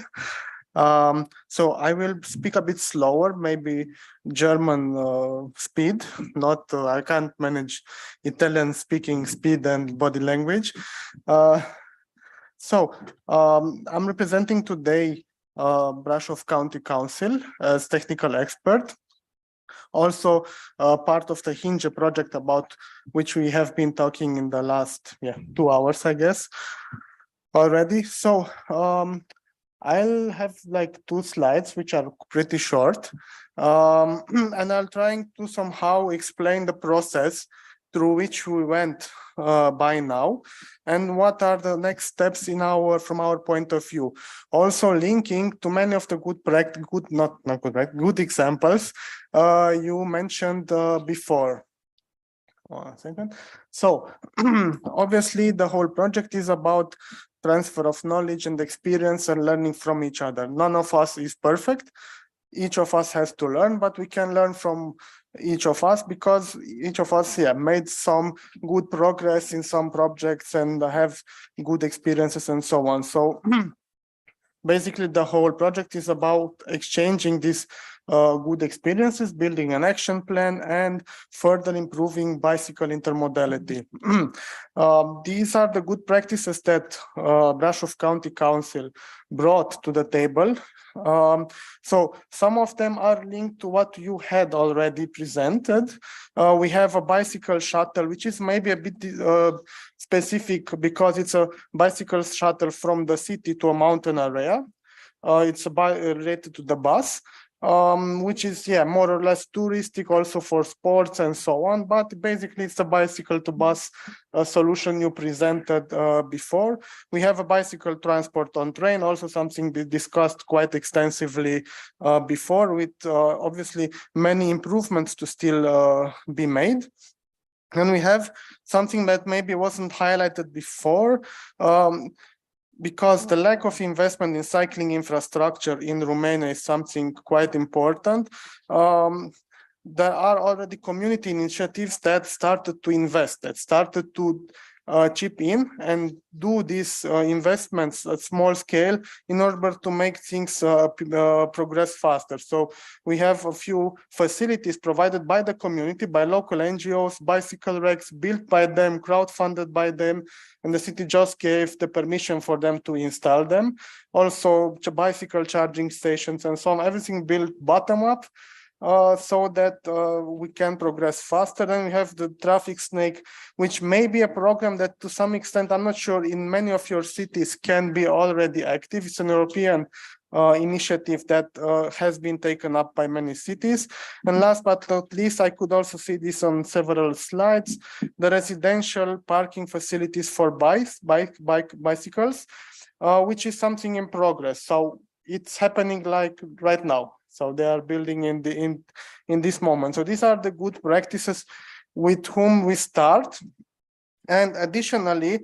So I will speak a bit slower, maybe German speed. Not I can't manage Italian speaking speed and body language. So I'm representing today Brasov County Council as technical expert. Also part of the Hinge project about which we have been talking in the last 2 hours, I guess, already. So I'll have like 2 slides, which are pretty short. And I'll try to somehow explain the process through which we went by now, and what are the next steps in from our point of view. Also linking to many of the good examples you mentioned before. 1 second. So obviously the whole project is about transfer of knowledge and experience and learning from each other. None of us is perfect. Each of us has to learn, but we can learn from each of us because each of us made some good progress in some projects and have good experiences and so on. So basically the whole project is about exchanging these good experiences, building an action plan, and further improving bicycle intermodality. These are the good practices that Brasov County Council brought to the table. So some of them are linked to what you had already presented. We have a bicycle shuttle, which is maybe a bit specific because it's a bicycle shuttle from the city to a mountain area. It's related to the bus, which is more or less touristic, also for sports and so on. But basically, it's a bicycle to bus solution you presented before. We have a bicycle transport on train, also something we discussed quite extensively before, with obviously many improvements to still be made. And we have something that maybe wasn't highlighted before, because the lack of investment in cycling infrastructure in Romania is something quite important. There are already community initiatives that started to invest, that started to chip in and do these investments at small scale in order to make things progress faster. So we have a few facilities provided by the community, by local NGOs, bicycle racks built by them, crowdfunded by them, and the city just gave the permission for them to install them. Also bicycle charging stations and so on, everything built bottom up. So that we can progress faster. Then we have the traffic snake, which may be a program that to some extent, I'm not sure, in many of your cities can be already active. It's an European initiative that has been taken up by many cities. And last but not least, I could also see this on several slides, the residential parking facilities for bicycles, which is something in progress. So it's happening like right now. So they are building in this moment. So these are the good practices with whom we start. And additionally,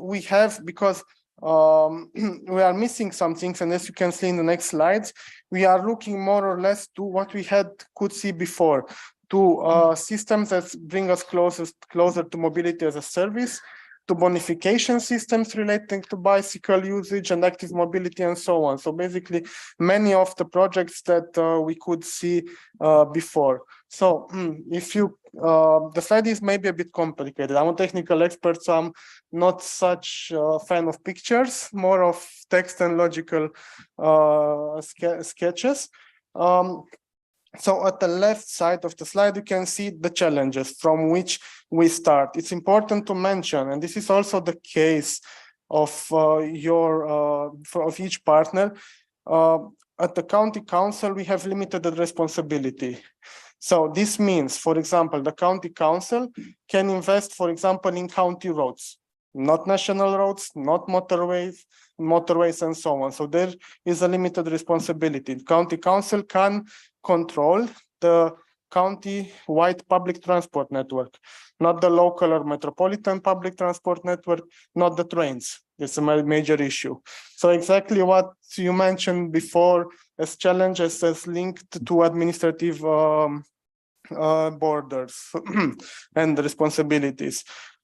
we have, because we are missing some things, and as you can see in the next slides, we are looking more or less to what we could see before, to systems that bring us closer to mobility as a service, to bonification systems relating to bicycle usage and active mobility and so on. So basically, many of the projects that we could see before. So if you, the slide is maybe a bit complicated. I'm a technical expert, so I'm not such a fan of pictures, more of text and logical sketches. So at the left side of the slide, you can see the challenges from which we start. It's important to mention, and this is also the case of of each partner. At the county council, we have limited responsibility. So this means, for example, the county council can invest, for example, in county roads, not national roads, not motorways and so on. So there is a limited responsibility. The county council can control the county-wide public transport network, not the local or metropolitan public transport network, not the trains. It's a major issue. So exactly what you mentioned before as challenges as linked to administrative borders and responsibilities.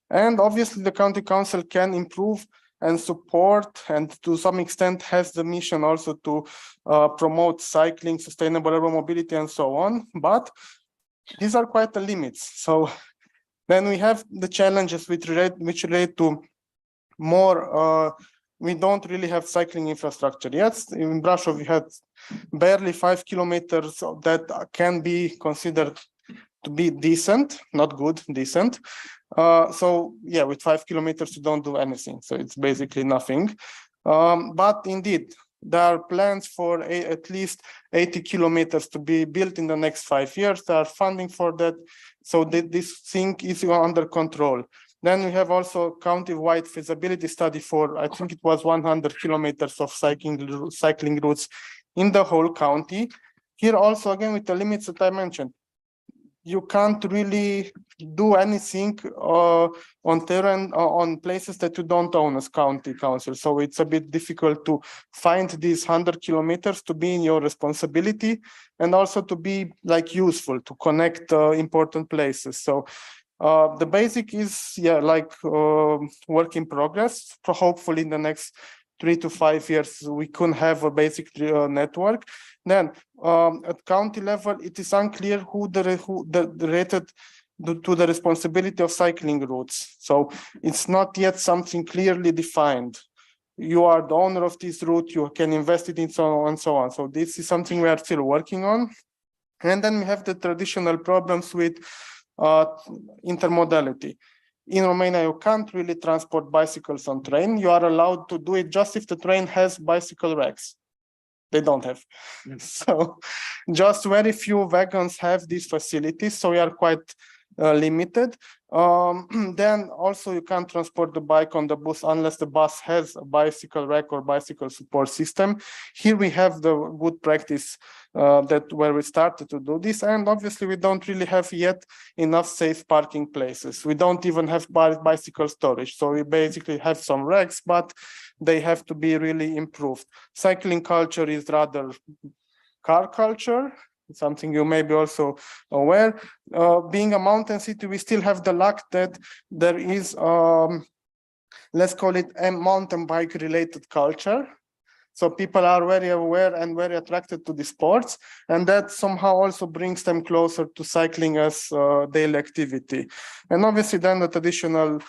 And obviously the county council can improve and support, and to some extent has the mission also to promote cycling, sustainable urban mobility, and so on. But these are quite the limits. So then we have the challenges which relate to more, we don't really have cycling infrastructure yet. In Brasov, we had barely 5 kilometers that can be considered to be decent, not good, decent. So yeah, with 5 kilometers, you don't do anything. So it's basically nothing. But indeed, there are plans for at least 80 kilometers to be built in the next 5 years. There are funding for that. So this thing is under control. Then we have also county-wide feasibility study for, I think it was 100 kilometers of cycling routes in the whole county. Here also, again, with the limits that I mentioned, you can't really do anything on terrain, on places that you don't own as county council. So it's a bit difficult to find these 100 kilometers to be in your responsibility and also to be like useful to connect important places. So the basic is, yeah, like work in progress. So hopefully in the next 3 to 5 years, we can have a basic network. Then at county level, it is unclear who related to the responsibility of cycling routes. So it's not yet something clearly defined. You are the owner of this route, you can invest it in so on and so on. So this is something we are still working on. And then we have the traditional problems with intermodality. In Romania, you can't really transport bicycles on train. You are allowed to do it just if the train has bicycle racks. They don't have. So just very few wagons have these facilities. So we are quite limited. Then also you can't transport the bike on the bus unless the bus has a bicycle rack or bicycle support system. Here we have the good practice where we started to do this. And obviously we don't really have yet enough safe parking places. We don't even have bicycle storage. So we basically have some racks, but they have to be really improved. Cycling culture is rather car culture, something you may be also aware. Being a mountain city, we still have the luck that there is, let's call it a mountain bike related culture. So people are very aware and very attracted to the sports, and that somehow also brings them closer to cycling as daily activity. And obviously then the traditional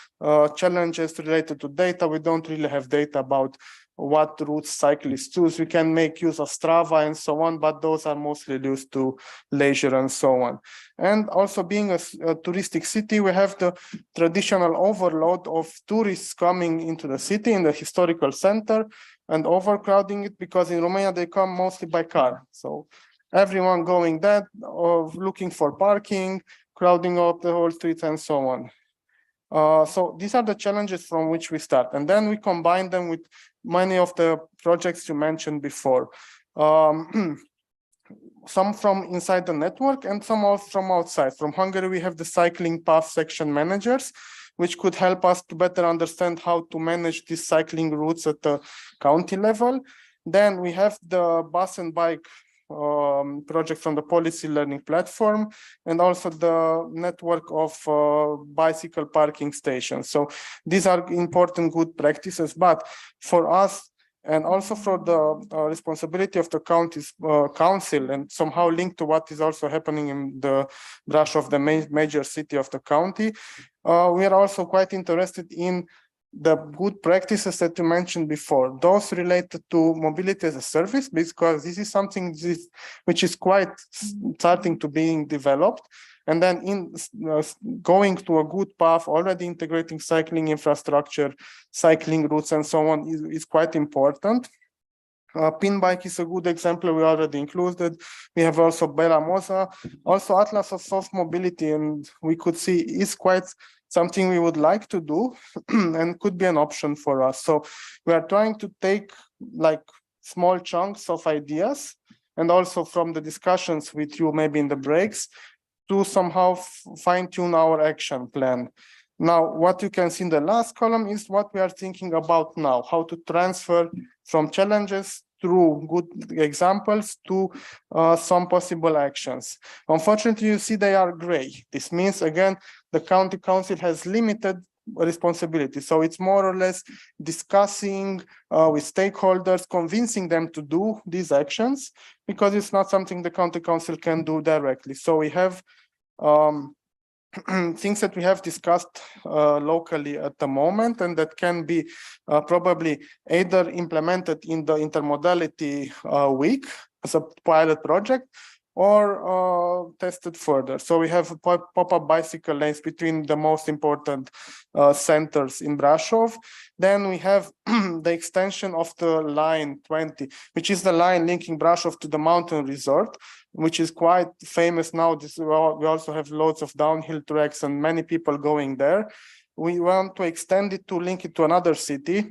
challenges related to data, we don't really have data about what routes cyclists choose. We can make use of Strava and so on, but those are mostly used to leisure and so on. And also being a touristic city, we have the traditional overload of tourists coming into the city in the historical center and overcrowding it, because in Romania they come mostly by car. So everyone going there, looking for parking, crowding up the whole streets and so on. So these are the challenges from which we start. And then we combine them with many of the projects you mentioned before. Some from inside the network and some from outside. From Hungary, we have the cycling path section managers, which could help us to better understand how to manage these cycling routes at the county level. Then we have the bus and bike project from the policy learning platform, and also the network of bicycle parking stations. So these are important good practices, but for us, and also for the responsibility of the county's council, and somehow linked to what is also happening in the Brasov, the major city of the county, we are also quite interested in the good practices that you mentioned before, those related to mobility as a service, because this is something which is quite starting to being developed. And then in going to a good path, already integrating cycling infrastructure, cycling routes and so on is quite important. Pin bike is a good example we already included. We have also Bela Moza, also Atlas of Soft Mobility, and we could see is quite something we would like to do and could be an option for us. So we are trying to take like small chunks of ideas, and also from the discussions with you maybe in the breaks, to somehow fine-tune our action plan. Now, what you can see in the last column is what we are thinking about now, how to transfer from challenges through good examples to some possible actions. Unfortunately, you see they are gray. This means, again, the county council has limited responsibility. So it's more or less discussing with stakeholders, convincing them to do these actions, because it's not something the county council can do directly. So we have things that we have discussed locally at the moment, and that can be probably either implemented in the intermodality week as a pilot project, or tested further. So we have pop-up bicycle lanes between the most important centers in Brasov. Then we have the extension of the line 20, which is the line linking Brasov to the mountain resort, which is quite famous now. We also have loads of downhill tracks and many people going there. We want to extend it to link it to another city,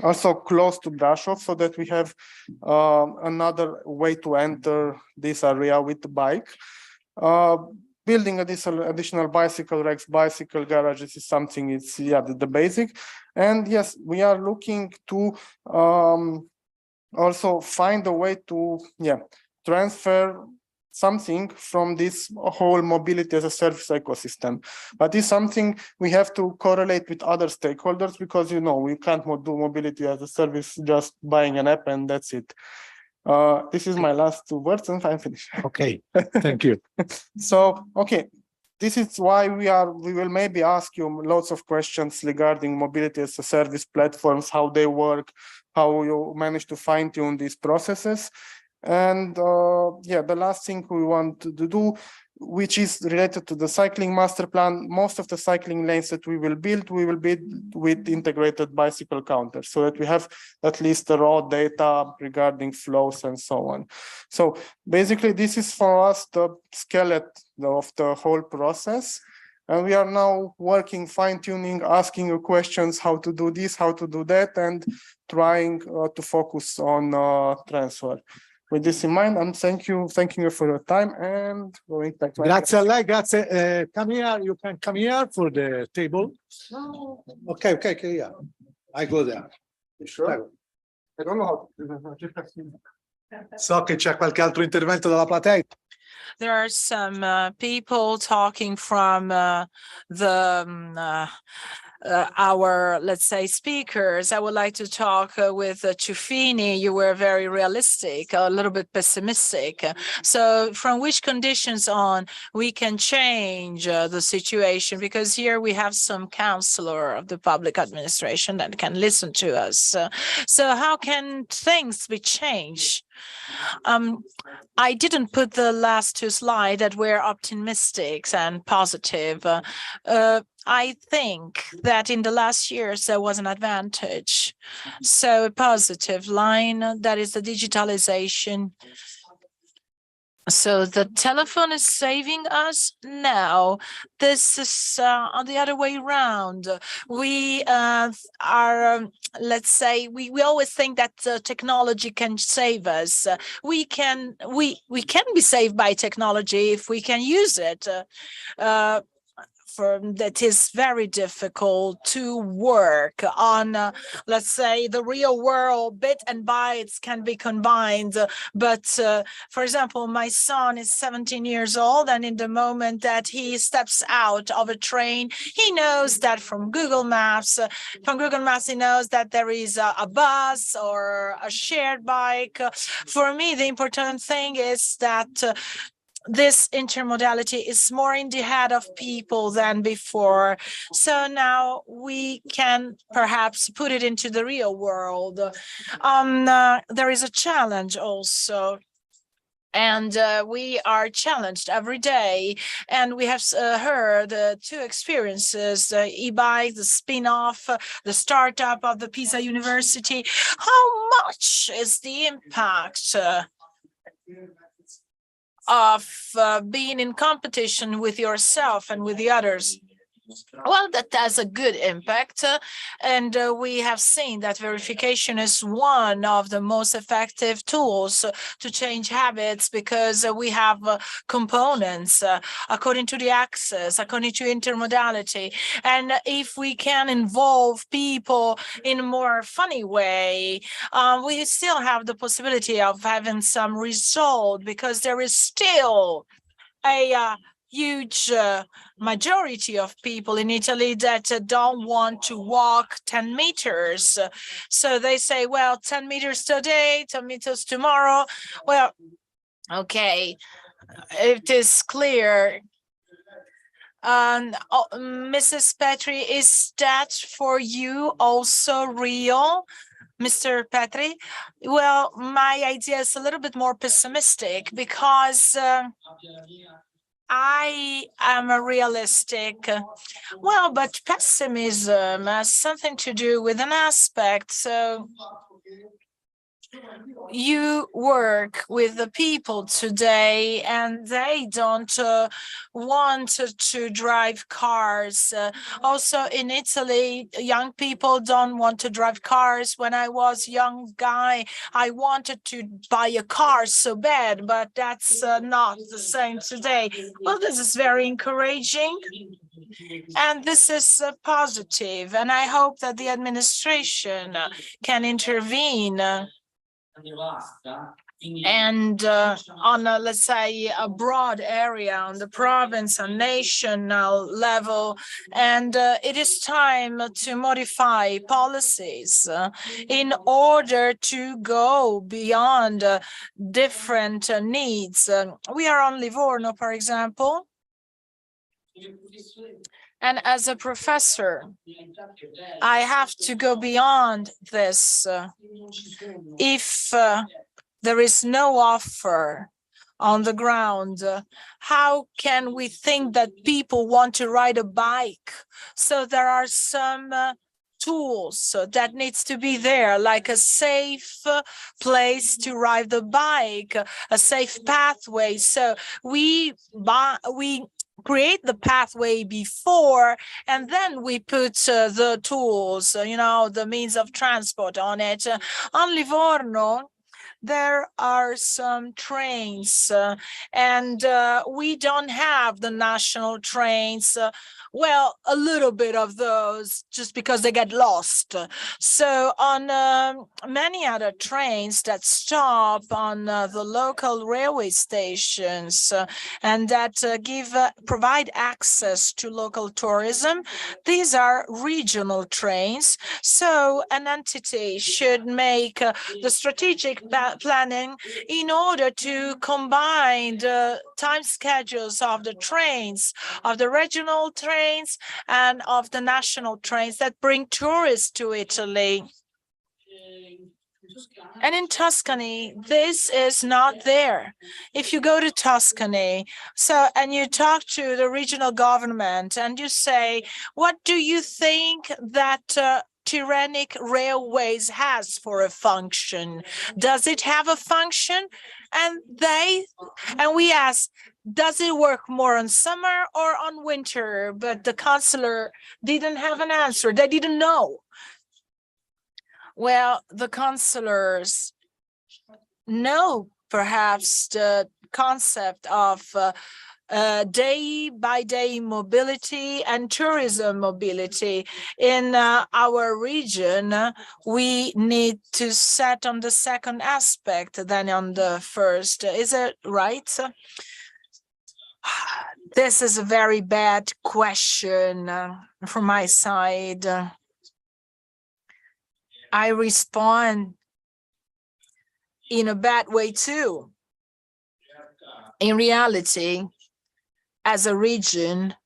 also close to Brasov, so that we have another way to enter this area with the bike. Building additional bicycle racks, bicycle garages is something, it's the basic. And yes, we are looking to also find a way to transfer something from this whole mobility as a service ecosystem. But it's something we have to correlate with other stakeholders, because, you know, we can't do mobility as a service just buying an app and that's it. This is my last 2 words and I'm finished. Okay, thank you. So, okay, this is why we will maybe ask you lots of questions regarding mobility as a service platforms, how they work, how you manage to fine tune these processes. And the last thing we want to do, which is related to the cycling master plan, most of the cycling lanes that we will build with integrated bicycle counters, so that we have at least the raw data regarding flows and so on. So basically, this is for us the skeleton of the whole process. And we are now working, fine-tuning, asking you questions, how to do this, how to do that, and trying to focus on transfer. With this in mind, I'm thanking you for your time and going back to Grazie a lei, grazie. Come here, you can come here for the table. No. Okay, yeah. I go there. You sure? I don't know how to. So che c'è qualche altro intervento dalla platea. There are some people talking from our, let's say, speakers. I would like to talk with Ciuffini. You were very realistic, a little bit pessimistic. So from which conditions on we can change the situation? Because here we have some counselor of the public administration that can listen to us. So how can things be changed? I didn't put the last 2 slides that were optimistic and positive. I think that in the last years there was an advantage. So a positive line, that is the digitalization. So the telephone is saving us now. This is on the other way around. We are, let's say, we always think that technology can save us. We can be saved by technology if we can use it. That is very difficult to work on, let's say, the real world. Bit and bytes can be combined. But for example, my son is 17 years old, and in the moment that he steps out of a train, he knows that from Google Maps, he knows that there is a bus or a shared bike. For me, the important thing is that this intermodality is more in the head of people than before. So now we can perhaps put it into the real world. There is a challenge also. And we are challenged every day. And we have heard 2 experiences, the e-bike, the spin-off, the startup of the Pisa University. How much is the impact of being in competition with yourself and with the others? Well, that has a good impact, and we have seen that verification is one of the most effective tools to change habits, because we have components according to the axis, according to intermodality. And if we can involve people in a more funny way, we still have the possibility of having some result, because there is still a huge majority of people in Italy that don't want to walk 10 meters. So they say, well, 10 meters today, 10 meters tomorrow. Well, okay, it is clear. Mrs. Petri, is that for you also real? Mr. Petri? Well, my idea is a little bit more pessimistic, because I am a realistic. Well, but pessimism has something to do with an aspect. So you work with the people today, and they don't want to drive cars. Also in Italy, young people don't want to drive cars. When I was a young guy, I wanted to buy a car so bad, but that's not the same today. Well, this is very encouraging. And this is positive. And I hope that the administration can intervene and on a, let's say, a broad area, on the province and national level. And it is time to modify policies in order to go beyond different needs. We are on Livorno, for example. And as a professor, I have to go beyond this. If there is no offer on the ground, how can we think that people want to ride a bike? So there are some tools that needs to be there, like a safe place to ride the bike, a safe pathway. So we create the pathway before, and then we put the tools, the means of transport on it. On Livorno, there are some trains, and we don't have the national trains. Well, a little bit of those, just because they get lost. So on many other trains that stop on the local railway stations and that provide access to local tourism, these are regional trains. So an entity should make the strategic planning in order to combine the time schedules of the trains, of the regional trains and of the national trains that bring tourists to Italy. And in Tuscany, this is not there. If you go to Tuscany, and you talk to the regional government and you say, what do you think that tyrannic railways has for a function? Does it have a function? And we ask, does it work more on summer or on winter? But the councillor didn't have an answer. They didn't know. Well, the councillors know perhaps the concept of day-by-day mobility and tourism mobility. In our region, we need to set on the second aspect than on the first. Is it right? This is a very bad question from my side. I respond in a bad way too. In reality, as a region,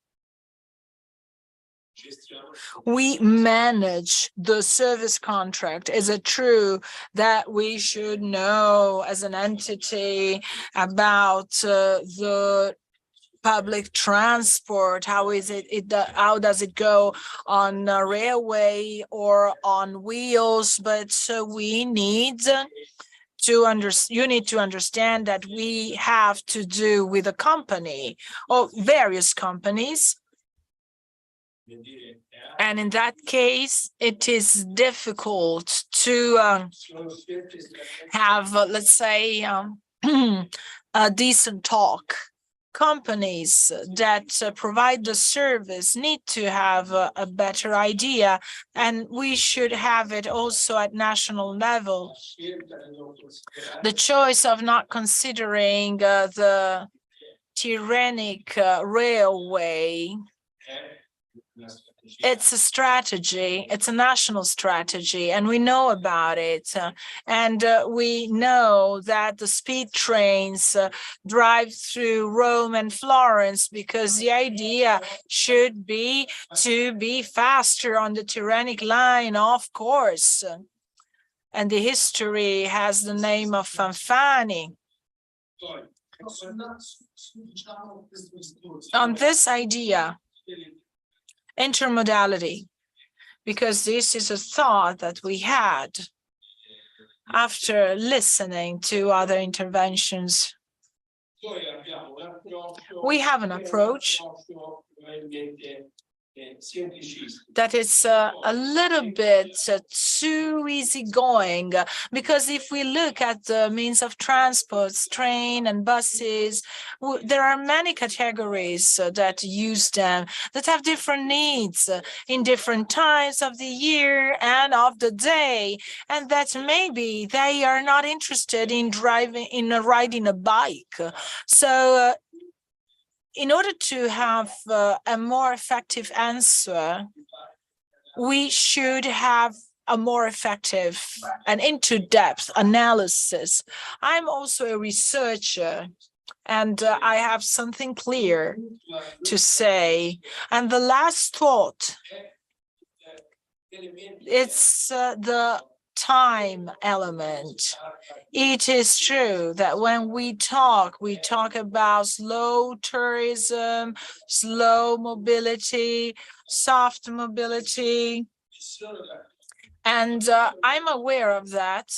we manage the service contract. Is it true that we should know as an entity about the public transport? How is how does it go on a railway or on wheels? But we need you need to understand that we have to do with a company or various companies And in that case, it is difficult to have, let's say, a decent talk. Companies that provide the service need to have a better idea, and we should have it also at national level. The choice of not considering the tyrannic railway, it's a strategy, it's a national strategy, and we know about it. We know that the speed trains drive through Rome and Florence because the idea should be to be faster on the tyrannic line, of course. And the history has the name of Fanfani. On this idea, intermodality, because this is a thought that we had after listening to other interventions. We have an approach that is a little bit too easygoing, because if we look at the means of transport, train and buses, there are many categories that use them, that have different needs in different times of the year and of the day, and that maybe they are not interested in riding a bike. So in order to have a more effective answer, we should have a more effective and into-depth analysis. I'm also a researcher, and I have something clear to say. And the last thought, it's the time element. It is true that when we talk about slow tourism, slow mobility, soft mobility, and I'm aware of that.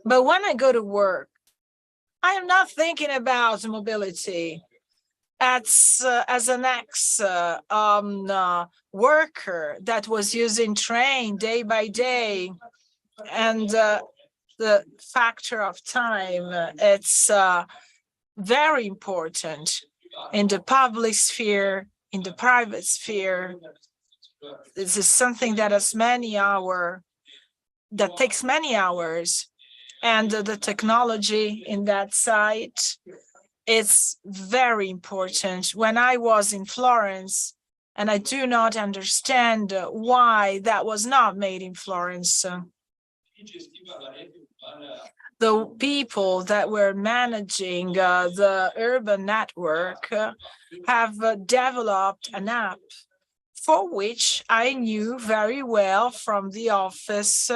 But when I go to work, I am not thinking about mobility. As an ex-worker that was using train day by day, and the factor of time, it's very important in the public sphere, in the private sphere. This is something that takes many hours, and the technology in that site, it's very important. When I was in Florence, and I do not understand why that was not made in Florence. The people that were managing the urban network have developed an app for which I knew very well from the office.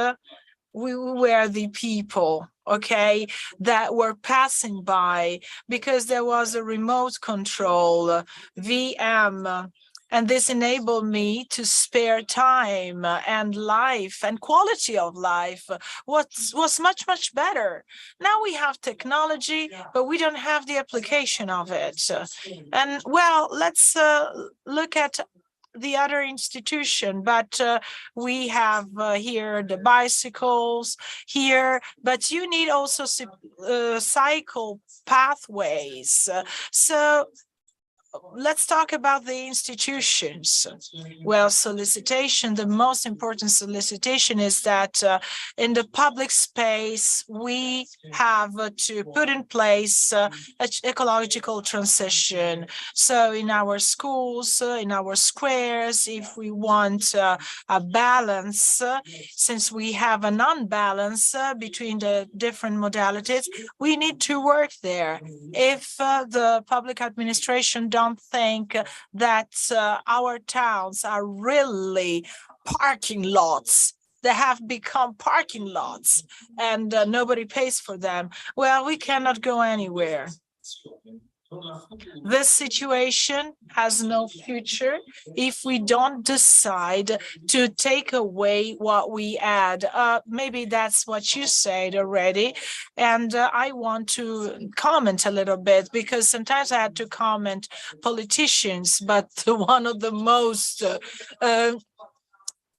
We were the people, okay, that were passing by, because there was a remote control, VM, and this enabled me to spare time and life, and quality of life was much, much better. Now we have technology, but we don't have the application of it. And well, let's look at the other institution, but we have here the bicycles here, but you need also cycle pathways. So let's talk about the institutions. Well, solicitation, the most important solicitation is that in the public space, we have to put in place ecological transition. So in our schools, in our squares, if we want a balance, since we have an unbalance between the different modalities, we need to work there. If the public administration don't think that our towns are really parking lots, they have become parking lots, and nobody pays for them, well, we cannot go anywhere. This situation has no future if we don't decide to take away what we add. Maybe that's what you said already. And I want to comment a little bit, because sometimes I had to comment politicians, but one of the most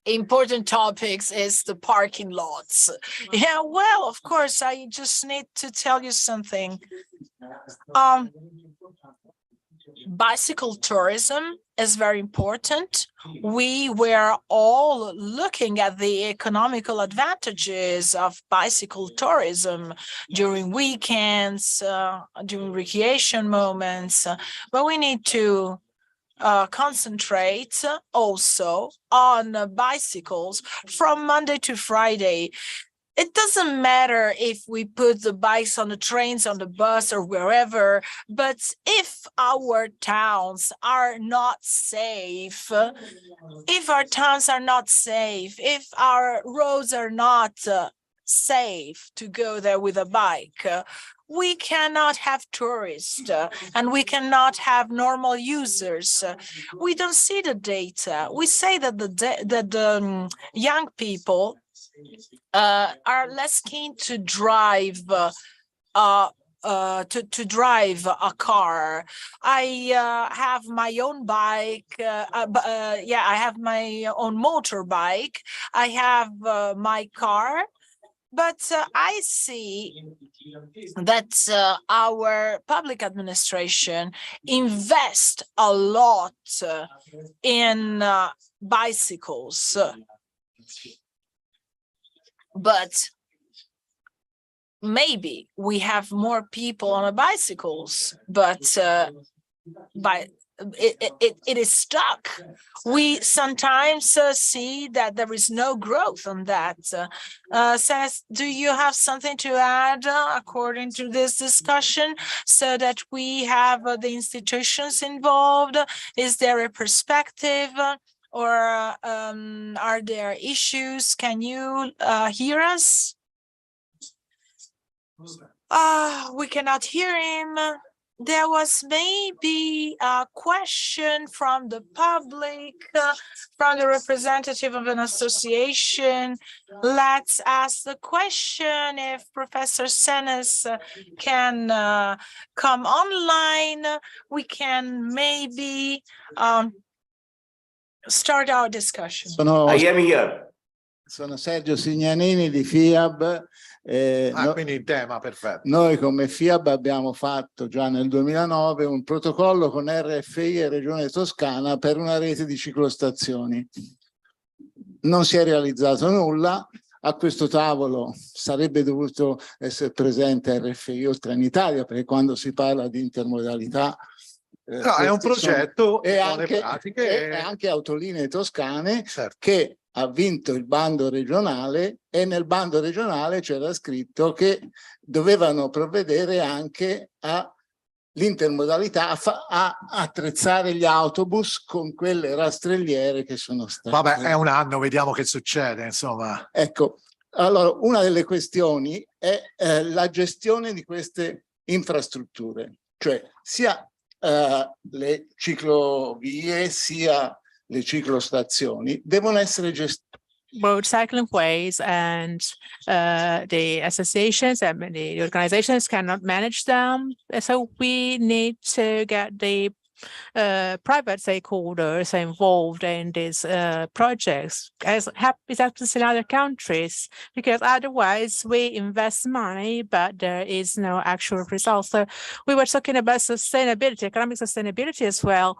important topics is the parking lots. Yeah, well, of course, I just need to tell you something. Bicycle tourism is very important. We were all looking at the economical advantages of bicycle tourism during weekends, during recreation moments, but we need to concentrate also on bicycles from Monday to Friday. It doesn't matter if we put the bikes on the trains, on the bus, or wherever, but if our towns are not safe, if our roads are not safe to go there with a bike, we cannot have tourists and we cannot have normal users. We don't see the data. We say that the young people are less keen to drive to drive a car. I have my own bike. I have my own motorbike. I have my car. But I see that our public administration invest a lot in bicycles. But maybe we have more people on bicycles, but it is stuck. We sometimes see that there is no growth on that. Says, do you have something to add according to this discussion, so that we have the institutions involved? Is there a perspective, or are there issues? Can you hear us? We cannot hear him. There was maybe a question from the public, from the representative of an association. Let's ask the question if Professor Senes can come online. We can maybe start our discussion. I am here. Sono Sergio Signanini di FIAB. Quindi in tema, perfetto. Noi come FIAB abbiamo fatto già nel 2009 un protocollo con RFI e Regione Toscana per una rete di ciclostazioni. Non si è realizzato nulla. A questo tavolo sarebbe dovuto essere presente RFI oltre in Italia, perché quando si parla di intermodalità è un progetto e buone pratiche e anche Autolinee Toscane, certo, che ha vinto il bando regionale, e nel bando regionale c'era scritto che dovevano provvedere anche all'intermodalità, a attrezzare gli autobus con quelle rastrelliere che sono state. Vabbè, è un anno, vediamo che succede, insomma. Ecco, allora una delle questioni è la gestione di queste infrastrutture, cioè sia le ciclovie sia le ciclostazioni devono essere gestite. Road cycling ways, and the associations and the organizations cannot manage them. So we need to get the private stakeholders involved in these projects, as happens in other countries, because otherwise we invest money, but there is no actual result. So we were talking about sustainability, economic sustainability as well.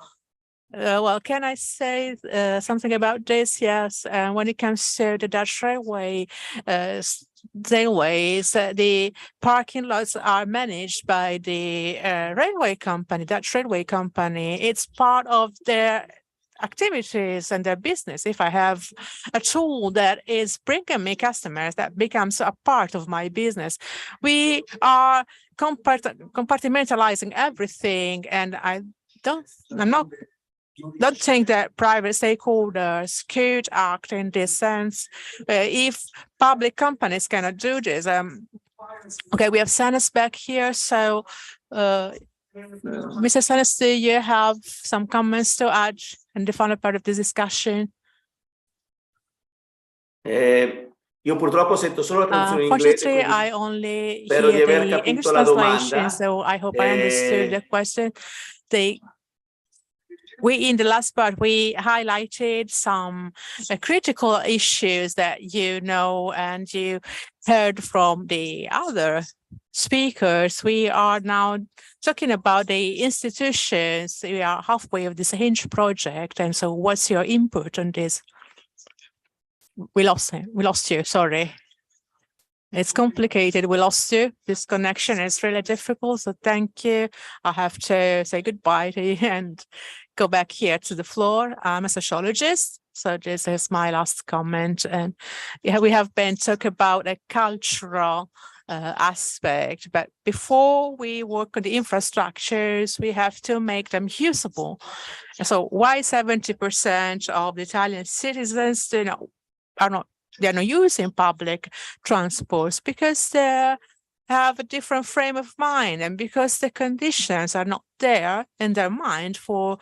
Well, can I say something about this? Yes, when it comes to the Dutch railways, the parking lots are managed by the railway company, Dutch railway company. It's part of their activities and their business. If I have a tool that is bringing me customers, that becomes a part of my business. We are compartmentalizing everything, and I'm not think that private stakeholders could act in this sense if public companies cannot do this. Okay, we have Sanas back here, so Mr. Sanis, do you have some comments to add in the final part of this discussion? Io purtroppo sento solo la traduzione in inglese, Unfortunately, quindi I only spero di hear aver the English capito la translation, domanda. so I hope I understood the question. In the last part, we highlighted some critical issues that you know and you heard from the other speakers. We are now talking about the institutions. We are halfway of this Hinge project. And so what's your input on this? We lost you, sorry. It's complicated. We lost you. This connection is really difficult. So thank you. I have to say goodbye to you and go back here to the floor. I'm a sociologist. So this is my last comment. And yeah, we have been talking about a cultural aspect, but before we work on the infrastructures, we have to make them usable. And so why 70% of the Italian citizens they're not using public transports? Because they have a different frame of mind and because the conditions are not there in their mind for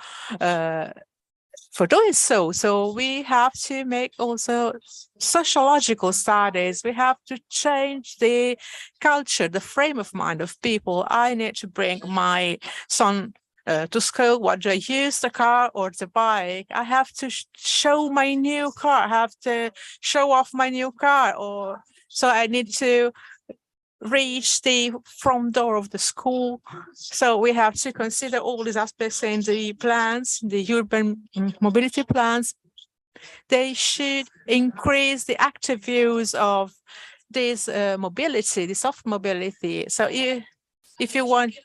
doing so. So we have to make also sociological studies. We have to change the culture, the frame of mind of people. I need to bring my son to school. What do I use, the car or the bike? I have to show my new car. I have to show off my new car. Or so I need to reach the front door of the school. So we have to consider all these aspects in the plans, the urban mobility plans. They should increase the active use of this mobility, the soft mobility. So if you want,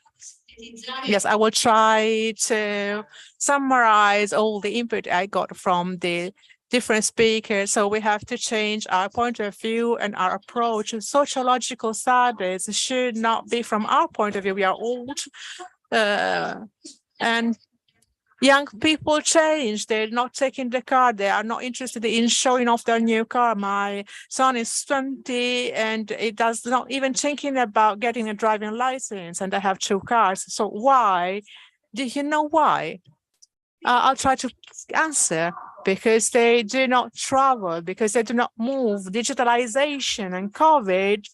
yes, I will try to summarize all the input I got from the different speakers. So we have to change our point of view and our approach. Sociological studies should not be from our point of view. We are old and young people change. They're not taking the car. They are not interested in showing off their new car. My son is 20 and it does not even thinking about getting a driving license, and I have 2 cars. So why? Do you know why? I'll try to answer. Because they do not travel, because they do not move. Digitalization and COVID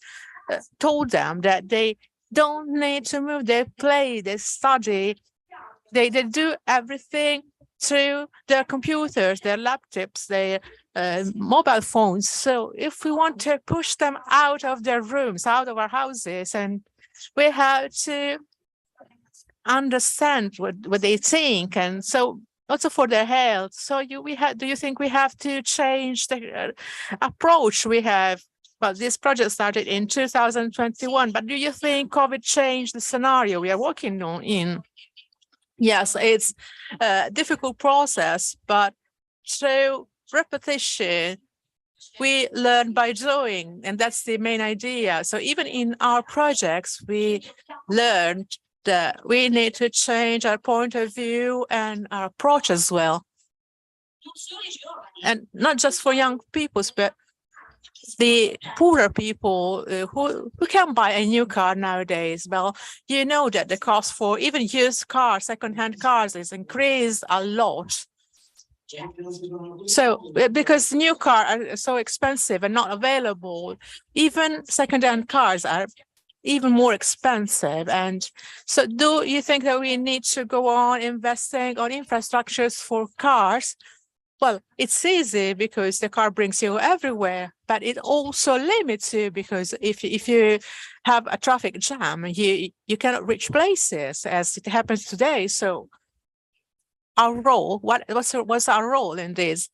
told them that they don't need to move. They play, they study, they do everything through their computers, their laptops, their mobile phones. So if we want to push them out of their rooms, out of our houses, and we have to understand what they think. And so also for their health. So do you think we have to change the approach we have? Well, this project started in 2021, but do you think COVID changed the scenario we are working on in? Yes, it's a difficult process, but through repetition, we learn by doing, and that's the main idea. So even in our projects, we learned that we need to change our point of view and our approach as well. And not just for young people, but the poorer people who can buy a new car nowadays. Well, you know that the cost for even used cars, second-hand cars is increased a lot. So because new cars are so expensive and not available, even second-hand cars are even more expensive. And so do you think that we need to go on investing on infrastructures for cars? Well, it's easy because the car brings you everywhere, but it also limits you because if you have a traffic jam, you cannot reach places as it happens today. So our role, what's our role in this?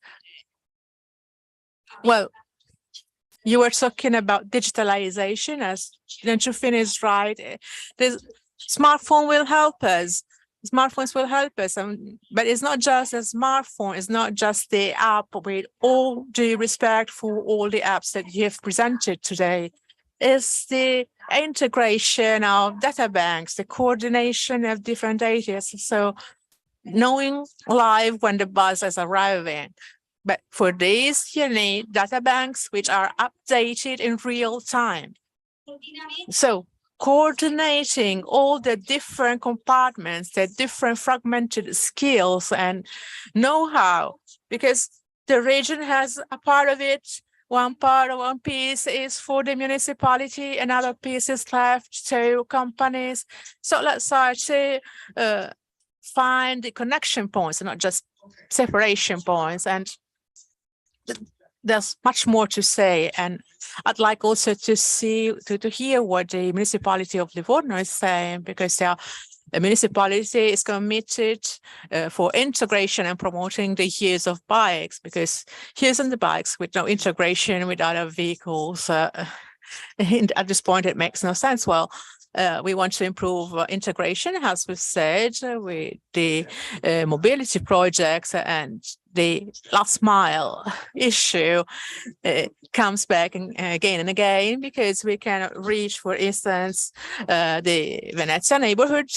Well, you were talking about digitalization, as didn't you finish right? The smartphone will help us. Smartphones will help us, but it's not just a smartphone. It's not just the app. With all due respect for all the apps that you have presented today, it's the integration of data banks, the coordination of different data. So knowing live when the bus is arriving. But for this, you need data banks which are updated in real time. So coordinating all the different compartments, the different fragmented skills and know-how, because the region has a part of it. One piece is for the municipality, another piece is left to companies. So let's try to find the connection points, not just separation points. And there's much more to say. And I'd like also to hear what the municipality of Livorno is saying, because the municipality is committed for integration and promoting the use of bikes, because using the bikes with no integration with other vehicles, at this point, it makes no sense. Well, we want to improve integration, as we said, with the mobility projects, and the last mile issue comes back again and again, because we cannot reach, for instance, the Venezia neighborhood,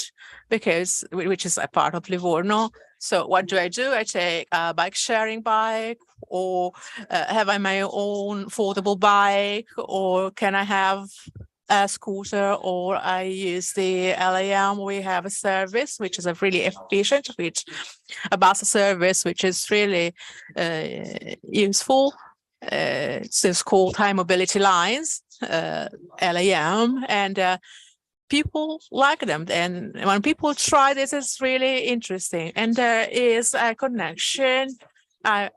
which is a part of Livorno. So what do? I take a bike sharing bike, or have I my own foldable bike, or can I have a scooter, or I use the LAM? We have a service which is a really efficient, a bus service which is really useful. It's called High Mobility Lines, LAM, and people like them. And when people try this, it's really interesting. And there is a connection. I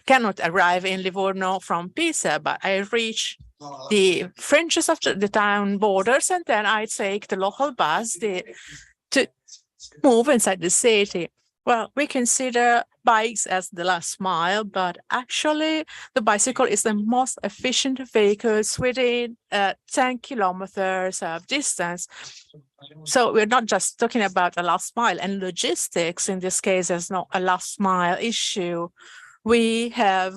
cannot arrive in Livorno from Pisa, but I reach the fringes of the town borders, and then I take the local bus to move inside the city. Well, we consider bikes as the last mile, but actually the bicycle is the most efficient vehicle within 10 kilometers of distance. So we're not just talking about the last mile, and logistics in this case is not a last mile issue. We have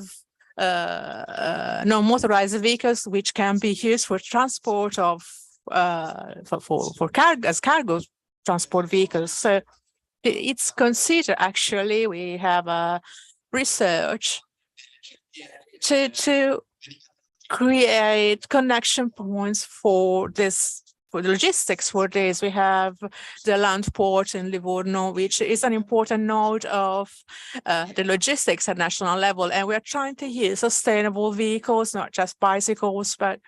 non-motorized vehicles which can be used for transport of as cargo transport vehicles. So it's considered, actually, we have a research to create connection points for this. For the logistics for this, we have the land port in Livorno, which is an important node of the logistics at national level. And we're trying to use sustainable vehicles, not just bicycles, but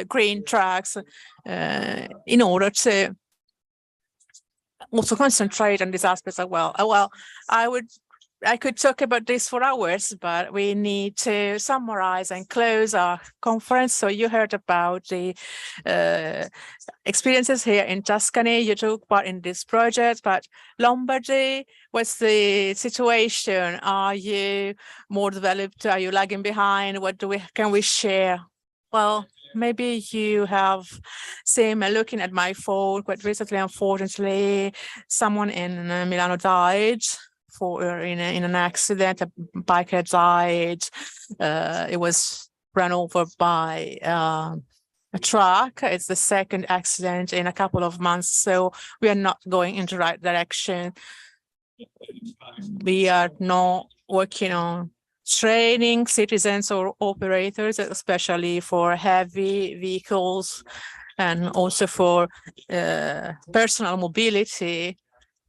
green trucks, in order to also concentrate on these aspects as well. Well, I could talk about this for hours, but we need to summarize and close our conference. So you heard about the experiences here in Tuscany. You took part in this project, but Lombardy, what's the situation? Are you more developed? Are you lagging behind? What can we share? Well, maybe you have seen me looking at my phone quite recently. Unfortunately, someone in Milano died in an accident. A biker died. It was run over by a truck. It's the second accident in a couple of months, so we are not going in the right direction. We are not working on training citizens or operators, especially for heavy vehicles, and also for personal mobility.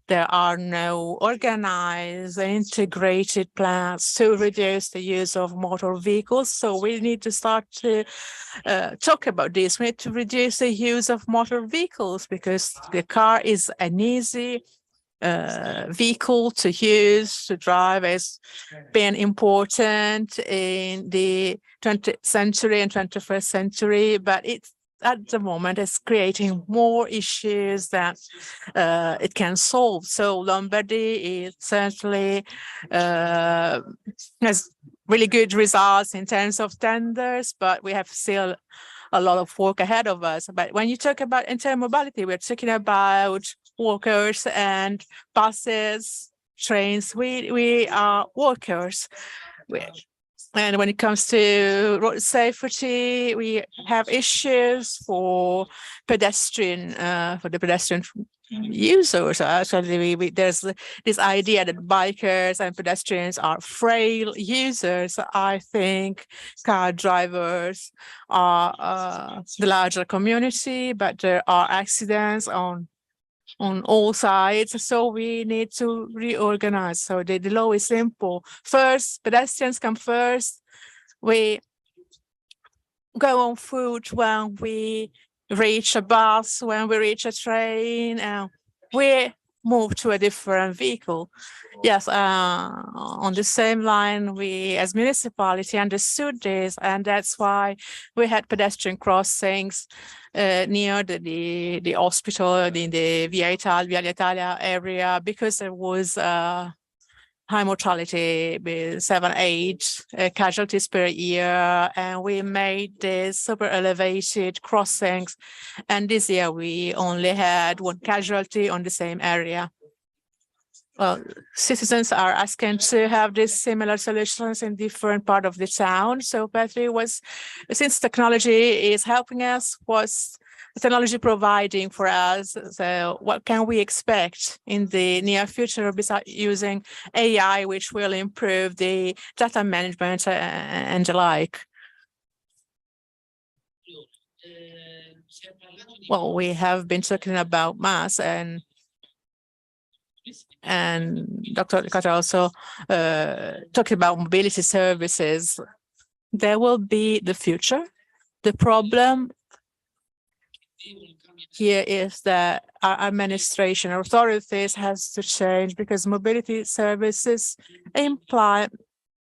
There are no organized and integrated plans to reduce the use of motor vehicles. So we need to start to talk about this. We need to reduce the use of motor vehicles, because the car is an easy vehicle to use, to drive, as being important in the 20th century and 21st century, but it's at the moment it's creating more issues that it can solve. So Lombardy is certainly has really good results in terms of tenders, but we have still a lot of work ahead of us. But when you talk about intermobility, we're talking about walkers and buses, trains. We are walkers. And when it comes to road safety, we have issues for the pedestrian users. Actually, there's this idea that bikers and pedestrians are frail users. I think car drivers are the larger community, but there are accidents on all sides, so we need to reorganize. So the law is simple. First, pedestrians come first. We go on foot when we reach a bus, when we reach a train, and we move to a different vehicle. Yes, on the same line, we as municipality understood this, and that's why we had pedestrian crossings near the hospital in the Via Italia area, because there was high mortality with 7-8 casualties per year, and we made this super elevated crossings. And this year we only had 1 casualty on the same area. Well, citizens are asking to have these similar solutions in different part of the town. So Petri was, since technology is helping us, was technology providing for us? So what can we expect in the near future besides using AI, which will improve the data management and the like? Well, we have been talking about mass, and Dr. Ricotta also talked about mobility services. There will be the future. The problem here is that our administration, our authorities has to change, because mobility services imply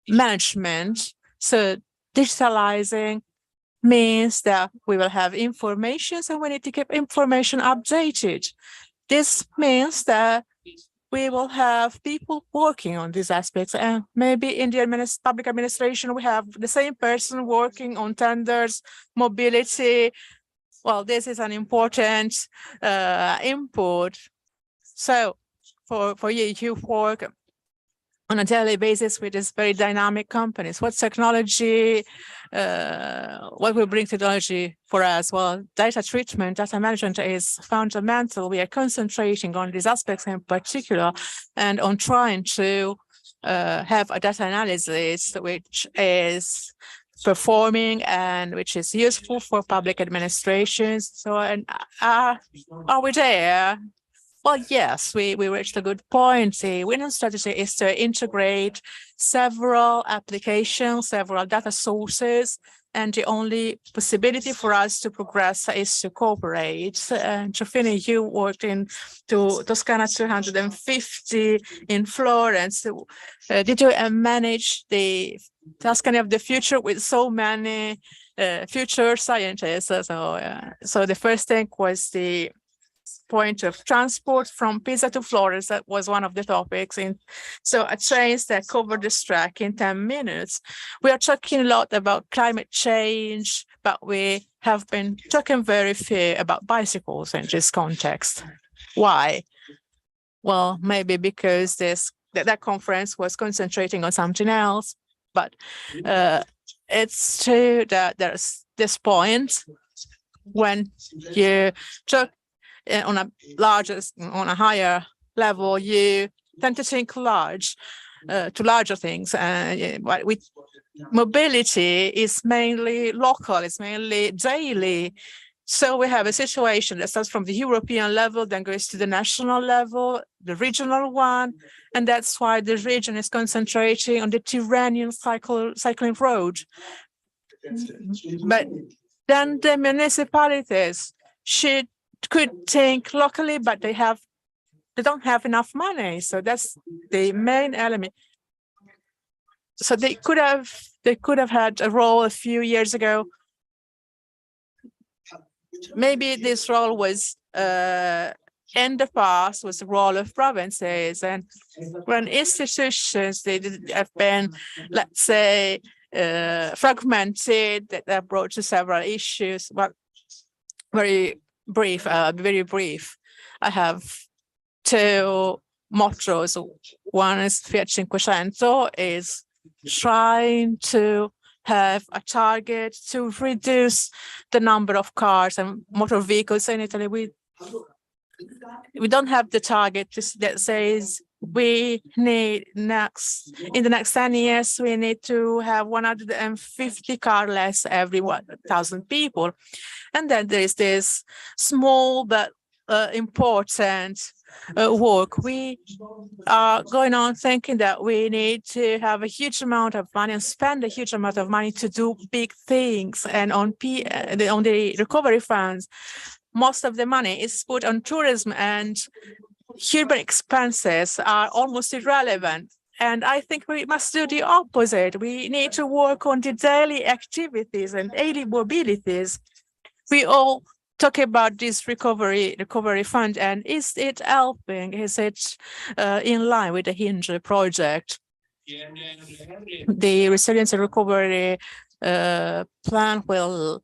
management. So digitalizing means that we will have information, so we need to keep information updated. This means that we will have people working on these aspects, and maybe in the public administration, we have the same person working on tenders, mobility. Well, this is an important input. So for you work on a daily basis with these very dynamic companies. What technology, what will bring technology for us? Well, data treatment, data management is fundamental. We are concentrating on these aspects in particular, and on trying to have a data analysis which is performing and which is useful for public administrations. So, and are we there? Well, yes, we reached a good point. The winning strategy is to integrate several applications, several data sources, and the only possibility for us to progress is to cooperate. Giuffini, you worked in Toscana 250 in Florence. Did you manage the Tuscany of the future with so many future scientists? So the first thing was the point of transport from Pisa to Florence. That was one of the topics. So a trains that cover this track in 10 minutes. We are talking a lot about climate change, but we have been talking very few about bicycles in this context. Why? Well, maybe because that conference was concentrating on something else, but it's true that there's this point when you talk on a higher level, you tend to think large, to larger things. With mobility is mainly local, it's mainly daily. So we have a situation that starts from the European level, then goes to the national level, the regional one, and that's why the region is concentrating on the Tyrrhenian cycling road. But then the municipalities could think locally, but they don't have enough money. So that's the main element. So they could have had a role a few years ago. Maybe this role was in the past was the role of provinces, and when institutions they have been, let's say, fragmented, that brought to several issues. But very brief. I have two mottos. One is Fiat 500 is trying to have a target to reduce the number of cars and motor vehicles in Italy. we don't have the target that says we need in the next 10 years, we need to have 150 car less every 1,000 people. And then there is this small but important work. We are going on thinking that we need to have a huge amount of money and spend a huge amount of money to do big things. And on the recovery funds, most of the money is put on tourism, and urban expenses are almost irrelevant. And I think we must do the opposite. We need to work on the daily activities and daily mobilities. We all talk about this recovery fund, and is it helping? Is it in line with the Hinge project? The resilience and recovery plan will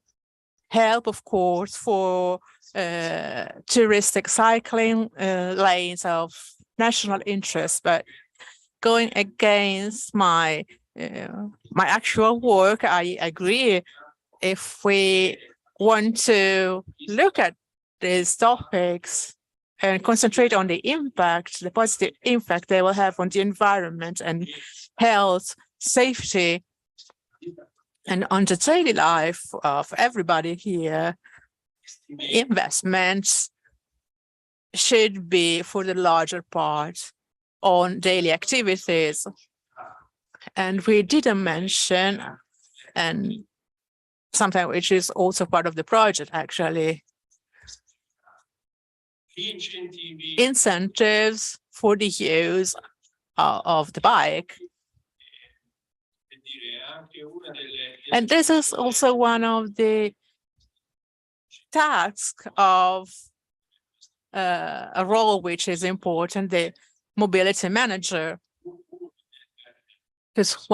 help, of course, for touristic cycling lanes of national interest, but going against my actual work, I agree. If we want to look at these topics and concentrate on the impact, the positive impact they will have on the environment and health, safety, and on the daily life of everybody here, investments should be, for the larger part, on daily activities. And we didn't mention, and something which is also part of the project, actually, incentives for the use of the bike. And this is also one of the tasks of a role which is important, the mobility manager. Because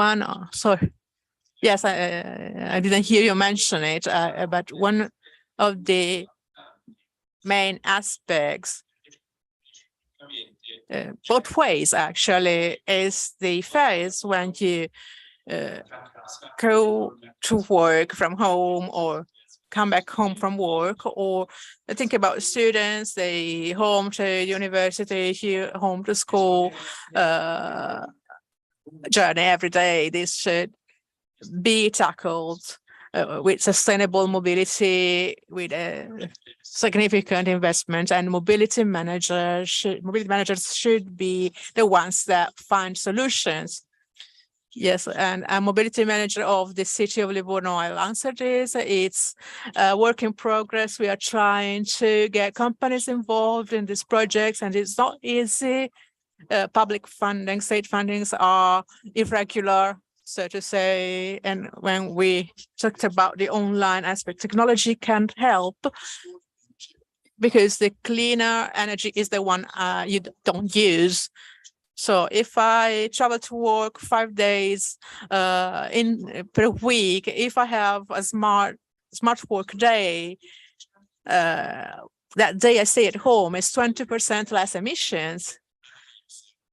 yes, I didn't hear you mention it, but one of the main aspects, both ways actually, is the phase when you go to work from home or come back home from work, or think about students, they home to university, home to school, journey every day. This should be tackled with sustainable mobility, with a significant investment, and mobility managers should be the ones that find solutions. Yes, and a mobility manager of the city of Livorno, I'll answer this. It's a work in progress. We are trying to get companies involved in these projects, and it's not easy. Public funding, state fundings are irregular, so to say. And when we talked about the online aspect, technology can help, because the cleaner energy is the one you don't use. So if I travel to work 5 days per week, if I have a smart work day, that day I stay at home is 20% less emissions.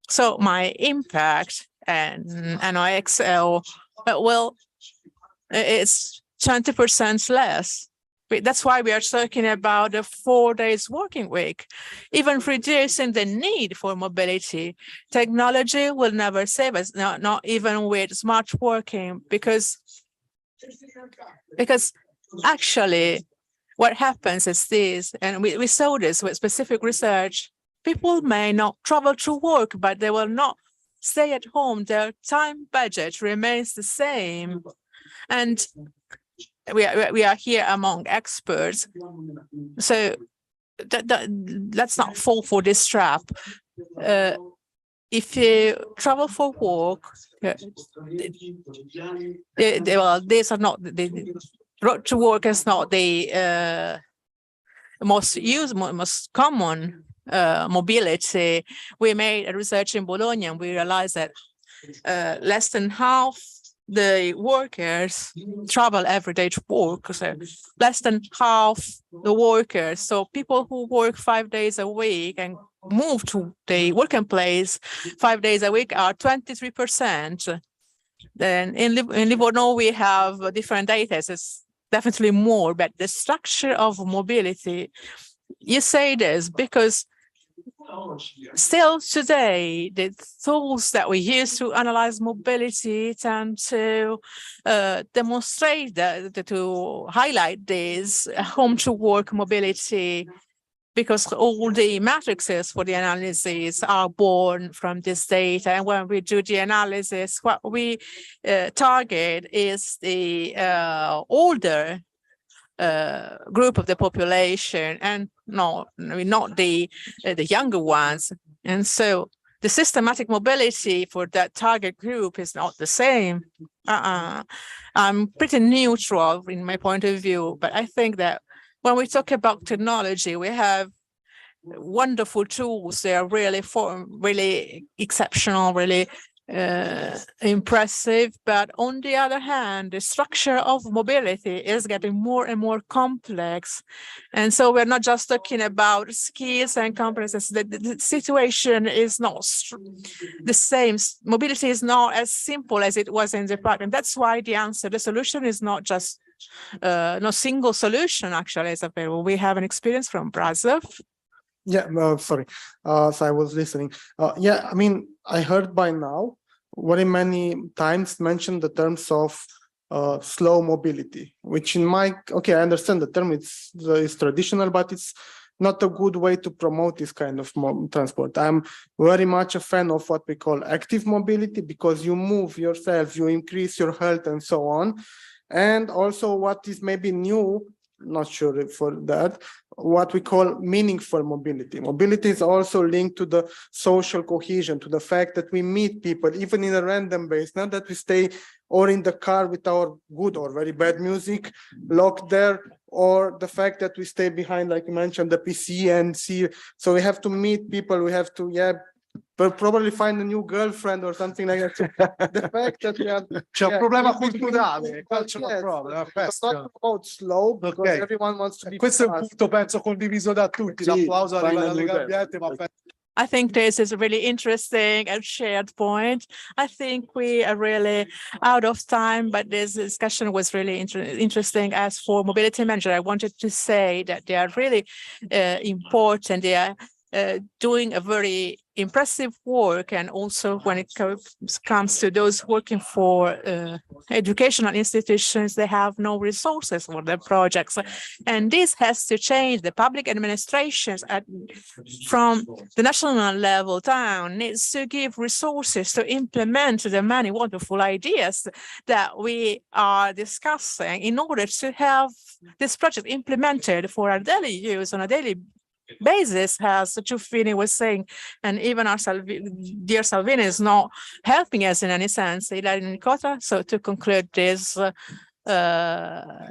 So my impact and NOx, well, it's 20% less. That's why we are talking about a 4 days working week, even reducing the need for mobility. Technology will never save us, not even with smart working, because actually what happens is this, and we saw this with specific research. People may not travel to work, but they will not stay at home. Their time budget remains the same. And we are here among experts. So let's not fall for this trap. If you travel for work, these are not the road to work is not the most common mobility. We made a research in Bologna, and we realized that less than half the workers travel every day to work. So less than half the workers. So people who work 5 days a week and move to the working place 5 days a week are 23%. Then in Livorno, we have different data. It's definitely more, but the structure of mobility you say this because still today, the tools that we use to analyze mobility tend to demonstrate that, to highlight this home to work mobility, because all the matrices for the analysis are born from this data. And when we do the analysis, what we target is the older group of the population, and not the younger ones. And so the systematic mobility for that target group is not the same. I'm pretty neutral in my point of view, but I think that when we talk about technology, we have wonderful tools. They are really exceptional, really impressive. But on the other hand, the structure of mobility is getting more and more complex. And so we're not just talking about skills and competences. The situation is not the same. Mobility is not as simple as it was in the past. And that's why the solution is not just no single solution actually is available. We have an experience from Brazil. Yeah, sorry. So I was listening. Yeah, I mean, I heard by now very many times mentioned the terms of slow mobility, which in my, okay, I understand the term, it's traditional, but it's not a good way to promote this kind of transport. I'm very much a fan of what we call active mobility, because you move yourself, you increase your health and so on. And also what is maybe new, not sure for that, what we call meaningful mobility. Mobility is also linked to the social cohesion, to the fact that we meet people, even in a random base, not that we stay or in the car with our good or very bad music locked there, or the fact that we stay behind, like you mentioned, the PC and see. So we have to meet people, we have to, but probably find a new girlfriend or something like that. So the fact that we have c'è un problema culturale, c'è un problema. It's not about slow, because everyone wants to be Questo è un punto penso condiviso da tutti. L'applauso arriva dalle Gabbiette, ma I think this is a really interesting and shared point. I think we are really out of time, but this discussion was really interesting. As for mobility manager, I wanted to say that they are really important. They are doing a very impressive work, and also when it comes to those working for educational institutions, they have no resources for their projects, and this has to change. The public administrations from the national level down needs to give resources to implement the many wonderful ideas that we are discussing in order to have this project implemented for our daily use on a daily basis, as Giuffini was saying, and even our dear Salvini is not helping us in any sense. So to conclude this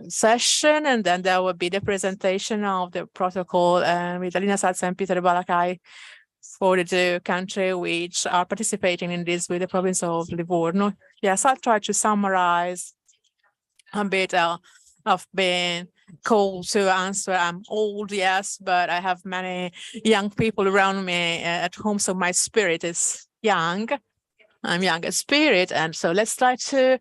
session, and then there will be the presentation of the protocol, and with Alina Salza and Peter Balakai for the two countries which are participating in this with the province of Livorno. Yes, I'll try to summarize a bit. I've been called to answer. I'm old, yes, but I have many young people around me at home, so my spirit is young. I'm young at spirit, and so let's try to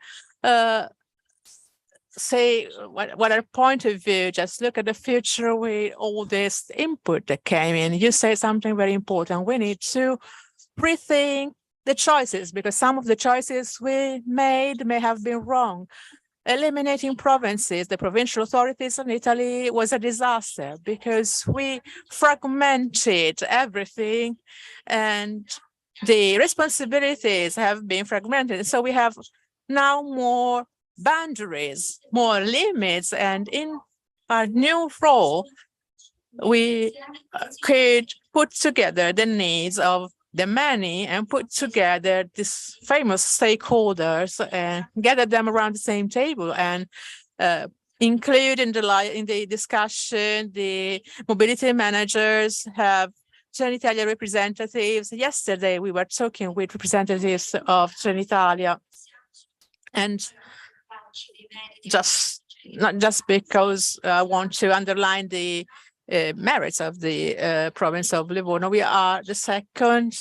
say what our point of view. Just look at the future with all this input that came in. You say something very important. We need to rethink the choices, because some of the choices we made may have been wrong. Eliminating provinces, the provincial authorities in Italy, was a disaster because we fragmented everything and the responsibilities have been fragmented. So we have now more boundaries, more limits, and in our new role, we could put together the needs of the many and put together these famous stakeholders and gather them around the same table and include in the discussion the mobility managers, have Trenitalia representatives. Yesterday we were talking with representatives of Trenitalia, and not just because I want to underline the merits of the province of Livorno. We are the second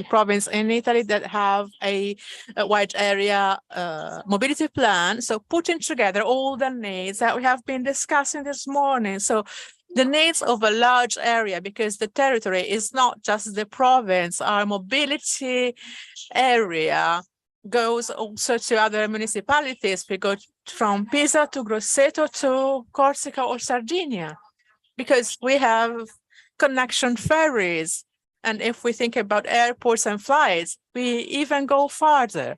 province in Italy that have a wide area mobility plan. So putting together all the needs that we have been discussing this morning. So the needs of a large area, because the territory is not just the province. Our mobility area goes also to other municipalities. We go from Pisa to Grosseto to Corsica or Sardinia, because we have connection ferries. And if we think about airports and flights, we even go farther.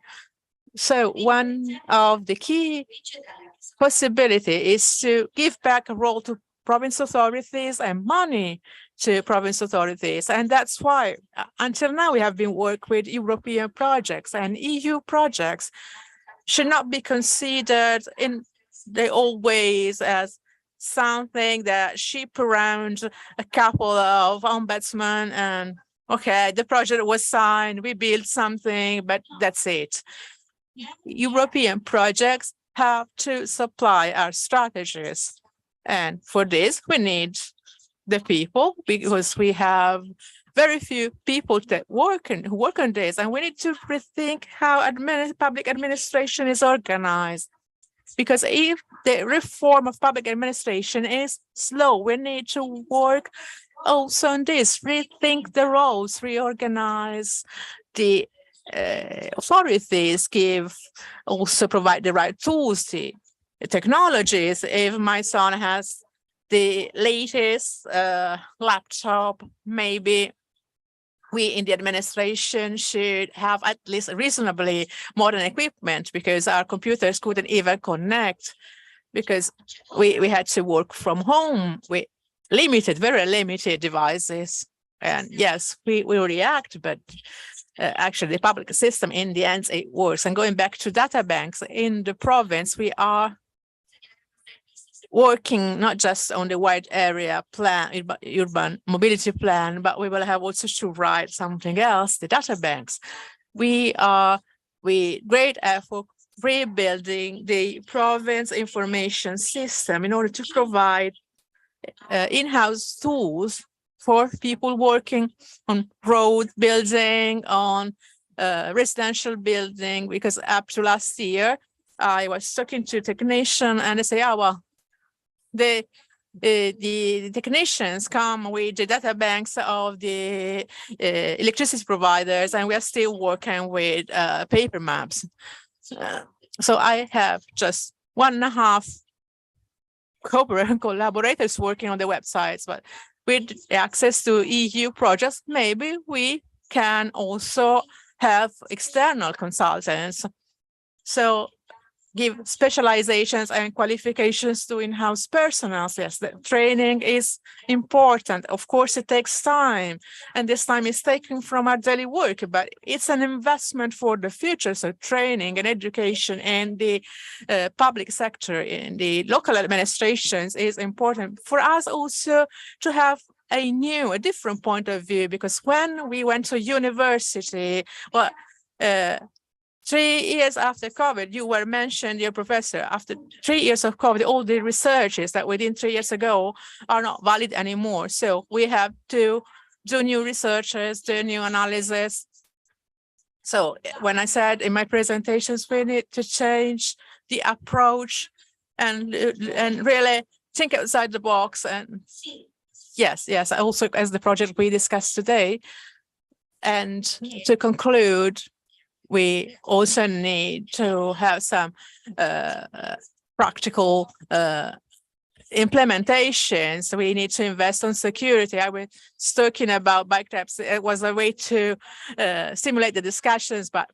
So one of the key possibilities is to give back a role to province authorities and money to province authorities. And that's why until now we have been working with European projects, and EU projects should not be considered in the old ways as something that ship around a couple of ombudsmen and okay, the project was signed, we built something, but that's it. European projects have to supply our strategies. And for this, we need the people, because we have very few people that who work on this. And we need to rethink how public administration is organized. Because if the reform of public administration is slow, we need to work also on this, rethink the roles, reorganize the authorities, also provide the right tools, the technologies. If my son has the latest laptop, maybe we in the administration should have at least reasonably modern equipment, because our computers couldn't even connect, because we had to work from home with very limited devices. And yes, we react, but actually the public system in the end, it works. And going back to data banks in the province, we are working not just on the wide area plan, urban mobility plan, but we will have also to write something else, the data banks. We are with great effort rebuilding the province information system in order to provide in-house tools for people working on road building, on residential building, because up to last year, I was talking to a technician and they say, oh, well, the technicians come with the data banks of the electricity providers, and we are still working with paper maps. So I have just 1.5 collaborators working on the websites, but with access to EU projects, maybe we can also have external consultants. So give specializations and qualifications to in-house personnel. Yes, the training is important. Of course, it takes time, and this time is taken from our daily work, but it's an investment for the future. So training and education in the public sector, in the local administrations is important for us also to have a different point of view, because when we went to university, well, 3 years after COVID, you were mentioned, your professor, after 3 years of COVID, all the researches that we did 3 years ago are not valid anymore. So we have to do new researches, do new analysis. So when I said in my presentations, we need to change the approach and really think outside the box. And yes, also as the project we discussed today. And to conclude, we also need to have some practical implementations. We need to invest on security. I was talking about bike thefts. It was a way to stimulate the discussions, but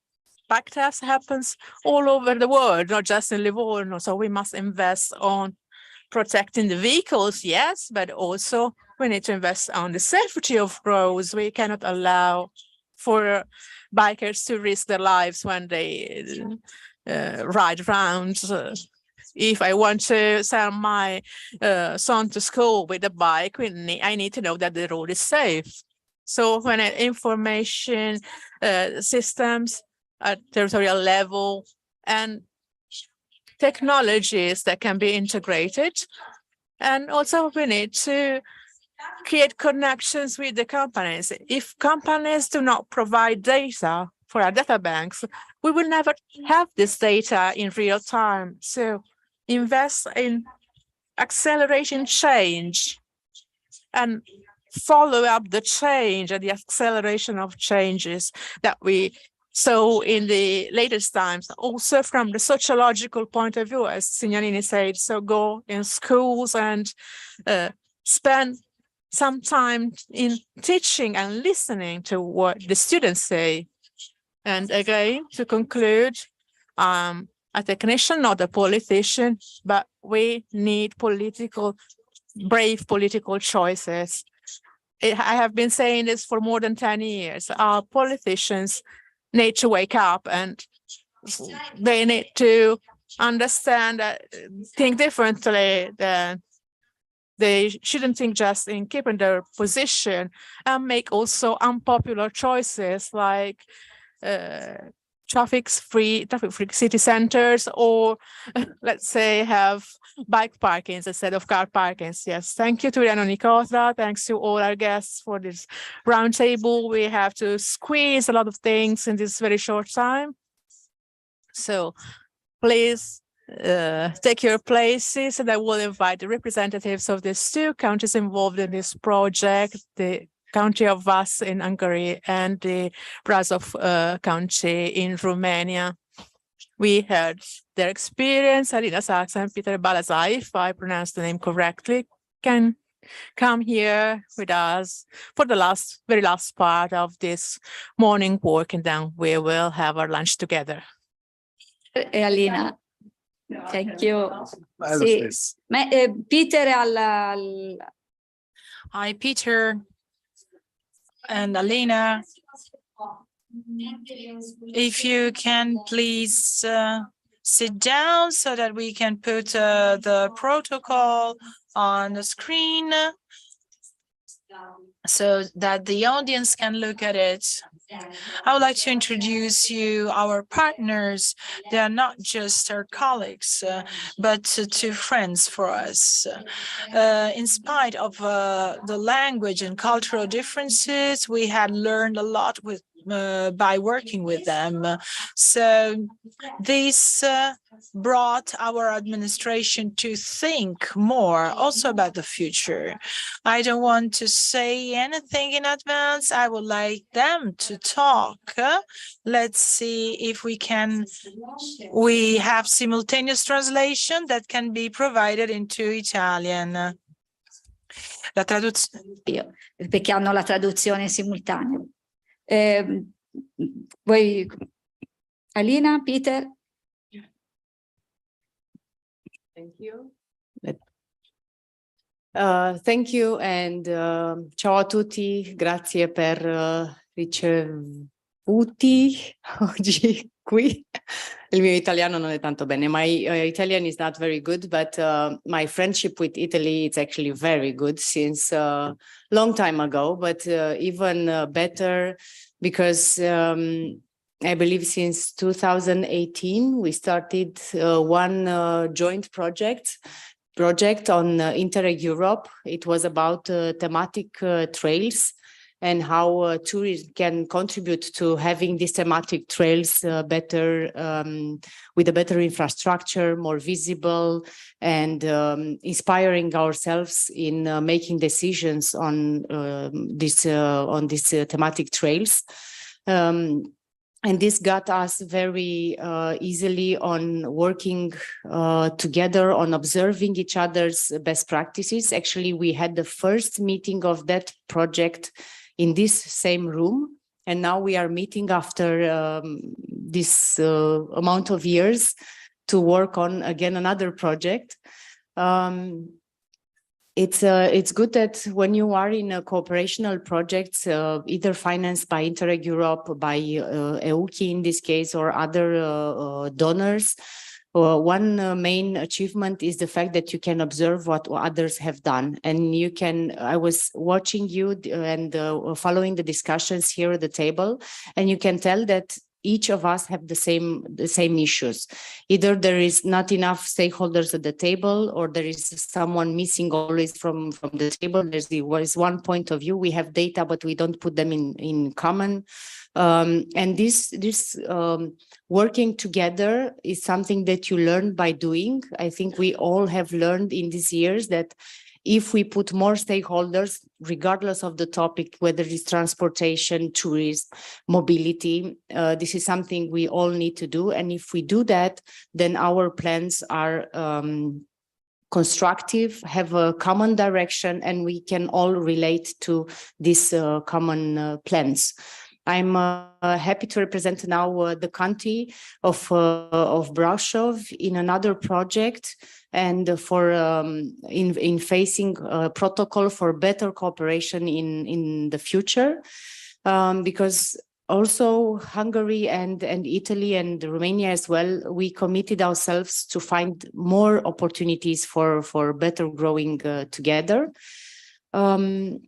bike thefts happens all over the world, not just in Livorno. So we must invest on protecting the vehicles, yes, but also we need to invest on the safety of roads. We cannot allow for bikers to risk their lives when they ride around. If I want to send my son to school with a bike, I need to know that the road is safe. So when information systems at territorial level and technologies that can be integrated, and also we need to create connections with the companies. If companies do not provide data for our data banks, we will never have this data in real time. So invest in accelerating change and follow up the change and the acceleration of changes that we saw in the latest times. Also from the sociological point of view, as Signorini said, so go in schools and spend some time in teaching and listening to what the students say. And again, to conclude, a technician, not a politician, but we need brave political choices. I have been saying this for more than 10 years. Our politicians need to wake up, and they need to understand that, think differently. That they shouldn't think just in keeping their position, and make also unpopular choices like traffic-free city centers, or let's say have bike parkings instead of car parkings. Yes, thank you to Reno Nicota. Thanks to all our guests for this roundtable. We have to squeeze a lot of things in this very short time. So please take your places, and I will invite the representatives of these two countries involved in this project, the country of Vas in Hungary and the Brasov country in Romania. We heard their experience. Alina Sachs and Peter Balazai, if I pronounce the name correctly, can come here with us for the very last part of this morning work, and then we will have our lunch together. Alina, thank you. Sì. Peter Hi, Peter and Alina. If you can please sit down so that we can put the protocol on the screen so that the audience can look at it. I would like to introduce you our partners. They are not just our colleagues, but two friends for us. In spite of the language and cultural differences, we had learned a lot by working with them. So this brought our administration to think more also about the future. I don't want to say anything in advance. I would like them to talk. Let's see if we have simultaneous translation that can be provided into Italian. La traduzione. Perché hanno la traduzione simultanea. Voi, Alina, Peter? Thank you. Thank you and ciao a tutti, grazie per ricevuti oggi qui. Il mio italiano non è tanto bene. My Italian is not very good, but my friendship with Italy is actually very good since a long time ago, but even better because I believe since 2018, we started one joint project on Interreg Europe. It was about thematic trails and how tourism can contribute to having these thematic trails better, with a better infrastructure, more visible, and inspiring ourselves in making decisions on these thematic trails. And this got us very easily on working together on observing each other's best practices. Actually, we had the first meeting of that project in this same room. And now we are meeting after this amount of years to work on, again, another project. It's good that when you are in a cooperational project, either financed by Interreg Europe, by EUCI in this case, or other donors, one main achievement is the fact that you can observe what others have done. And you can, I was watching you and following the discussions here at the table, and you can tell that each of us have the same issues. Either there is not enough stakeholders at the table, or there is someone missing always from the table. There's one point of view. We have data, but we don't put them in common. And this working together is something that you learn by doing. I think we all have learned in these years that if we put more stakeholders, regardless of the topic, whether it's transportation, tourism, mobility, this is something we all need to do. And if we do that, then our plans are constructive, have a common direction, and we can all relate to these common plans. I'm happy to represent now the county of Brașov in another project, and for in facing a protocol for better cooperation in the future, because also Hungary and Italy and Romania as well, we committed ourselves to find more opportunities for better growing together. And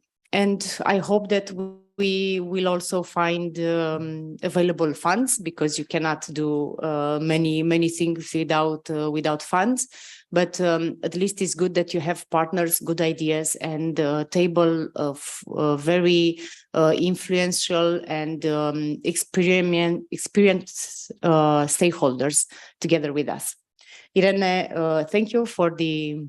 I hope that we will also find available funds, because you cannot do many things without funds. But at least it's good that you have partners, good ideas, and a table of very influential and experienced stakeholders together with us. Irene, thank you for the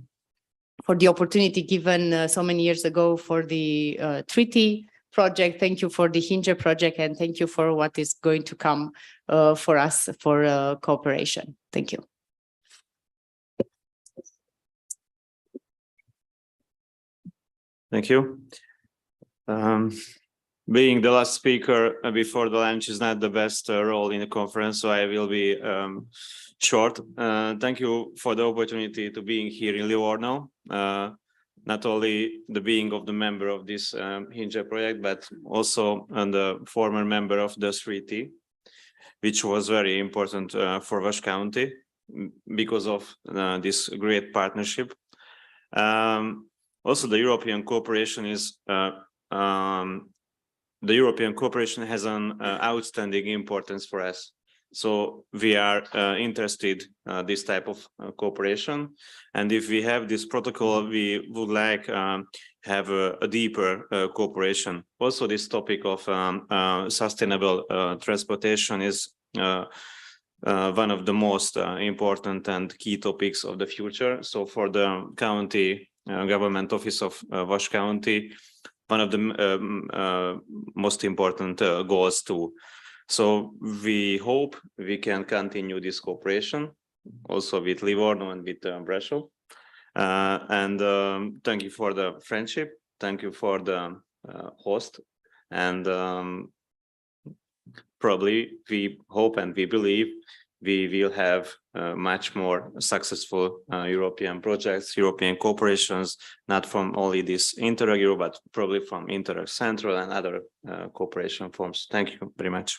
opportunity given so many years ago for the treaty project. Thank you for the Hinge project, and thank you for what is going to come for us for cooperation. Thank you. Thank you. Being the last speaker before the lunch is not the best role in the conference, so I will be short. Thank you for the opportunity to being here in Livorno. Not only the being of the member of this Hinge project, but also the former member of the 3T, which was very important for Vas County because of this great partnership. Also, the European cooperation has an outstanding importance for us. So we are interested in this type of cooperation, and if we have this protocol, we would like have a deeper cooperation. Also, this topic of sustainable transportation is one of the most important and key topics of the future. So for the county government office of Vas County, one of the most important goals too. So we hope we can continue this cooperation also with Livorno and with Brașov. And thank you for the friendship. Thank you for the host. And probably we hope and we believe we will have much more successful European projects, European cooperations, not from only this Interreg Euro, but probably from Interreg Central and other cooperation forms. Thank you very much.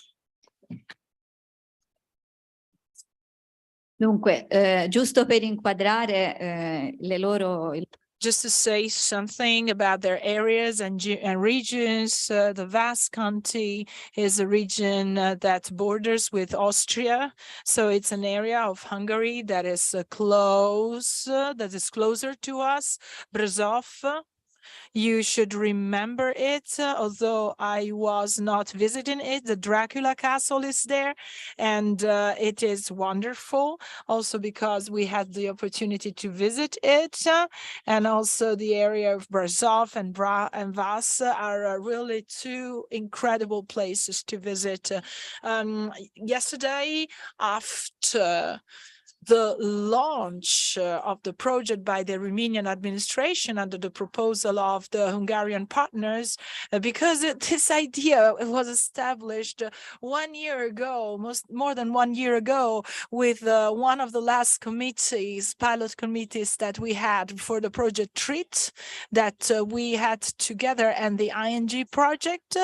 Dunque, giusto per inquadrare le loro... Just to say something about their areas and regions, the Vas County is a region that borders with Austria. So it's an area of Hungary that is closer to us. Brașov, you should remember it, although I was not visiting it. The Dracula Castle is there, and it is wonderful, also because we had the opportunity to visit it, and also the area of Brașov and Vas are really two incredible places to visit. Yesterday, after the launch of the project by the Romanian administration under the proposal of the Hungarian partners, because this idea was established 1 year ago, more than 1 year ago, with one of the last pilot committees that we had for the project TREAT that we had together, and the ING project.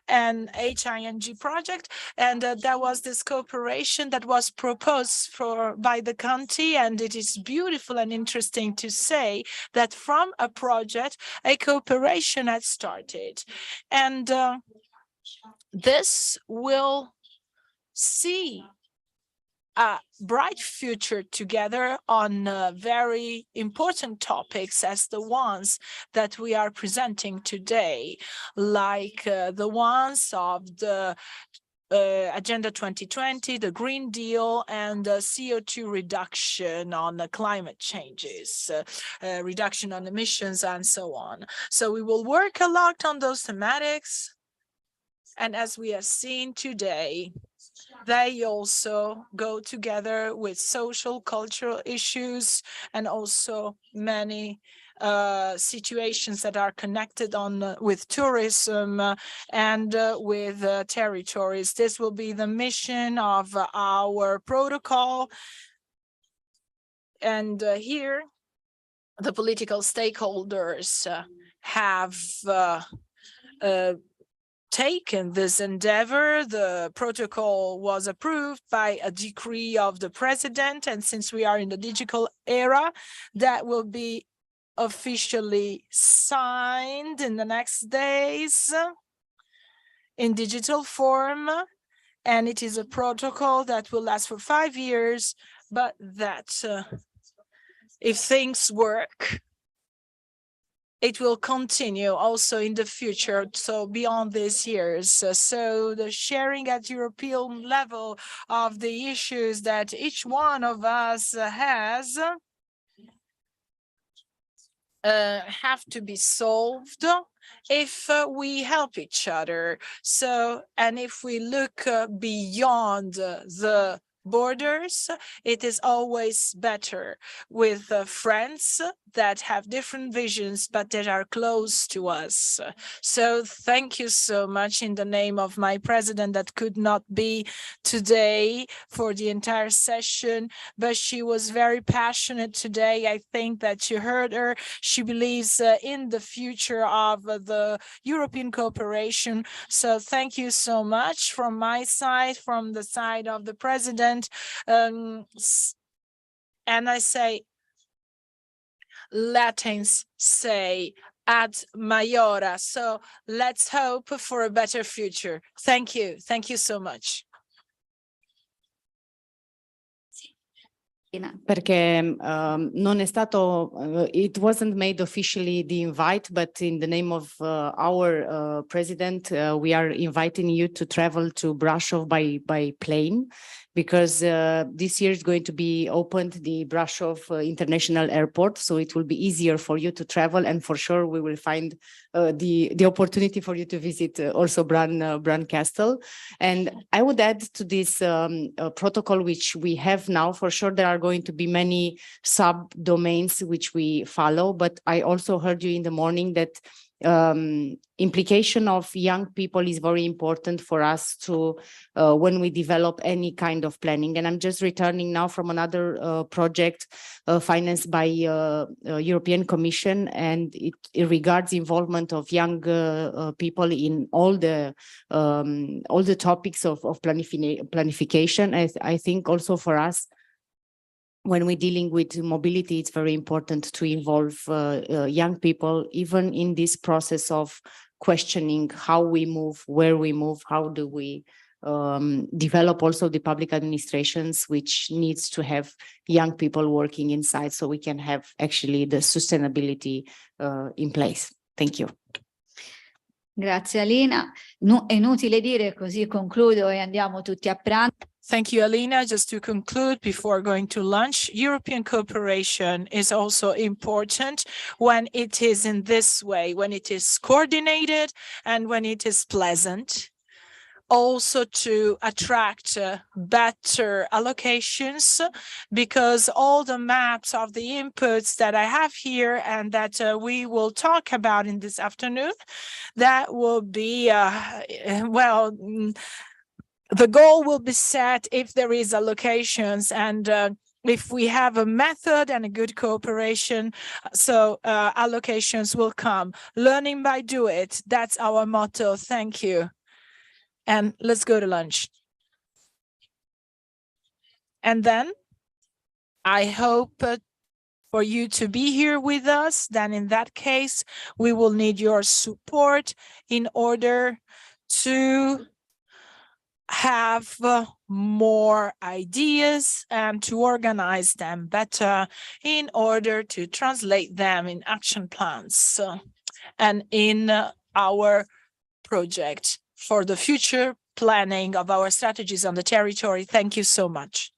And HING project, and there was this cooperation that was proposed by the county, and it is beautiful and interesting to say that from a project a cooperation had started, and this will see a bright future together on very important topics as the ones that we are presenting today, like the ones of the Agenda 2020, the Green Deal, and CO2 reduction on the climate changes, reduction on emissions, and so on. So we will work a lot on those thematics. And as we have seen today, they also go together with social, cultural issues, and also many situations that are connected with tourism and with territories. This will be the mission of our protocol. And here, the political stakeholders have taken this endeavor. The protocol was approved by a decree of the president, and since we are in the digital era, that will be officially signed in the next days in digital form. And it is a protocol that will last for 5 years, but that if things work, it will continue also in the future, so beyond these years. So the sharing at European level of the issues that each one of us has have to be solved if we help each other. So, and if we look beyond the borders, it is always better with friends that have different visions, but that are close to us. So thank you so much in the name of my president that could not be today for the entire session, but she was very passionate today. I think that you heard her. She believes in the future of the European cooperation. So thank you so much from my side, from the side of the president. And I say, Latins say ad maiora. So let's hope for a better future. Thank you. Thank you so much. Perché non è stato, it wasn't made officially the invite, but in the name of our president, we are inviting you to travel to Brasov by plane, because this year is going to be opened the Brasov International Airport, so it will be easier for you to travel, and for sure we will find the opportunity for you to visit also Bran Castle. And I would add to this protocol which we have now. For sure there are going to be many sub-domains which we follow, but I also heard you in the morning that implication of young people is very important for us to when we develop any kind of planning. And I'm just returning now from another project financed by European Commission, and it regards involvement of young people in all the topics of planification. I think also for us, when we're dealing with mobility, it's very important to involve young people, even in this process of questioning how we move, where we move, how do we develop also the public administrations, which needs to have young people working inside, so we can have actually the sustainability in place. Thank you. Grazie Alina. È inutile dire, così concludo e andiamo tutti a pranzo. Thank you, Alina. Just to conclude before going to lunch, European cooperation is also important when it is in this way, when it is coordinated and when it is pleasant. Also to attract better allocations, because all the maps of the inputs that I have here and that we will talk about in this afternoon, that will be, the goal will be set if there is allocations and if we have a method and a good cooperation, so allocations will come. Learning by do it, that's our motto. Thank you. And let's go to lunch. And then I hope for you to be here with us. Then in that case, we will need your support in order to have more ideas and to organize them better in order to translate them in action plans and in our project for the future planning of our strategies on the territory. Thank you so much.